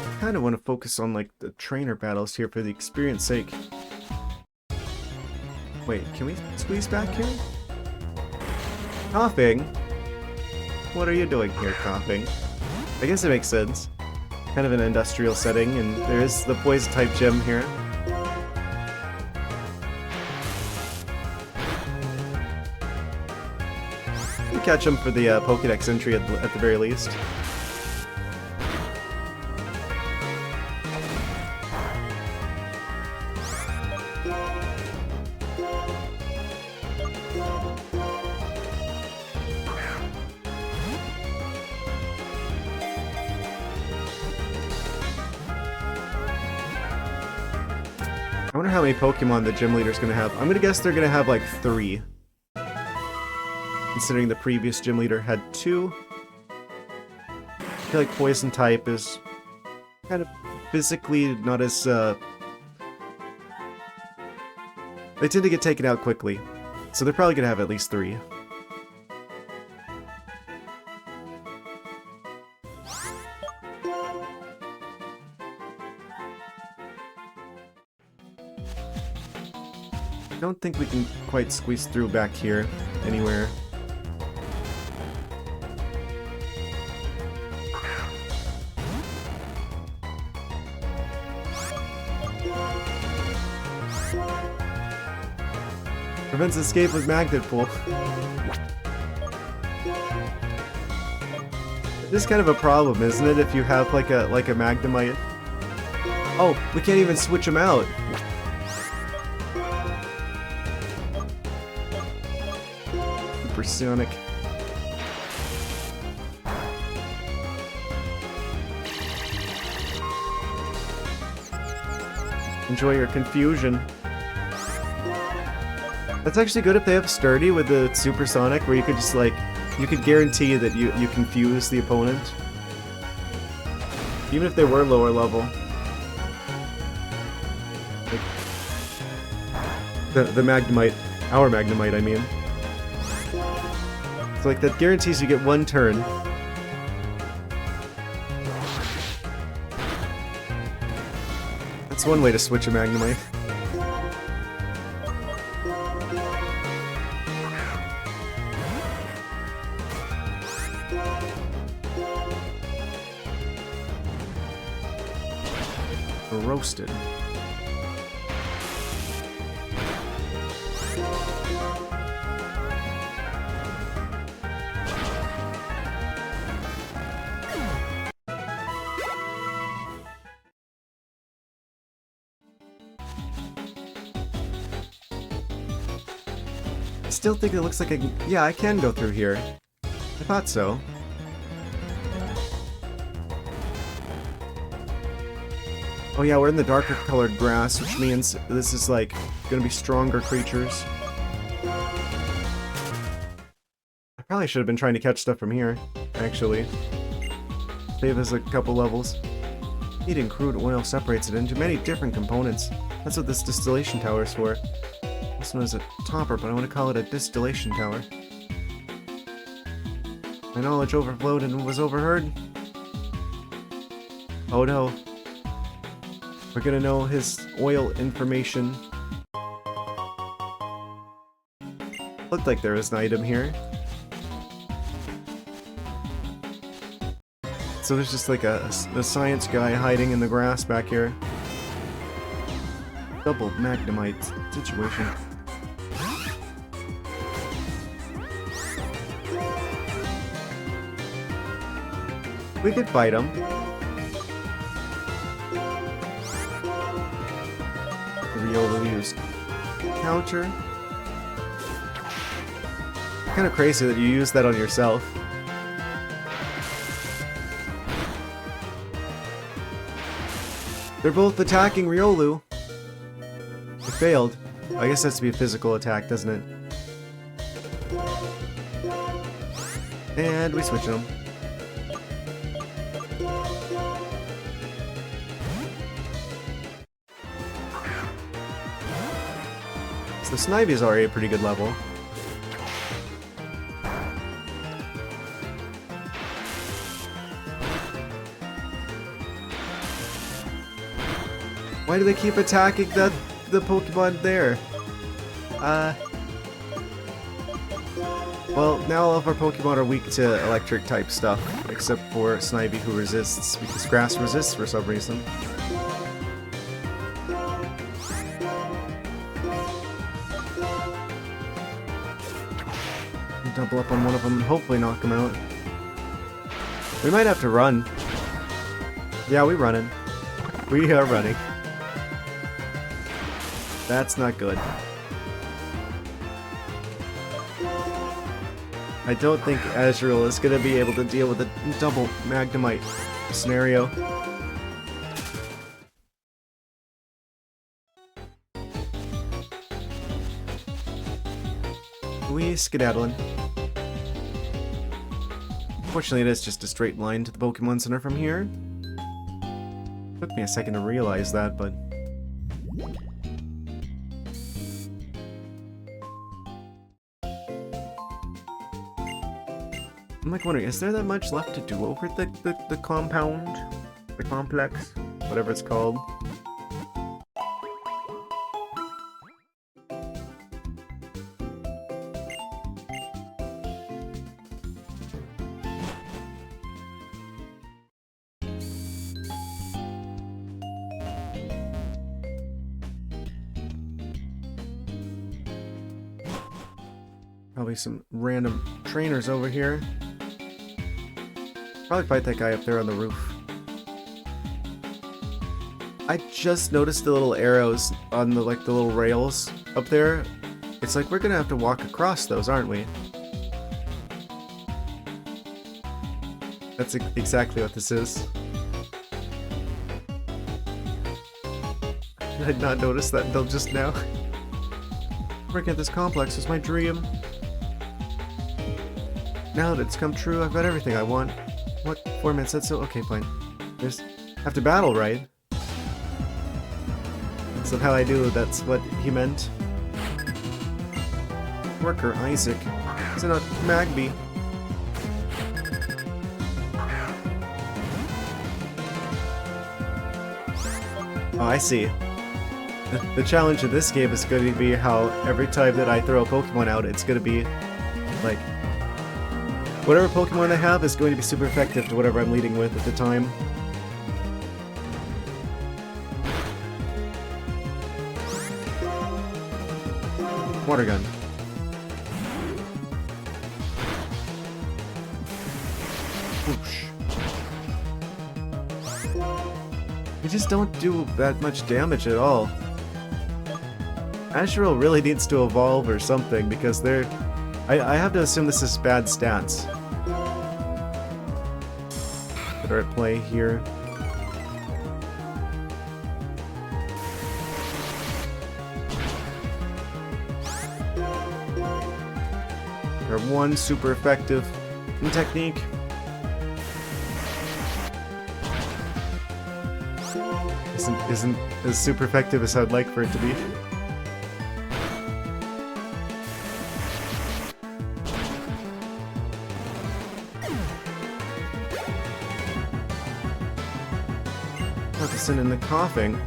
I kind of want to focus on like the trainer battles here for the experience sake. Wait, can we squeeze back here? Coughing? What are you doing here, Coughing? I guess it makes sense. Kind of an industrial setting, and there is the Poison-type gym here. We'll catch him for the Pokédex entry at the very least. I wonder how many Pokemon the gym leader's gonna have. I'm gonna guess they're gonna have like 3. Considering the previous gym leader had 2. I feel like Poison type is kind of physically not as, they tend to get taken out quickly. So they're probably gonna have at least 3. I don't think we can quite squeeze through back here anywhere. Prevents escape with Magnet Pool. This is kind of a problem, isn't it, if you have like a Magnemite? Oh, we can't even switch them out. Supersonic. Enjoy your confusion. That's actually good if they have Sturdy with the Supersonic, where you could just like, you could guarantee that you confuse the opponent. Even if they were lower level. Like, the Magnemite, our Magnemite I mean. So like that guarantees you get 1 turn. That's one way to switch a Magnemite. Roasted. I still think it looks like yeah, I can go through here. I thought so. Oh yeah, we're in the darker colored grass, which means this is like gonna be stronger creatures. I probably should have been trying to catch stuff from here, actually. Save us a couple levels. Heating crude oil separates it into many different components. That's what this distillation tower is for. Also known as a topper, but I want to call it a distillation tower. My knowledge overflowed and was overheard. Oh no. We're gonna know his oil information. Looked like there was an item here. So there's just like a science guy hiding in the grass back here. Double Magnemite situation. We could fight him. Riolu used counter. Kind of crazy that you use that on yourself. They're both attacking Riolu. It failed. I guess it has to be a physical attack, doesn't it? And we switch them. So Snivy is already a pretty good level. Why do they keep attacking the Pokemon there? Well, now all of our Pokemon are weak to electric type stuff, except for Snivy, who resists, because grass resists for some reason. Double up on one of them and hopefully knock him out. We might have to run. Yeah, we're running. We are running. That's not good. I don't think Azrael is going to be able to deal with a double Magnemite scenario. We skedaddling. Fortunately, it is just a straight line to the Pokemon Center from here. Took me a second to realize that, but... I'm like wondering, is there that much left to do over the compound? The complex? Whatever it's called. Probably some random trainers over here. Probably fight that guy up there on the roof. I just noticed the little arrows on the the little rails up there. It's like we're gonna have to walk across those, aren't we? That's exactly what this is. I did not notice that until just now. Working at this complex was my dream. Now that it's come true, I've got everything I want. What? 4 minutes said so? Okay, fine. Just have to battle, right? Somehow I knew that's what he meant. Worker Isaac. Is it not Magby? Oh, I see. The challenge of this game is going to be how every time that I throw a Pokemon out, it's going to be like... whatever Pokemon I have is going to be super effective to whatever I'm leading with at the time. Water gun. Whoosh. They just don't do that much damage at all. Azrael really needs to evolve or something because they're... I have to assume this is bad stats that are at play here. They're one super effective in technique. Isn't as super effective as I'd like for it to be. Focusing in the coughing.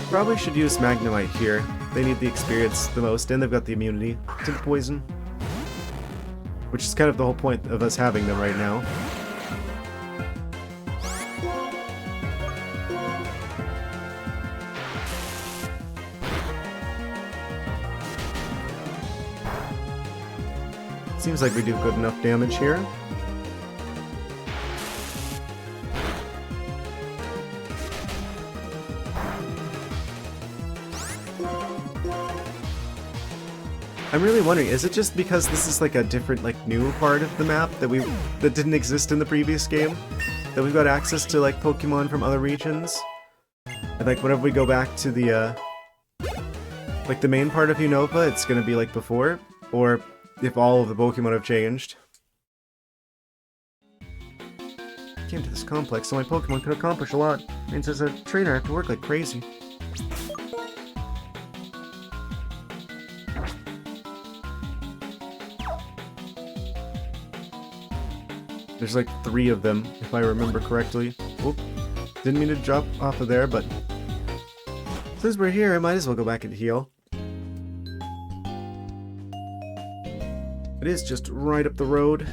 Probably should use Magnemite here. They need the experience the most, and they've got the immunity to the poison. Which is kind of the whole point of us having them right now. Seems like we do good enough damage here. I'm really wondering, is it just because this is like a different, like, new part of the map that didn't exist in the previous game? That we've got access to, like, Pokemon from other regions? And, like, whenever we go back to the, like, the main part of Unova, it's gonna be like before? Or if all of the Pokemon have changed. I came to this complex so my Pokemon could accomplish a lot. It means as a trainer I have to work like crazy. There's like 3 of them, if I remember correctly. Oop. Didn't mean to drop off of there, but since we're here, I might as well go back and heal. It is just right up the road.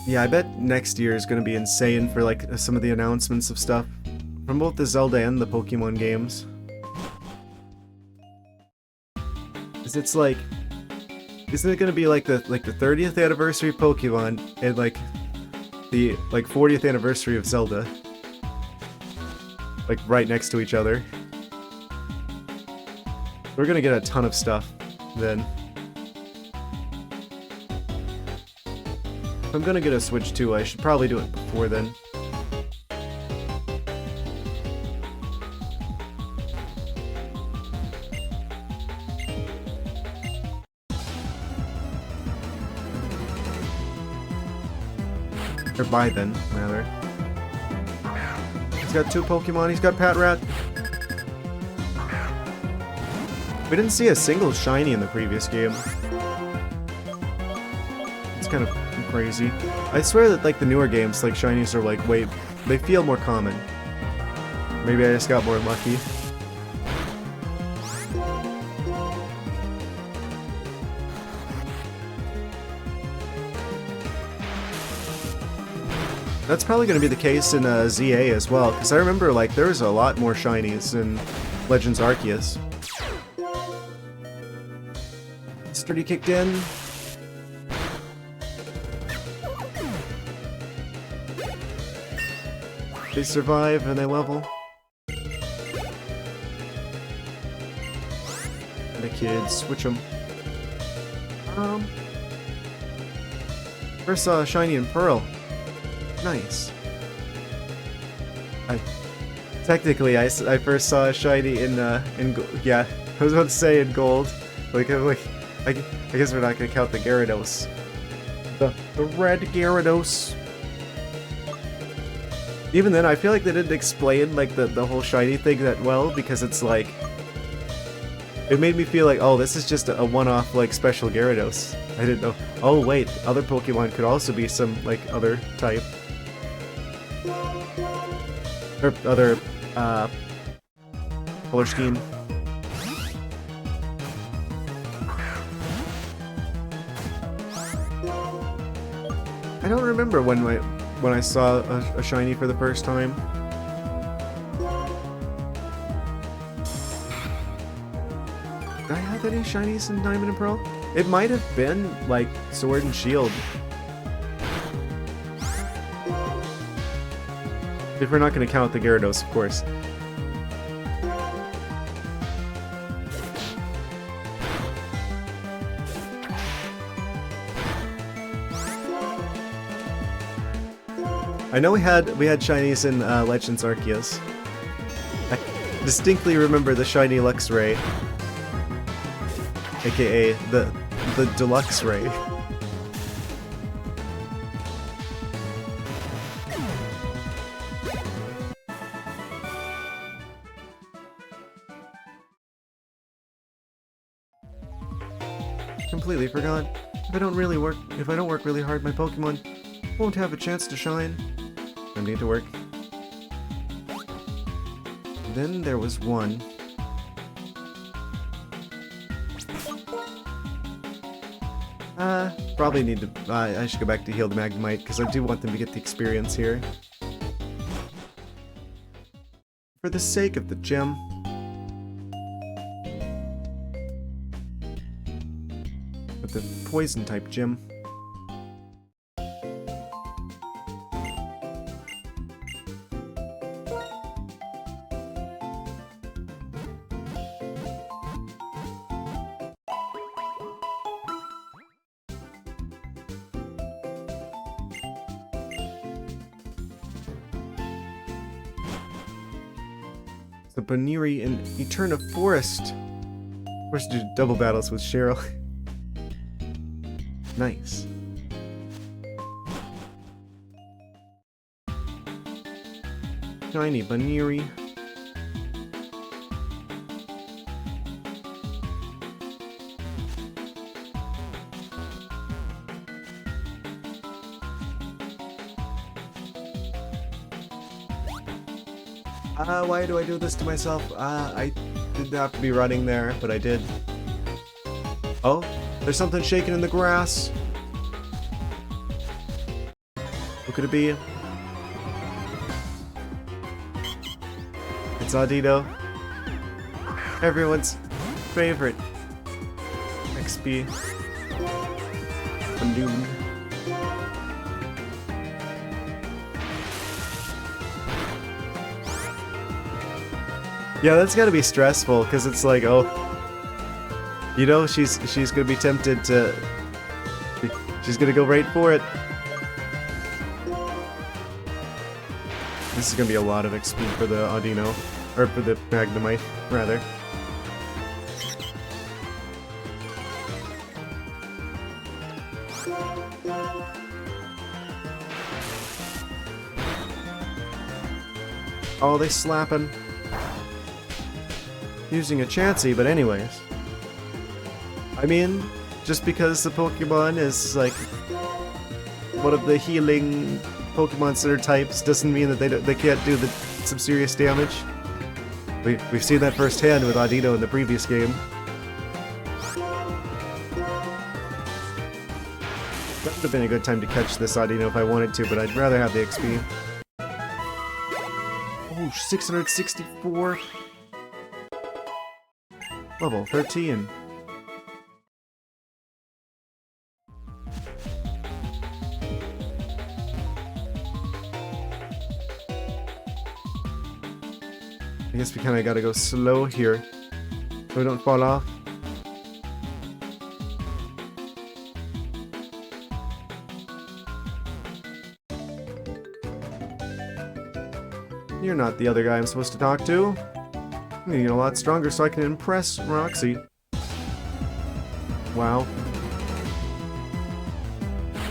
Yeah, I bet next year is going to be insane for like some of the announcements of stuff from both the Zelda and the Pokemon games. 'Cause it's like, isn't it going to be like the 30th anniversary of Pokemon and like the 40th anniversary of Zelda, like right next to each other? We're going to get a ton of stuff then. If I'm gonna get a Switch too, I should probably do it before then. Or by then, rather. He's got 2 Pokemon, he's got Patrat. We didn't see a single shiny in the previous game. It's kind of crazy. I swear that like the newer games, like shinies are like they feel more common. Maybe I just got more lucky. That's probably going to be the case in ZA as well, because I remember like there was a lot more shinies in Legends Arceus. Sturdy kicked in. They survive and they level. And the kids switch them. First saw Shiny and Pearl. Nice. Technically, I first saw a Shiny in yeah, I was about to say in Gold. I guess we're not gonna count the Gyarados. The red Gyarados. Even then, I feel like they didn't explain like the whole shiny thing that well, because it's like it made me feel like, oh, this is just a one-off like special Gyarados. I didn't know. Oh wait, other Pokemon could also be some like other type or other color scheme. I don't remember when I saw a shiny for the first time. Did I have any shinies in Diamond and Pearl? It might have been, like, Sword and Shield. If we're not going to count the Gyarados, of course. I know we had shinies in Legends Arceus. I distinctly remember the shiny Luxray, aka the Deluxe Ray. Completely forgot. If I don't work really hard, my Pokemon won't have a chance to shine. I need to work. Then there was one. Probably need to... I should go back to heal the Magnemite, because I do want them to get the experience here. For the sake of the gem. With the poison type gem. The Boniri in Eterna Forest. Of course, do double battles with Cheryl. Nice. Shiny Boniri. Why do I do this to myself? I didn't have to be running there, but I did. Oh, there's something shaking in the grass. What could it be? It's Audino. Everyone's favorite. XP. Balloon. Yeah, that's gotta be stressful, because it's like, oh, you know, she's gonna be tempted to, she's gonna go right for it. This is gonna be a lot of XP for the Audino, or for the Magnemite, rather. Oh, they slapping. Using a Chansey, but anyways. I mean, just because the Pokemon is, like, one of the healing Pokemon Center types doesn't mean that they can't do some serious damage. We've seen that firsthand with Audino in the previous game. That would have been a good time to catch this Audino if I wanted to, but I'd rather have the XP. Oh, 664. Level 13. I guess we kinda gotta go slow here, so we don't fall off. You're not the other guy I'm supposed to talk to. I'm getting a lot stronger so I can impress Roxy. Wow.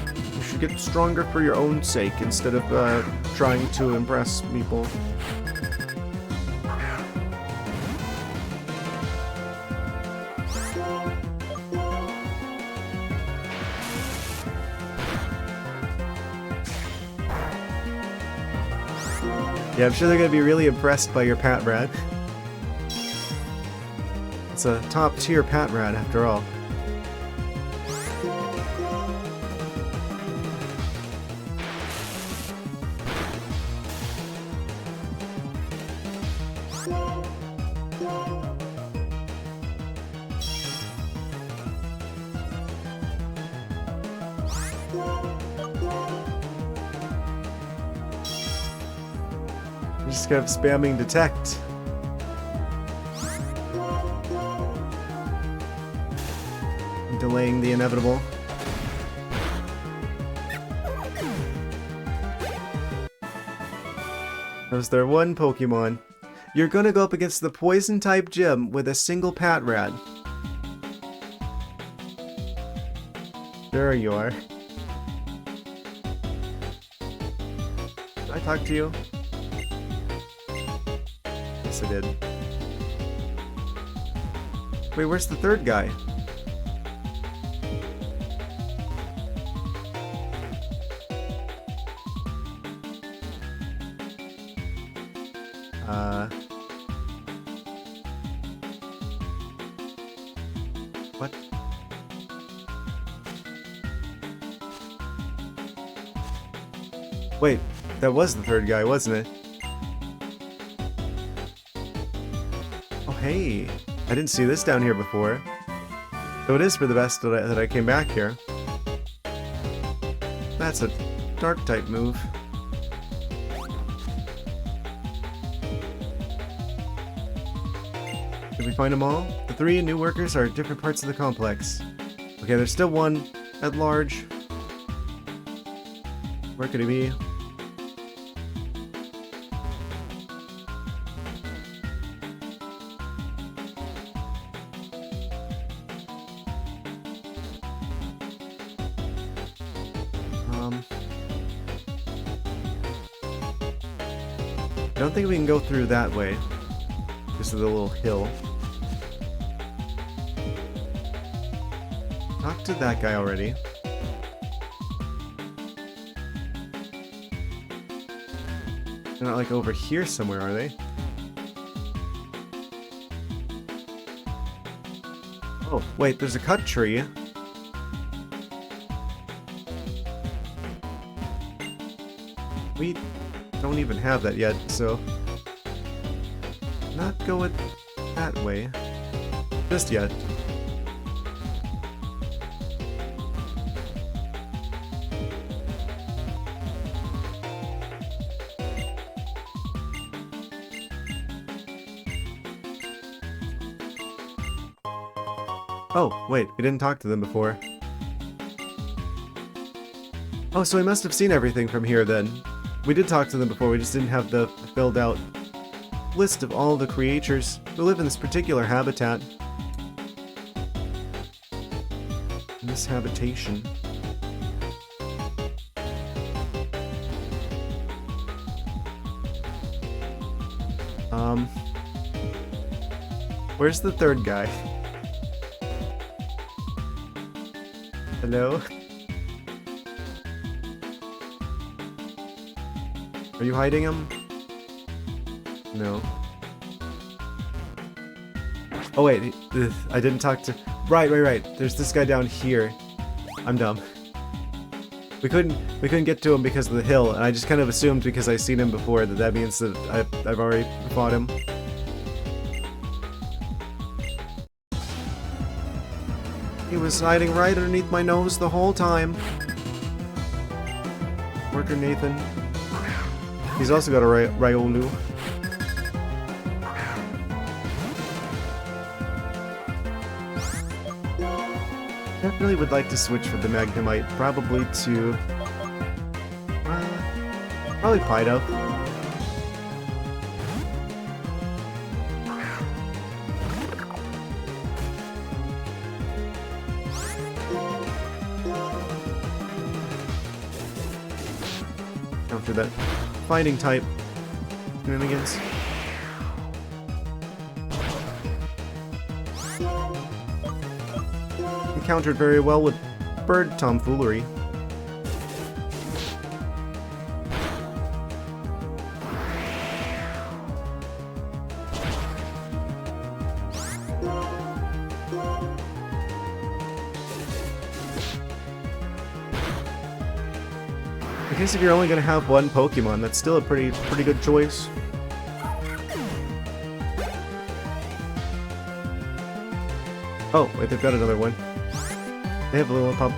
You should get stronger for your own sake instead of trying to impress people. Yeah, I'm sure they're gonna be really impressed by your Pat Rat. It's a top-tier Pat Rat, after all. You just kept spamming detect. Delaying the inevitable. Was there one Pokemon? You're gonna go up against the poison type gym with a single Pat Rat. There you are. Did I talk to you? Yes, I did. Wait, where's the third guy? What? Wait, that was the third guy, wasn't it? Oh, hey. I didn't see this down here before. So it is for the best that I came back here. That's a dark type move. Did we find them all? The 3 new workers are at different parts of the complex. Okay, there's still one at large. Where could he be? I don't think we can go through that way. Just a little hill. Talk to that guy already. They're not like over here somewhere, are they? Oh, wait, there's a cut tree. We don't even have that yet, so not go it that way just yet. Oh, wait, we didn't talk to them before. Oh, so we must have seen everything from here then. We did talk to them before, we just didn't have the filled out list of all the creatures who live in this particular habitat. In this habitation. Where's the third guy? Hello? Are you hiding him? No. Oh wait, I didn't talk to... Right. There's this guy down here. I'm dumb. We couldn't get to him because of the hill, and I just kind of assumed because I seen him before that means that I've already fought him. He was hiding right underneath my nose the whole time. Worker Nathan. He's also got a Riolu. Definitely would like to switch for the Magnemite, probably to... probably Pido. After that fighting type shenanigans. Encountered very well with bird tomfoolery. I guess if you're only gonna have one Pokemon, that's still a pretty good choice. Oh, wait, they've got another one. They have a little pup.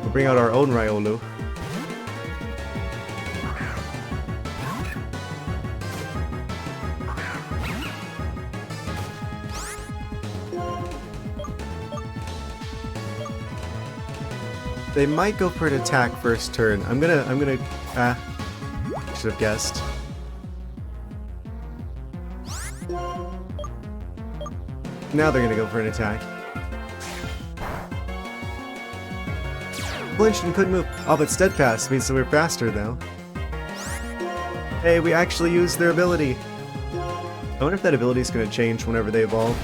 We'll bring out our own Riolu. They might go for an attack first turn. I'm gonna, should have guessed. Now they're gonna go for an attack. Flinched and couldn't move. Oh, but Steadfast means that we're faster now. Hey, we actually used their ability. I wonder if that ability is gonna change whenever they evolve.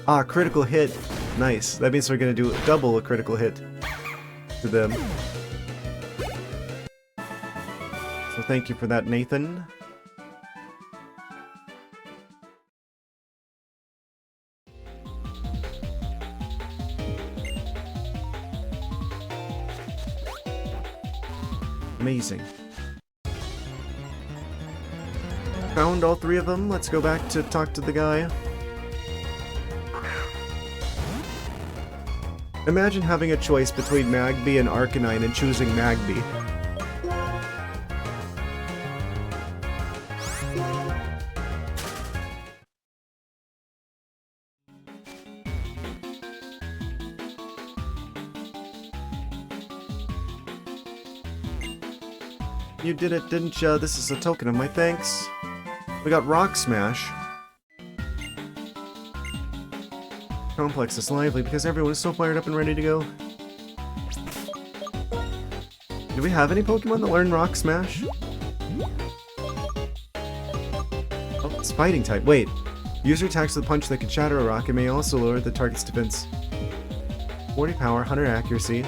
Ah, critical hit. Nice. That means we're gonna do double a critical hit to them. So thank you for that, Nathan. Amazing. Found all three of them. Let's go back to talk to the guy. Imagine having a choice between Magby and Arcanine and choosing Magby. You did it, didn't ya? This is a token of my thanks. We got Rock Smash. Complex is lively because everyone is so fired up and ready to go. Do we have any Pokemon that learn Rock Smash? Oh, it's fighting type. Wait. User attacks with a punch that can shatter a rock and may also lower the target's defense. 40 power, 100 accuracy.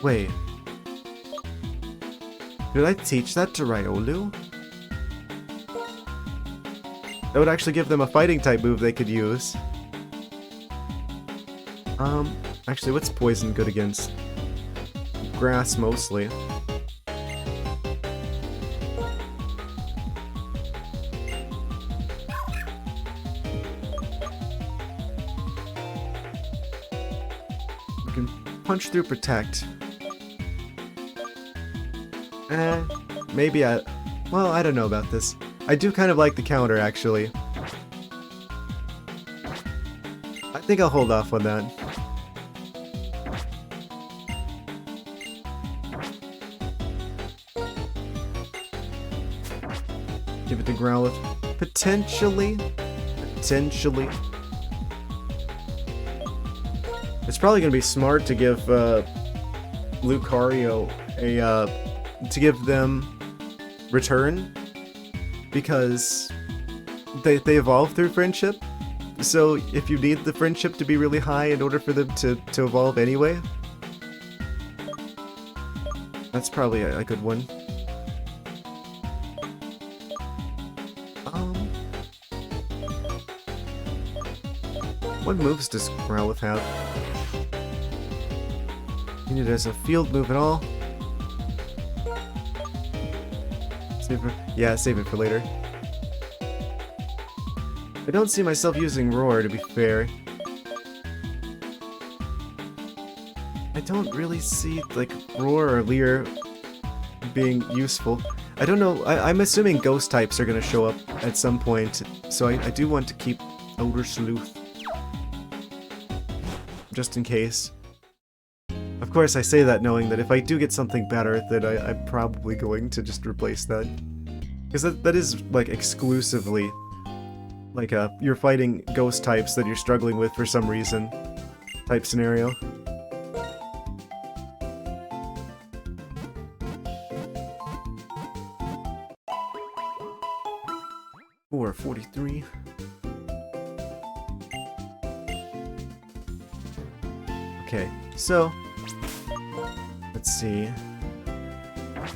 Wait. Did I teach that to Riolu? That would actually give them a fighting type move they could use. Actually, what's poison good against? Grass, mostly. We can punch through Protect. Maybe well, I don't know about this. I do kind of like the counter, actually. I think I'll hold off on that. Give it to Growlithe. Potentially. Potentially. It's probably going to be smart to give Lucario to give them Return, because they evolve through friendship. So if you need the friendship to be really high in order for them to evolve anyway, that's probably a good one. What moves does Growlithe have? Need it as a field move at all? Save it for later. I don't see myself using Roar, to be fair. I don't really see, like, Roar or Leer being useful. I don't know, I'm assuming Ghost types are gonna show up at some point, so I do want to keep Elder Sleuth. Just in case. Of course, I say that knowing that if I do get something better, then I'm probably going to just replace that. Because that is, like, exclusively, like, you're fighting ghost types that you're struggling with for some reason type scenario. Or 43. Okay, so let's see.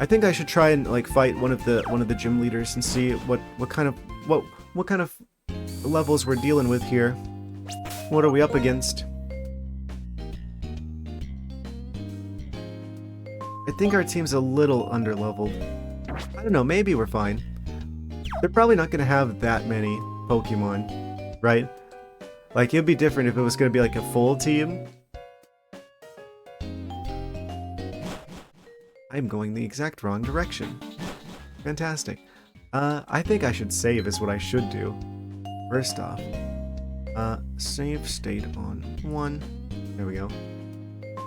I think I should try and like fight one of the gym leaders and see what kind of levels we're dealing with here. What are we up against? I think our team's a little underleveled. I don't know, maybe we're fine. They're probably not gonna have that many Pokemon, right? Like, it'd be different if it was gonna be like a full team. I'm going the exact wrong direction. Fantastic. I think I should save is what I should do. First off, save state on 1. There we go.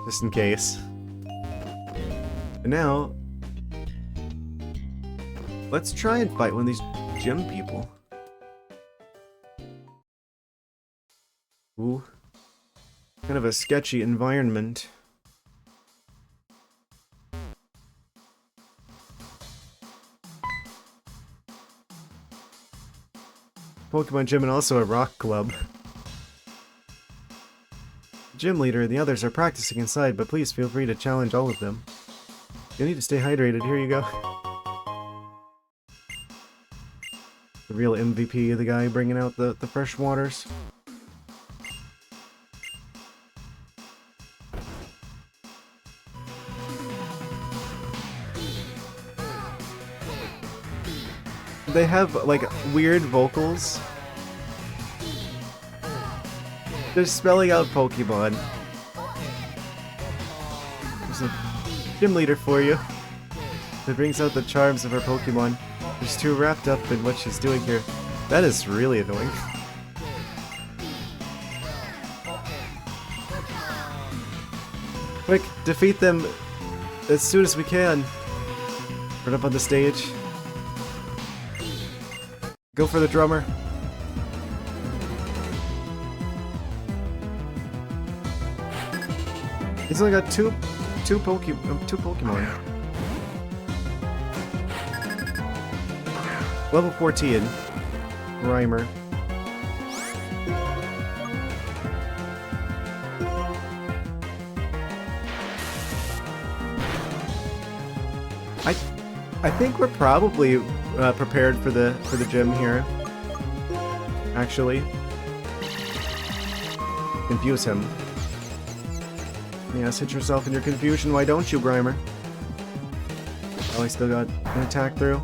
Just in case. And now, let's try and fight one of these gym people. Ooh. Kind of a sketchy environment. Pokemon gym and also a rock club. Gym leader and the others are practicing inside, but please feel free to challenge all of them. You need to stay hydrated. Here you go. The real MVP, the guy bringing out the fresh waters. They have, like, weird vocals. They're spelling out Pokemon. There's a gym leader for you. That brings out the charms of her Pokemon. She's too wrapped up in what she's doing here. That is really annoying. Quick, defeat them as soon as we can. Run up on the stage. Go for the drummer. He's only got two Pokemon. Level 14. Grimer. I think we're probably prepared for the gym here. Actually, confuse him. Yes, hit yourself in your confusion. Why don't you, Grimer? Oh, I still got an attack through.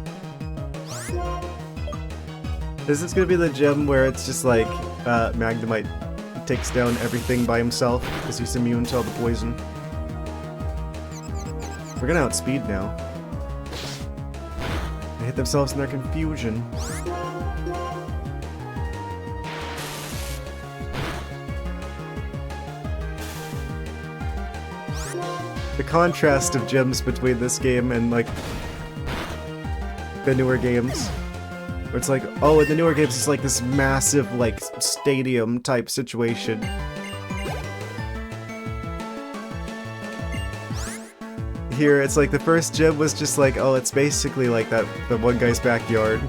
Is this gonna be the gym where it's just like Magnemite takes down everything by himself because he's immune to all the poison? We're gonna outspeed now. They hit themselves in their confusion. The contrast of gyms between this game and, like, the newer games. Where it's like, oh, in the newer games it's like this massive, like, stadium type situation. Here, it's like the first gym was just like, oh, it's basically like the one guy's backyard.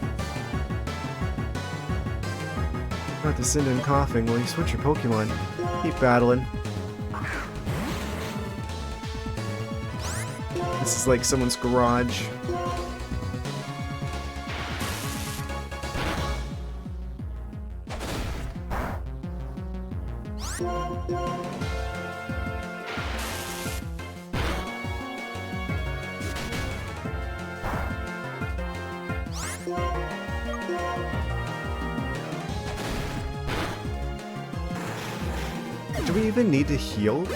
Not to send in coughing while you switch your Pokemon. Keep battling. This is like someone's garage. Do we even need to heal?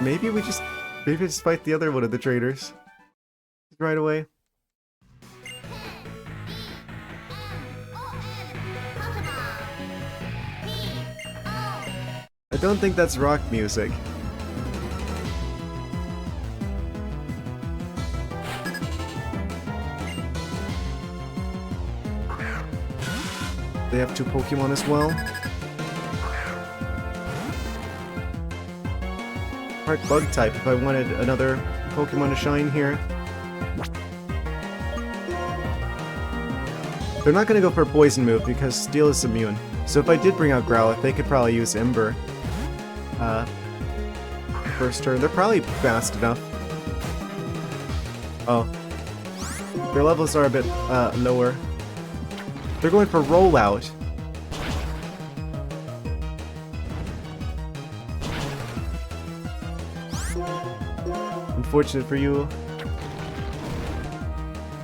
Maybe we just fight the other one of the traders right away. I don't think that's rock music. They have two Pokemon as well. Part bug type if I wanted another Pokemon to shine here. They're not going to go for a poison move because Steel is immune. So if I did bring out Growlithe, they could probably use Ember. First turn. They're probably fast enough. Oh. Their levels are a bit lower. They're going for Rollout. Unfortunate for you.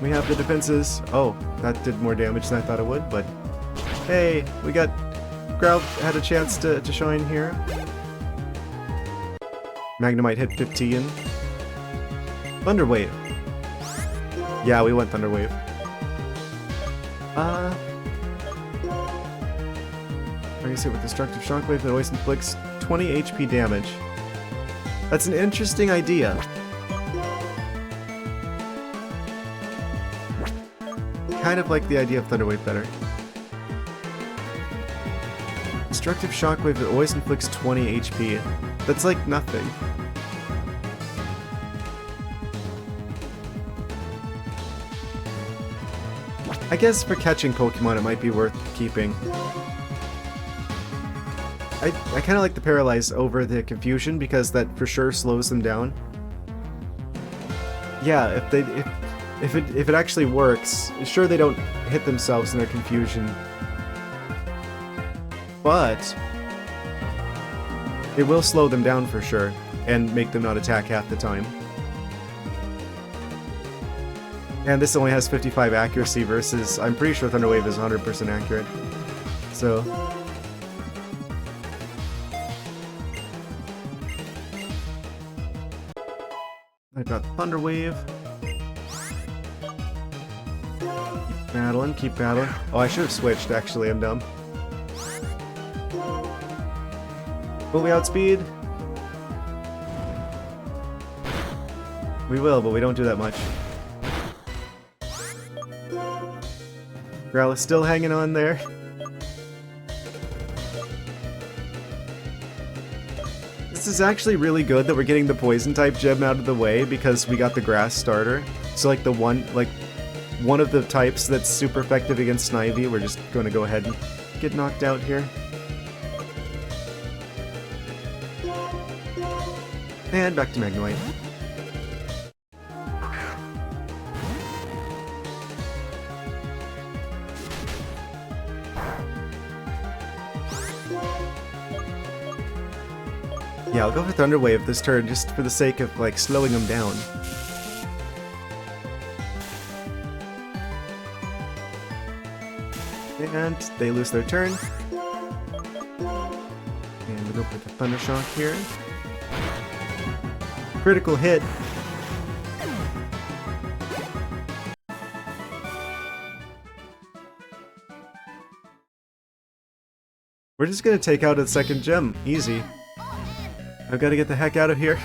We have the defenses. Oh, that did more damage than I thought it would, but hey, we got Growlithe had a chance to shine here. Magnemite hit 15. Thunder Wave. Yeah, we went Thunder Wave. I guess hit with Destructive Shockwave that always inflicts 20 HP damage. That's an interesting idea. Kind of like the idea of Thunder Wave better. Destructive Shockwave that always inflicts 20 HP. That's like nothing. I guess for catching Pokemon it might be worth keeping. I kind of like the Paralyze over the Confusion because that for sure slows them down. Yeah, if it actually works, sure they don't hit themselves in their Confusion, but it will slow them down for sure and make them not attack half the time. And this only has 55 accuracy versus, I'm pretty sure Thunder Wave is 100% accurate. So I've got Thunder Wave. Keep battling, keep battling. Oh, I should have switched, actually, I'm dumb. Will we outspeed? We will, but we don't do that much. Growl is still hanging on there. This is actually really good that we're getting the poison type gem out of the way because we got the grass starter. So like one of the types that's super effective against Snivy, we're just going to go ahead and get knocked out here. And back to Magnemite. Yeah, I'll go for Thunder Wave this turn just for the sake of, like, slowing them down. And they lose their turn. And we go for the Thunder Shock here. Critical hit. We're just gonna take out a second gem. Easy. I've got to get the heck out of here.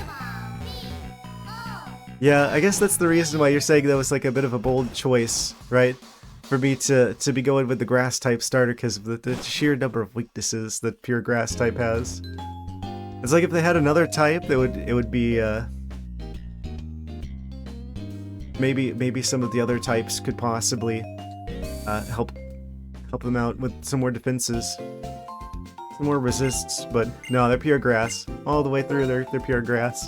Yeah, I guess that's the reason why you're saying that was like a bit of a bold choice, right? For me to be going with the grass type starter because of the sheer number of weaknesses that pure grass type has. It's like if they had another type, it would be maybe some of the other types could possibly help them out with some more defenses. More resists, but no, they're pure grass. All the way through, they're pure grass.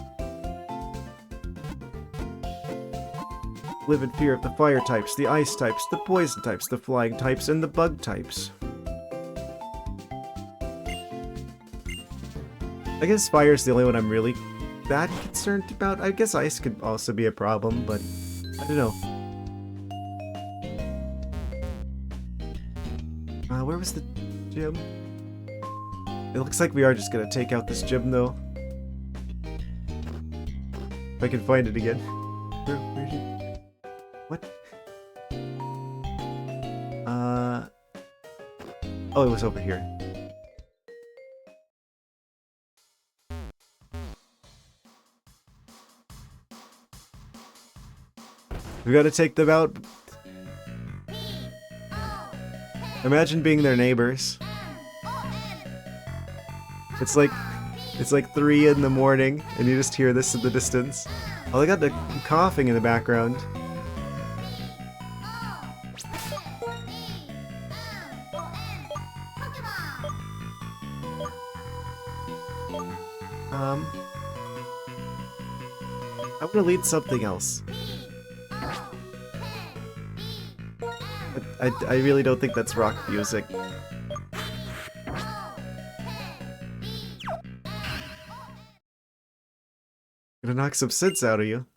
Live in fear of the fire types, the ice types, the poison types, the flying types, and the bug types. I guess fire's the only one I'm really that concerned about. I guess ice could also be a problem, but I don't know. Where was the gym? It looks like we are just gonna take out this gym, though. If I can find it again. Where is it? What? Oh, it was over here. We gotta take them out. Imagine being their neighbors. It's like 3 in the morning, and you just hear this in the distance. Oh, they got the coughing in the background. I'm gonna lead something else. But I really don't think that's rock music. Gonna knock some sense out of you.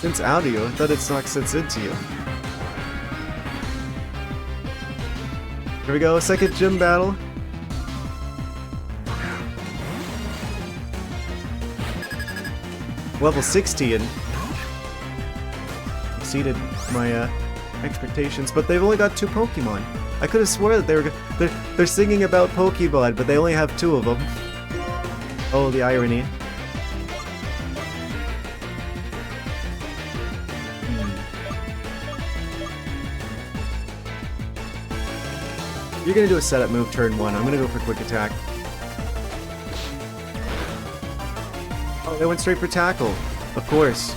Sense out of you? I thought it's knocked sense into you. Here we go, second gym battle. Level 16. Exceeded my expectations, but they've only got 2 Pokemon. I could have sworn that they're singing about Pokemon, but they only have 2 of them. Oh, the irony. You're gonna do a setup move turn 1. I'm gonna go for quick attack. Oh, they went straight for tackle. Of course.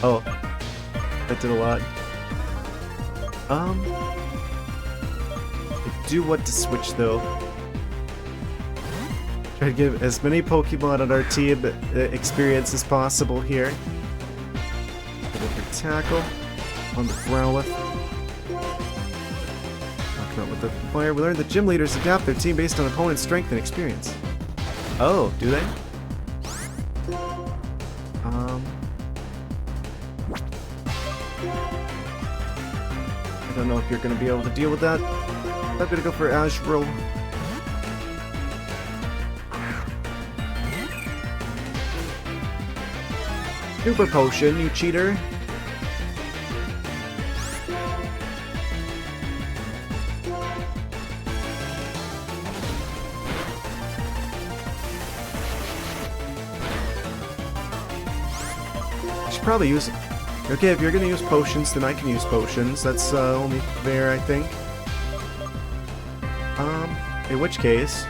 Oh, that did a lot. I do want to switch though. Try to give as many Pokemon on our team experience as possible here. Go for Tackle on the Growlithe. Come out with the fire. We learned that gym leaders adapt their team based on opponent's strength and experience. Oh, do they? I don't know if you're going to be able to deal with that. I'm going to go for Azurill. Super Potion, you cheater. I should probably use... Okay, if you're gonna use potions, then I can use potions. That's only fair, I think. In which case...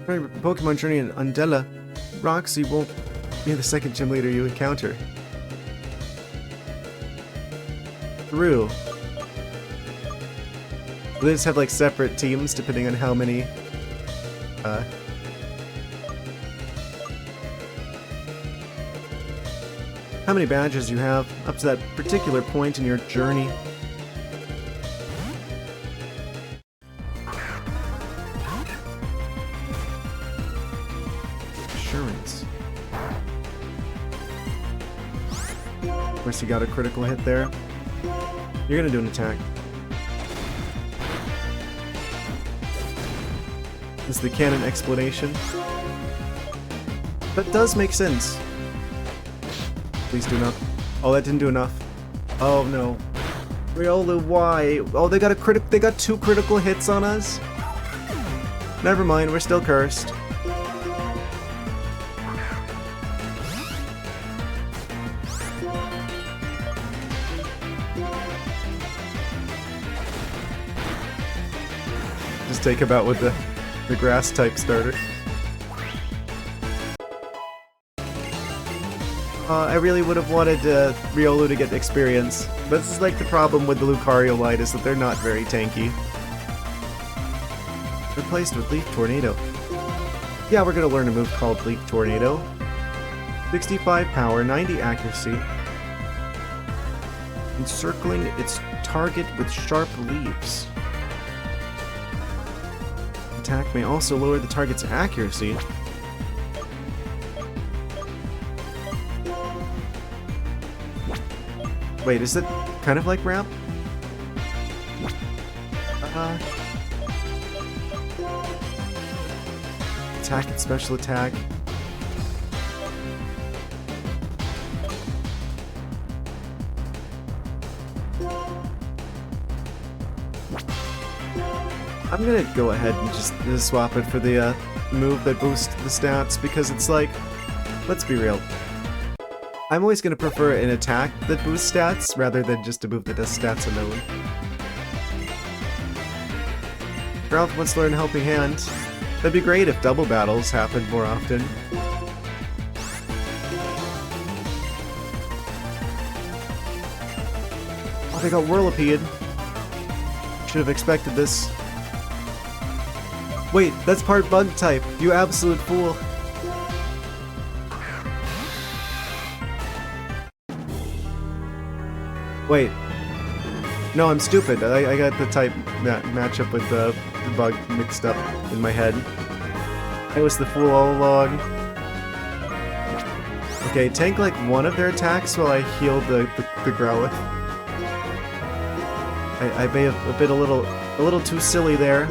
Pokemon Journey in Undella, Roxy won't be the second gym leader you encounter. True. They just have like separate teams depending on how many badges you have up to that particular point in your journey. Assurance. Of course, you got a critical hit there. You're gonna do an attack. This is the canon explanation. That does make sense. Please do enough. Oh, that didn't do enough. Oh no. Riolu, why? Oh, they got two critical hits on us? Never mind, we're still cursed. Just take him out with the grass type starter. I really would have wanted Riolu to get experience, but this is like the problem with the Lucario line is that they're not very tanky. Replaced with Leaf Tornado. Yeah, we're gonna learn a move called Leaf Tornado. 65 power, 90 accuracy. Encircling its target with sharp leaves. Attack may also lower the target's accuracy. Wait, is it kind of like Ramp? Attack and special attack. I'm gonna go ahead and just swap it for the move that boosts the stats, because it's like, let's be real. I'm always gonna prefer an attack that boosts stats rather than just a move that does stats alone. Ralph wants to learn Helping Hand. That'd be great if double battles happened more often. Oh, they got Whirlipede. Should have expected this. Wait, that's part bug type, you absolute fool. Wait. No, I'm stupid. I got the type matchup with the bug mixed up in my head. I was the fool all along. Okay, tank like one of their attacks while I heal the Growlithe. I may have been a little too silly there.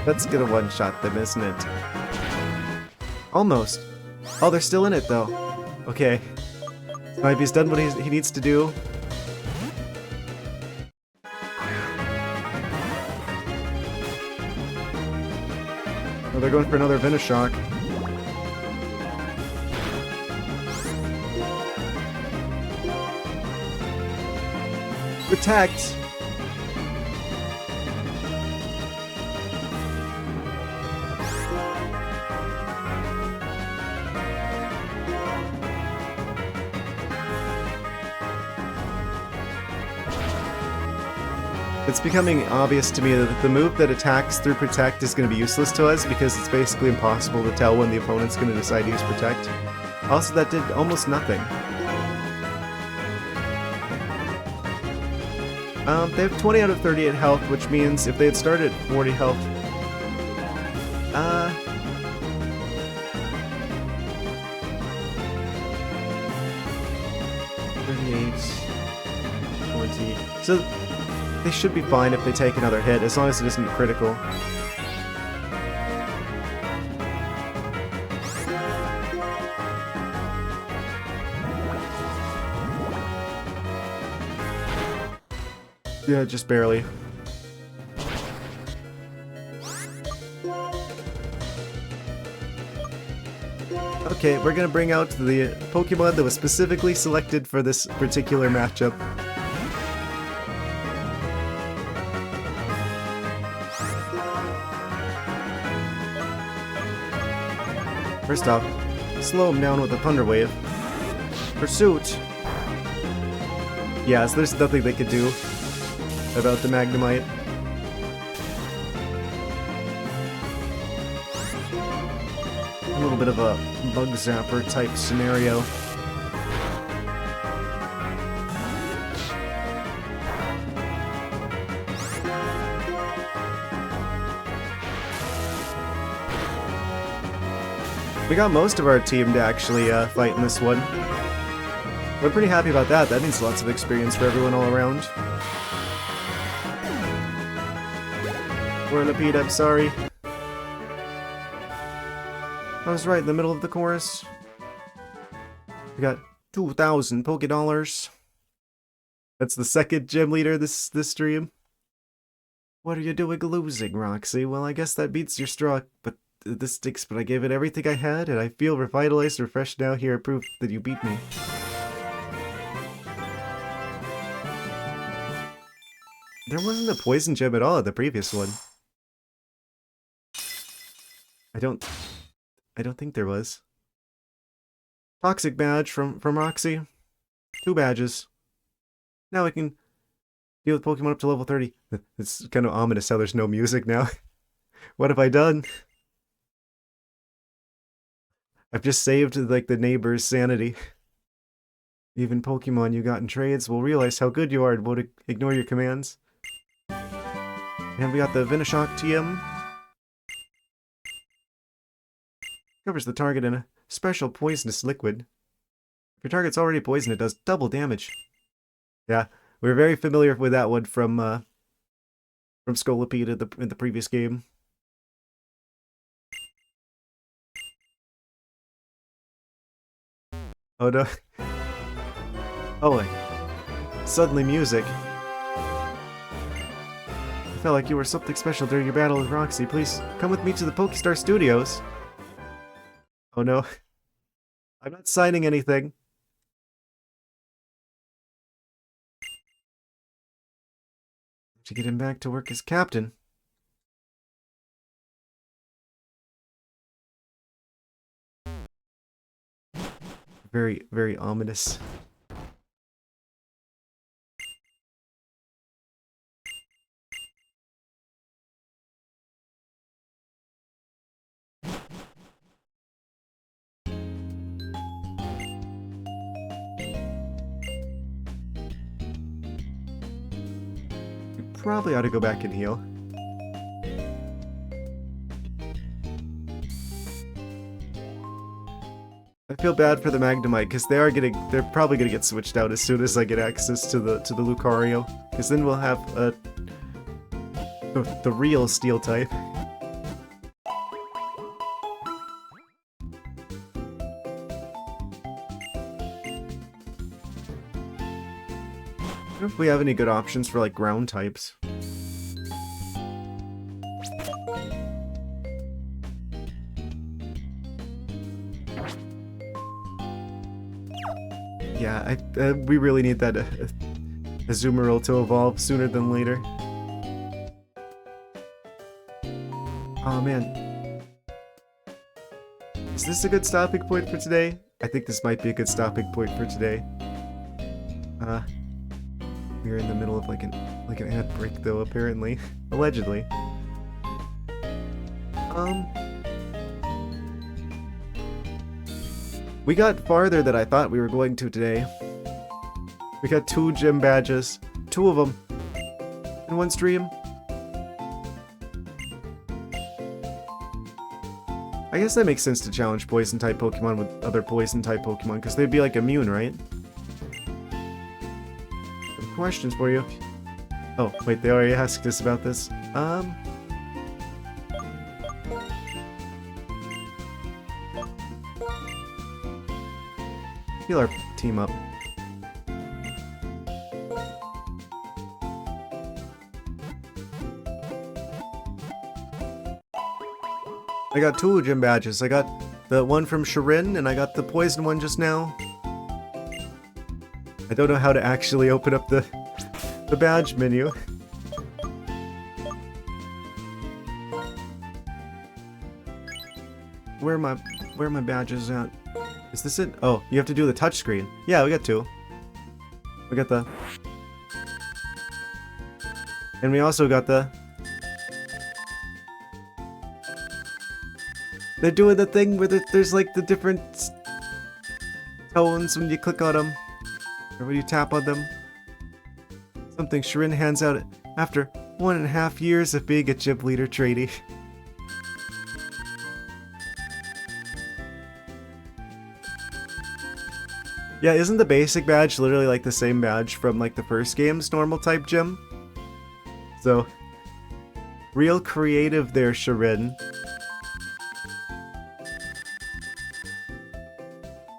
That's gonna one-shot them, isn't it? Almost. Oh, they're still in it, though. Okay. Snively's done what he needs to do. Oh, they're going for another Venoshock. Protect! It's becoming obvious to me that the move that attacks through Protect is going to be useless to us because it's basically impossible to tell when the opponent's going to decide to use Protect. Also, that did almost nothing. They have 20 out of 38 health, which means if they had started at 40 health... 38... 20... So, they should be fine if they take another hit, as long as it isn't critical. Yeah, just barely. Okay, we're gonna bring out the Pokemon that was specifically selected for this particular matchup. First off, slow him down with a Thunder Wave. Pursuit! Yeah, so there's nothing they could do about the Magnemite. A little bit of a Bug Zapper type scenario. We got most of our team to actually fight in this one. We're pretty happy about that. That means lots of experience for everyone all around. Whirlipede, I'm sorry. I was right in the middle of the chorus. We got 2,000 Pokédollars. That's the second gym leader this stream. What are you doing losing, Roxy? Well, I guess that beats your straw, but this sticks, but I gave it everything I had, and I feel revitalized, refreshed now. Here, proof that you beat me. There wasn't a poison gem at all at the previous one. I don't think there was. Toxic badge from Roxy. 2 badges. Now I can deal with Pokemon up to level 30. It's kind of ominous how there's no music now. What have I done? I've just saved, like, the neighbor's sanity. Even Pokemon you got in trades will realize how good you are and won't ignore your commands. And we got the Venoshock TM. Covers the target in a special poisonous liquid. If your target's already poisoned, it does double damage. Yeah, we're very familiar with that one from Scolipede in the previous game. Oh no. Oh wait. Suddenly music. I felt like you were something special during your battle with Roxy. Please come with me to the Pokestar Studios. Oh no. I'm not signing anything. To get him back to work as captain. Very, very ominous. Probably ought to go back and heal. I feel bad for the Magnemite because they're probably gonna get switched out as soon as I get access to the Lucario, because then we'll have the real Steel type. I wonder if we have any good options for, like, ground types. Yeah, we really need that Azumarill to evolve sooner than later. Oh man. Is this a good stopping point for today? I think this might be a good stopping point for today. We're in the middle of like an ad break though, apparently. Allegedly. We got farther than I thought we were going to today. We got 2 gym badges. 2 of them. In one stream. I guess that makes sense to challenge poison-type Pokemon with other poison-type Pokemon, because they'd be like immune, right? Some questions for you. Oh, wait, they already asked us about this. Heal our team up. I got 2 gym badges. I got the one from Shirin, and I got the poison one just now. I don't know how to actually open up the badge menu. Where are my badges at? Is this it? Oh, you have to do the touch screen. Yeah, we got 2. We got the... And we also got the... They're doing the thing where there's like the different tones when you click on them. Or when you tap on them. Something Shirin hands out after 1.5 years of being a gym leader trainee. Yeah, isn't the basic badge literally like the same badge from like the first game's normal type gym? So, real creative there, Shirin.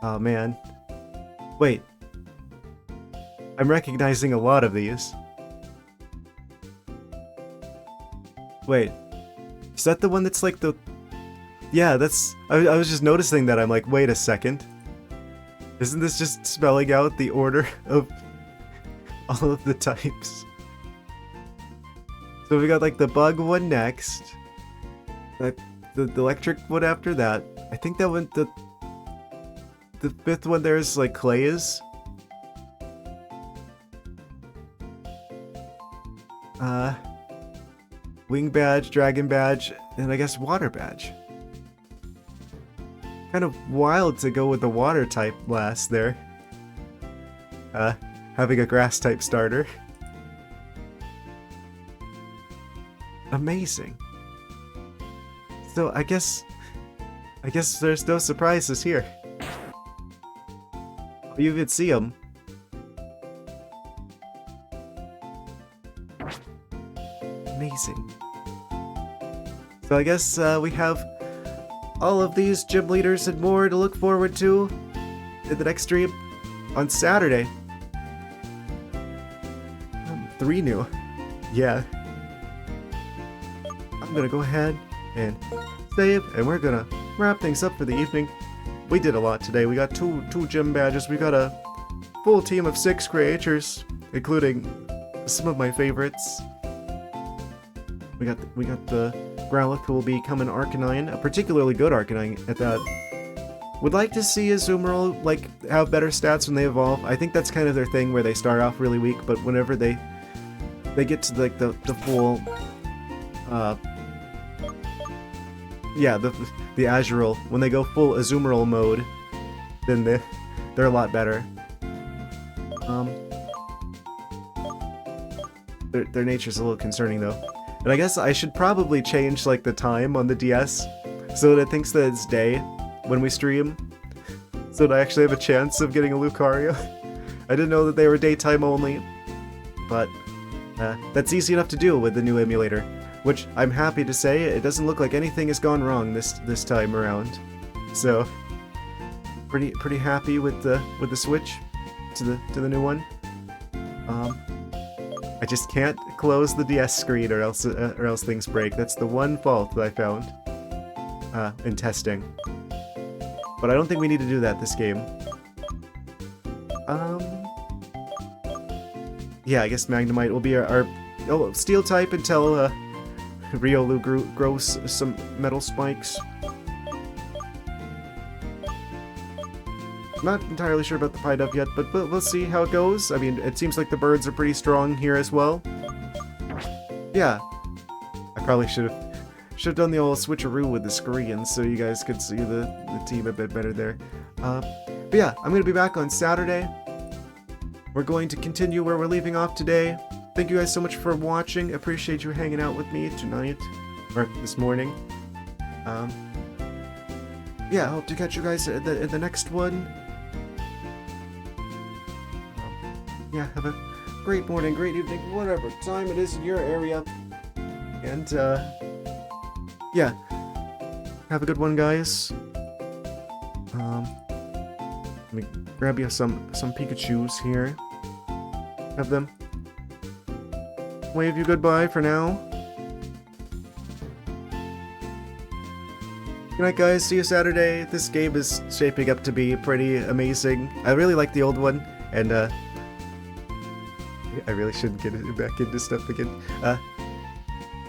Oh man. Wait. I'm recognizing a lot of these. Wait. Is that the one that's like the... Yeah, that's... I was just noticing that. I'm like, wait a second. Isn't this just spelling out the order of all of the types? So we got like the bug one next. The electric one after that. I think that one... The 5th one there is like Clay's. Wing badge, dragon badge, and I guess water badge. Kind of wild to go with the water type last there. Having a grass type starter. Amazing. So I guess there's no surprises here. You can see them. Amazing. So I guess we have all of these gym leaders and more to look forward to in the next stream on Saturday. 3 new. Yeah. I'm gonna go ahead and save, and we're gonna wrap things up for the evening. We did a lot today. We got two gym badges. We got a full team of 6 creators, including some of my favorites. We got the Growlithe, who will become an Arcanine, a particularly good Arcanine at that. Would like to see Azumarill like have better stats when they evolve. I think that's kind of their thing, where they start off really weak, but whenever they get to like the full yeah, the Azurill, when they go full Azumarill mode, then they're a lot better. Their nature's a little concerning though. And I guess I should probably change like the time on the DS so that it thinks that it's day when we stream, so that I actually have a chance of getting a Lucario. I didn't know that they were daytime only, but that's easy enough to do with the new emulator, which I'm happy to say it doesn't look like anything has gone wrong this time around. So pretty happy with the switch to the new one. I just can't close the DS screen or else things break. That's the one fault that I found in testing. But I don't think we need to do that this game. yeah, I guess Magnemite will be our steel type until Riolu grows some metal spikes. Not entirely sure about the Pidove yet, but we'll see how it goes. I mean, it seems like the birds are pretty strong here as well. Yeah, I probably should have done the old switcheroo with the screen so you guys could see the team a bit better there. But yeah, I'm going to be back on Saturday. We're going to continue where we're leaving off today. Thank you guys so much for watching. Appreciate you hanging out with me tonight, or this morning. Yeah, I hope to catch you guys in the next one. Yeah, have a great morning, great evening, whatever time it is in your area. And, yeah. Have a good one, guys. Let me grab you some Pikachus here. Have them wave you goodbye for now. Good night, guys. See you Saturday. This game is shaping up to be pretty amazing. I really like the old one, and, I really shouldn't get back into stuff again.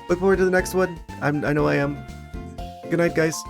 Look forward to the next one. I know I am. Good night, guys.